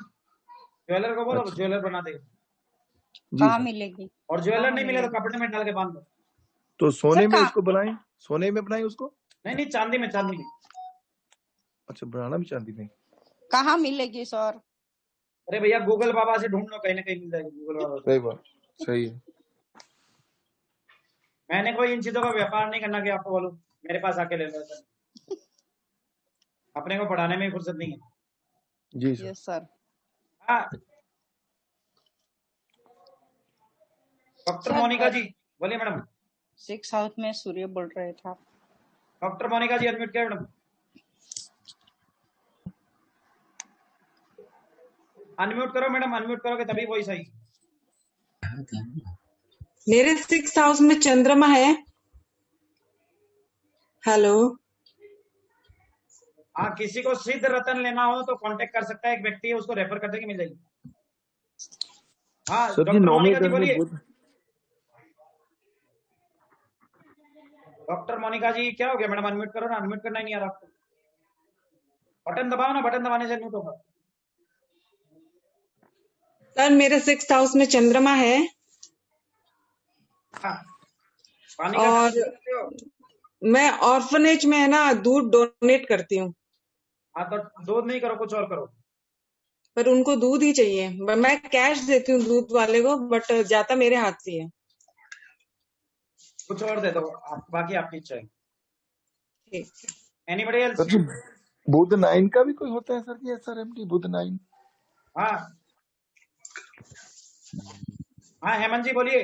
ज्वेलर को बोलो अच्छा। ज्वेलर बना देगा। कहाँ मिलेगी? और ज्वेलर नहीं मिले तो कपड़े में डाल के बांध दो। तो सोने में उसको बनाए, सोने में बनाए उसको? नहीं नहीं, चांदी में, चांदी में। अच्छा, बनाना भी चांदी में। कहाँ मिलेगी सर? अरे भैया गूगल बाबा से ढूंढ लो, कहीं ना कहीं मिल जाएगी गूगल बाबा से। सही बात, सही है। मैंने कोई इन चीजों का व्यापार नहीं करना कि आपको बोलूं मेरे पास आके ले लो, सर अपने को पढ़ाने में फुर्सत नहीं है। जी सर। Yes sir. हाँ डॉक्टर मोनिका जी बोलिए मैडम। 6 हाउस में सूर्य बोल रहे थे आप। डॉक्टर मोनिका जी अनम्यूट किया मैडम, अनम्यूट करो मैडम, अनम्यूट करोगे तभी वही सही। मेरे 6th हाउस में चंद्रमा है। हेलो। हाँ किसी को सिद्ध रतन लेना हो तो कांटेक्ट कर सकता है, एक व्यक्ति है उसको रेफर कर देंगे, मिल जाएगी। हाँ सर जी डॉक्टर 9वें मोनिका जी घर में बोलिए। बुध। डॉक्टर मोनिका जी क्या हो गया मैडम? अनम्यूट करो ना, अनम्यूट करना ही नहीं आ रहा आपको। बटन दबाओ ना, बटन दबाने से म्यूट होगा। सर मेरे 6th हाउस में चंद्रमा है। हाँ पानी का और दान करते हो? मैं ऑर्फनेज में है ना दूध डोनेट करती हूँ। हाँ तो दूध नहीं करो, कुछ और करो। पर उनको दूध ही चाहिए, मैं कैश देती हूँ दूध वाले को, बट जाता मेरे हाथ से है। कुछ और दे दो आप, बाकी आपकी इच्छा है। ठीक है। Anybody else? सर जी बुध 9 का भी कोई होता है सर जी? SRMT बुध 9? हाँ हाँ हेमंत जी बोलिए।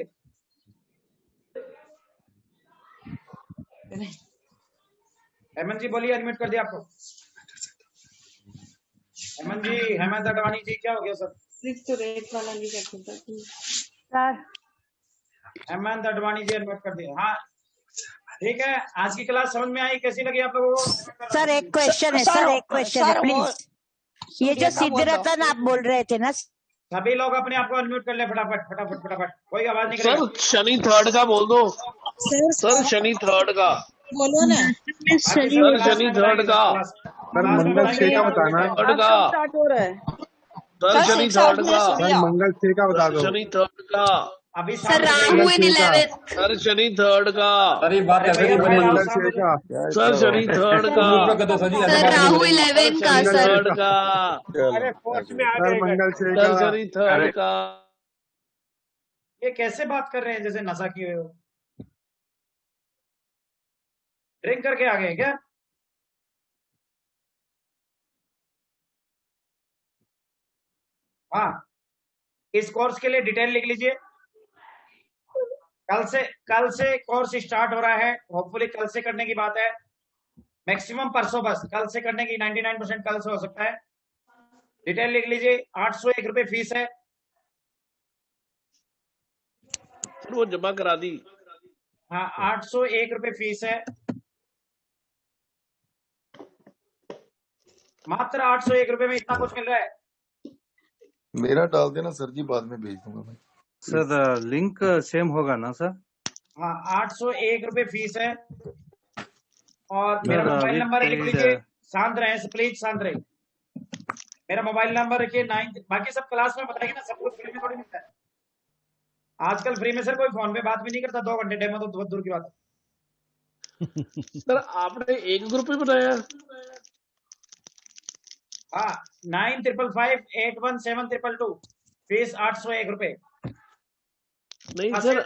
हेमंत जी बोलिए, अनम्यूट कर दिया आपको। हेमंत जी, हेमंत अडवाणी जी क्या हो गया सर? 6 रेट वाला नहीं कर सकता सर। हेमंत अडवाणी जी अनम्यूट कर दिया। हाँ ठीक है, आज की क्लास समझ में आई? कैसी लगी आप लोगों को? सर एक क्वेश्चन है, सर एक क्वेश्चन है प्लीज। ये जो सिद्ध रतन आप बोल रहे थे ना, सभी लोग अपने आप को अनम्यूट कर ले फटाफट फटाफट फटाफट, कोई आवाज नहीं करेगा। सर शनि 3rd का बोल दो। सर शनि 3rd का बोलो ना। सर शनि 3rd का। सर मंगल 6 का बताना। 3rd का स्टार्ट हो रहा है। सर शनि 3rd का। सर मंगल 6 का बता दो। शनि 3rd का। अभी सर राहु इन 11। सर शनि 3rd का। सर ये बात कैसे नहीं बनेगी? मंगल 6 का। सर शनि 3rd का। सर राहु 11 का। सर 3rd का। अरे फोर्थ में आ सर जाएगा। मंगल 6 सर का। शनि 3rd का। ये कैसे बात कर रहे हैं जैसे नशा किए हुए हो? ड्रिंक करके आ गए क्या? हाँ इस कोर्स के लिए डिटेल लिख लीजिए। कल से कोर्स स्टार्ट हो रहा है, होपफुली कल से करने की बात है, मैक्सिमम परसों, बस कल से करने की 99% कल से हो सकता है। डिटेल लिख लीजिए। 801 रुपए फीस है। सर वो जमा करा दी। हाँ 801 रुपए फीस है, मात्र 801 रुपए में इतना कुछ मिल रहा है। मेरा डाल देना सर जी, बाद में भेज दूंगा मैं। सर लिंक सेम होगा ना सर? हाँ 801 रुपए फीस है और मेरा मोबाइल नंबर लिख लीजिए। शांत रहे प्लीज, शांत रहे। मेरा मोबाइल नंबर रखिए 9, बाकी सब क्लास में बताइए ना, सब कुछ फ्री में थोड़ी मिलता है आजकल। फ्री में सर कोई फोन पे बात भी नहीं करता 2 घंटे, डेमो तो बहुत दूर की बात है। सर आपने एक ग्रुप ही बनाया? हाँ, 9555817222, फीस 801 रुपए। नहीं सर,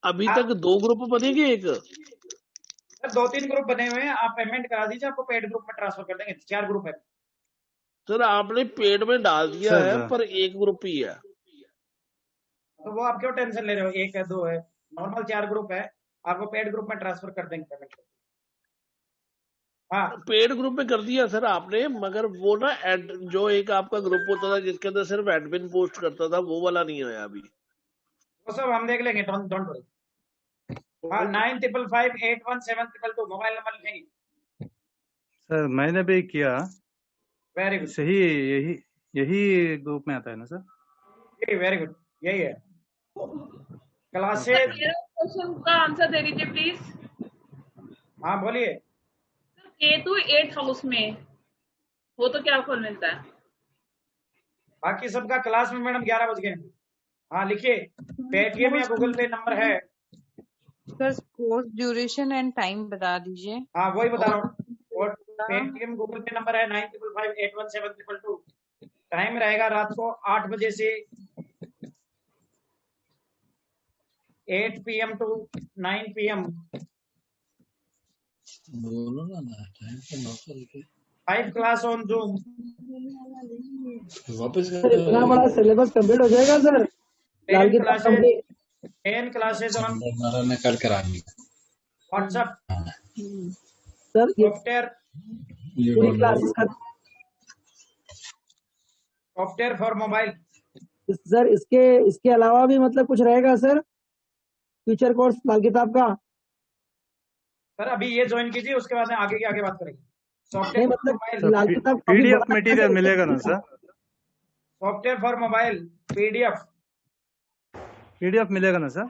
अभी तक 2 ग्रुप बनेंगे एक? सर 2-3 ग्रुप बने हुए हैं, आप पेमेंट करा दीजिए, आपको पेड ग्रुप में ट्रांसफर कर देंगे। 4 ग्रुप है सर। आपने पेड में डाल दिया सर, है पर एक ग्रुप ही है। तो वो आप क्यों टेंशन ले रहे हो? 1 है 2 है, नॉर्मल 4 ग्रुप है, आपको पेड ग्रुप में ट्रांसफर कर देंगे पेमेंट। हाँ पेड ग्रुप में कर दिया सर आपने, मगर वो ना जो एक आपका ग्रुप होता था जिसके अंदर सिर्फ एडमिन पोस्ट करता था, वो वाला नहीं आया अभी। वो सब हम देख लेंगे, डोंट वरी। हाँ, 9555817222 मोबाइल नंबर लिखेंगे। सर मैंने भी किया। Very good. सही, यही ग्रुप में आता है ना सर? वेरी गुड, यही है। क्लासेस क्वेश्चन का आंसर दे दीजिए प्लीज। हाँ बोलिए। केतु 8th हाउस में वो तो क्या फल मिलता है? बाकी सबका क्लास में मैडम 11 बज गए। हाँ लिखिए, पेटीएम या गूगल पे नंबर है। Sir course duration and time बता दीजिए। हाँ वही बता रहा हूँ, और पेटीएम गूगल पे नंबर है 9555817222। टाइम रहेगा रात को 8 बजे से 8 PM to 9 PM। बोलो ना टाइम तो 9 लिखे। 5 क्लास ऑन जूम। वापस इतना बड़ा सिलेबस कंप्लीट हो जाएगा सर? 10 क्लासेस ऑन ने कर कराएंगे व्हाट्सएप सर। सॉफ्टवेयर पूरी क्लासेस का सॉफ्टवेयर फॉर मोबाइल। सर इसके अलावा भी मतलब कुछ रहेगा सर? फ्यूचर कोर्स लाल किताब का? सर अभी ये ज्वाइन कीजिए, उसके बाद में आगे की आगे बात करेंगे। नहीं मतलब लाल किताब PDF मटेरियल मिलेगा ना sir? Software for mobile PDF मिलेगा ना सर?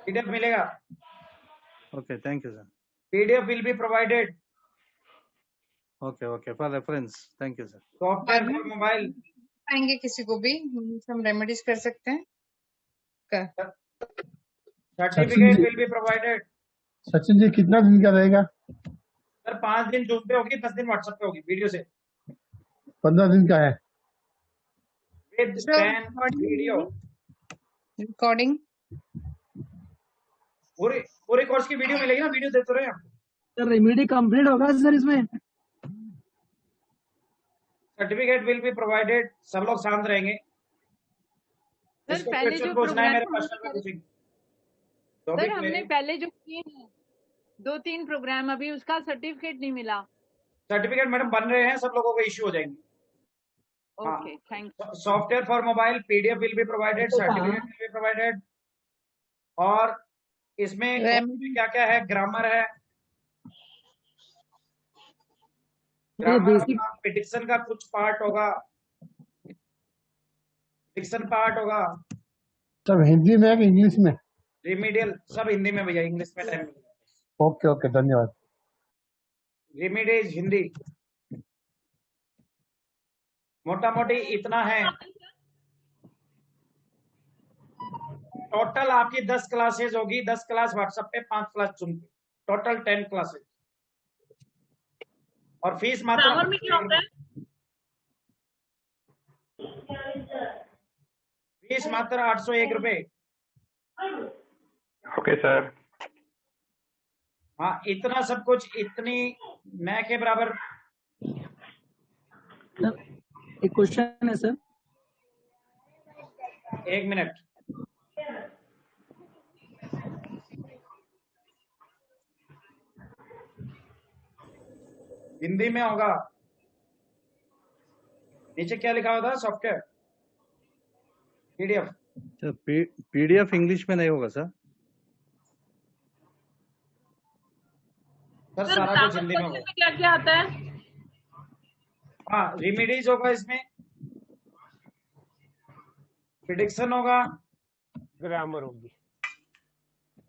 PDF मिलेगा। Okay, thank you sir. PDF will be provided. Okay for reference, thank you sir. Software for mobile आएंगे किसी को भी हम रेमेडीज कर सकते हैं। Certificate will be provided. Sachin ji कितना दिन का रहेगा? सर 5 दिन जूम पे होगी, 10 दिन व्हाट्सएप पे होगी वीडियो से। 15 दिन का है विद पेन वीडियो रिकॉर्डिंग। पूरे कोर्स की वीडियो मिलेगी ना, वीडियो देते रहे हम। सर रेमेडी कंप्लीट होगा सर इसमें? Certificate will be provided. सब लोग शांत रहेंगे। सर पहले जो पूछना है मेरे प्रोग्राम पर्सनल में पूछेंगे। सर हमने पहले जो किए हैं 2-3 प्रोग्राम, अभी उसका सर्टिफिकेट नहीं मिला। सर्टिफिकेट मैडम बन रहे हैं, सब लोगों को इश्यू हो जाएंगे। Okay thank you. Software for mobile PDF will be provided, certificate will be provided. और इसमें क्या क्या है? ग्रामर है, बेसिक प्रेडिक्शन का कुछ पार्ट होगा, डिक्शन पार्ट होगा। सब हिंदी में है कि इंग्लिश में? रिमीडियल सब हिंदी में भैया, इंग्लिश में टाइम मिलेगा। ओके धन्यवाद। रिमीडियल हिंदी मोटा मोटी इतना है। टोटल आपकी 10 क्लासेज होगी, 10 क्लास व्हाट्सएप पे, 5 क्लास जूम पे, टोटल 10 क्लासेज। और फीस मात्र में क्या होता है? फीस मात्र 801 रुपए। Okay sir. हाँ इतना सब कुछ इतनी न के बराबर। एक क्वेश्चन है सर। 1 मिनट। हिंदी में होगा। नीचे क्या लिखा होता है? Software PDF। Sir PDF English में नहीं होगा सर? सर सारा कुछ हिंदी में होगा। क्या क्या आता है? हाँ रिमीडीज होगा, इसमें प्रेडिक्शन होगा, ग्रामर होगी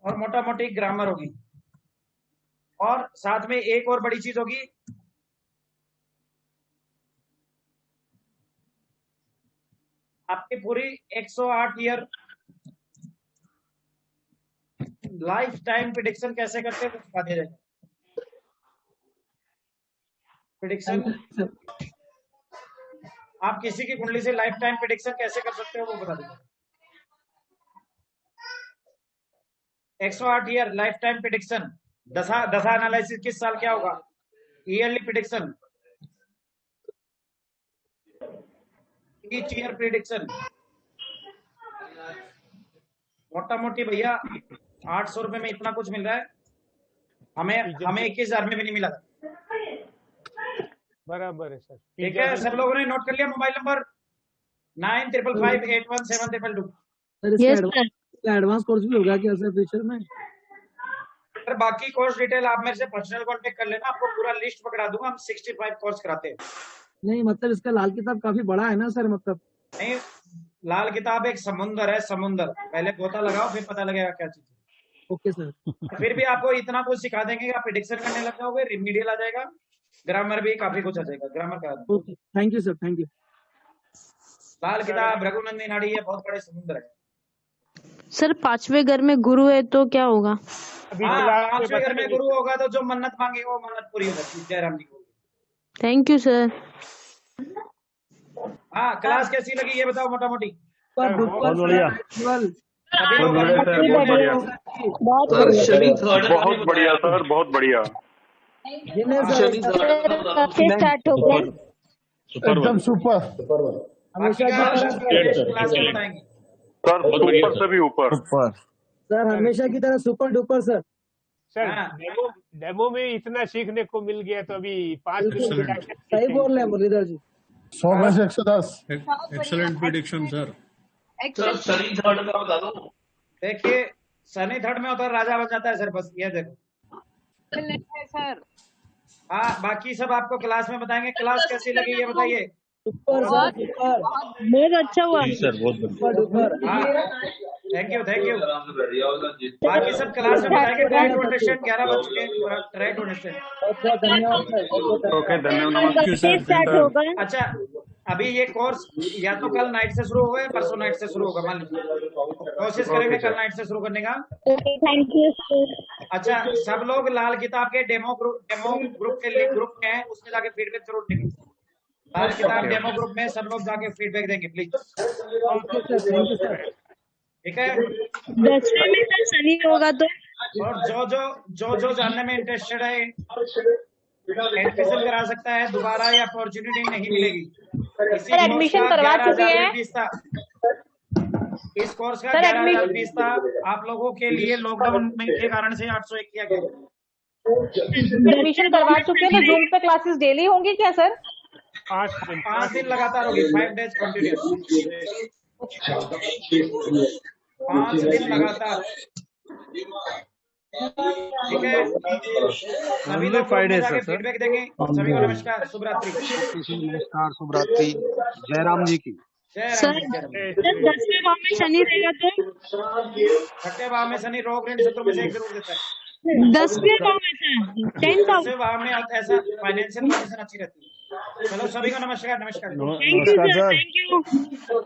और मोटा मोटी ग्रामर होगी। और साथ में एक और बड़ी चीज होगी, आपकी पूरी 108 ईयर लाइफ टाइम प्रिडिक्शन कैसे करते हैं वो बता दिया जाएगा। प्रिडिक्शन आप किसी की कुंडली से लाइफ टाइम प्रिडिक्शन कैसे कर सकते हो वो बता दीजिए। 108 ईयर लाइफ टाइम प्रिडिक्शन, दशा एनालिसिस किस साल क्या होगा, yearly prediction, each year prediction, मोटा मोटी भैया 800 रुपए में इतना कुछ मिल रहा है, हमें 21,000 में भी नहीं मिला। बराबर है सर। ठीक है, सब लोगों ने नोट कर लिया mobile number 95558172। Sir advance course भी होगा क्या सर फ्यूचर में? सर बाकी कोर्स डिटेल आप मेरे से पर्सनल कांटेक्ट कर लेना, आपको पूरा लिस्ट पकड़ा दूंगा। हम 65 कोर्स कराते हैं। नहीं मतलब इसका लाल किताब काफी बड़ा है ना सर, मतलब नहीं, लाल किताब एक समुंदर है, समुंदर। पहले गोता लगाओ फिर पता लगेगा क्या चीज है। Okay sir. फिर भी आपको इतना कुछ सिखा देंगे कि आप प्रिडिक्शन करने लग जाओगे, रिमीडियल आ जाएगा, ग्रामर भी काफी कुछ आ जाएगा। ग्रामर का okay, thank you sir, thank you. Lal Kitab Raghunandan नाड़ी है, बहुत बड़े समुद्र है। सर 5वें घर में गुरु है तो क्या होगा? हाँ, 5वें घर में गुरु होगा तो जो मन्नत मांगे वो मन्नत पूरी हो जाती है। जयराम जी को थैंक यू सर। हाँ, क्लास कैसी लगी ये बताओ मोटा मोटी। बहुत बढ़िया, बहुत बढ़िया सर, बहुत बढ़िया। स्टार्ट हो गया, एकदम सुपर। हमेशा क्लास में बताएंगे सर, सुपर से भी ऊपर। सर हमेशा की तरह super duper sir. Sir demo में इतना सीखने को मिल गया तो अभी 5 मिनट सही बोल रहे हैं मुरलीधर जी। 100 में से 110। Excellent prediction sir. Sir Shani third का बता दो। देखिए शनि थर्ड में होता है राजा बन जाता है सर, बस ये देखो सर। हाँ, बाकी सब आपको क्लास में बताएंगे। क्लास कैसी लगी ये बताइए। बहुत अच्छा हुआ सर, बहुत बढ़िया। Thank you. बाकी सब क्लास में बताएंगे। ट्राई टू अंडरस्टैंड 11 बज चुके हैं। Try to understand. ओके, धन्यवाद। अच्छा, अभी ये कोर्स या तो कल नाइट से शुरू होगा या परसों नाइट से शुरू होगा, मान लीजिए। कोशिश करेंगे कल नाइट से शुरू करने का। Thank you sir. अच्छा, सब लोग लाल किताब के डेमो ग्रुप के लिए ग्रुप में है, उसमें जाके फीडबैक जरूर देंगे। लाल किताब डेमो ग्रुप में सब लोग जाके फीडबैक देंगे प्लीज। ठीक है। 10वें में सर शनि होगा तो, और जो जानने में इंटरेस्टेड है एडमिशन करा सकता है। दोबारा ये अपॉर्चुनिटी नहीं मिलेगी। सर एडमिशन करवा चुके हैं। इस कोर्स का 11,000 फीस था। आप लोगों के लिए लॉकडाउन में के कारण से 801 किया गया। एडमिशन करवा चुके हैं तो जूम पे क्लासेस डेली होंगी क्या सर? 5 दिन लगातार होगी, 5 डेज कंटिन्यूस, 5 दिन लगातार। ठीक है, सभी लोग फीडबैक देंगे। सभी को नमस्कार, शुभ रात्रि। नमस्कार, शुभ रात्रि। जयराम जी की। सर 10वें भाव में शनि रहेगा तो, 6ठे भाव में शनि रोग ऋण शत्रु में से एक जरूर देता है। 10वें भाव में सर 10th हाउस 10वें भाव में ऐसा फाइनेंशियल कंडीशन अच्छी रहती है। चलो सभी को नमस्कार। Thank you sir, thank you.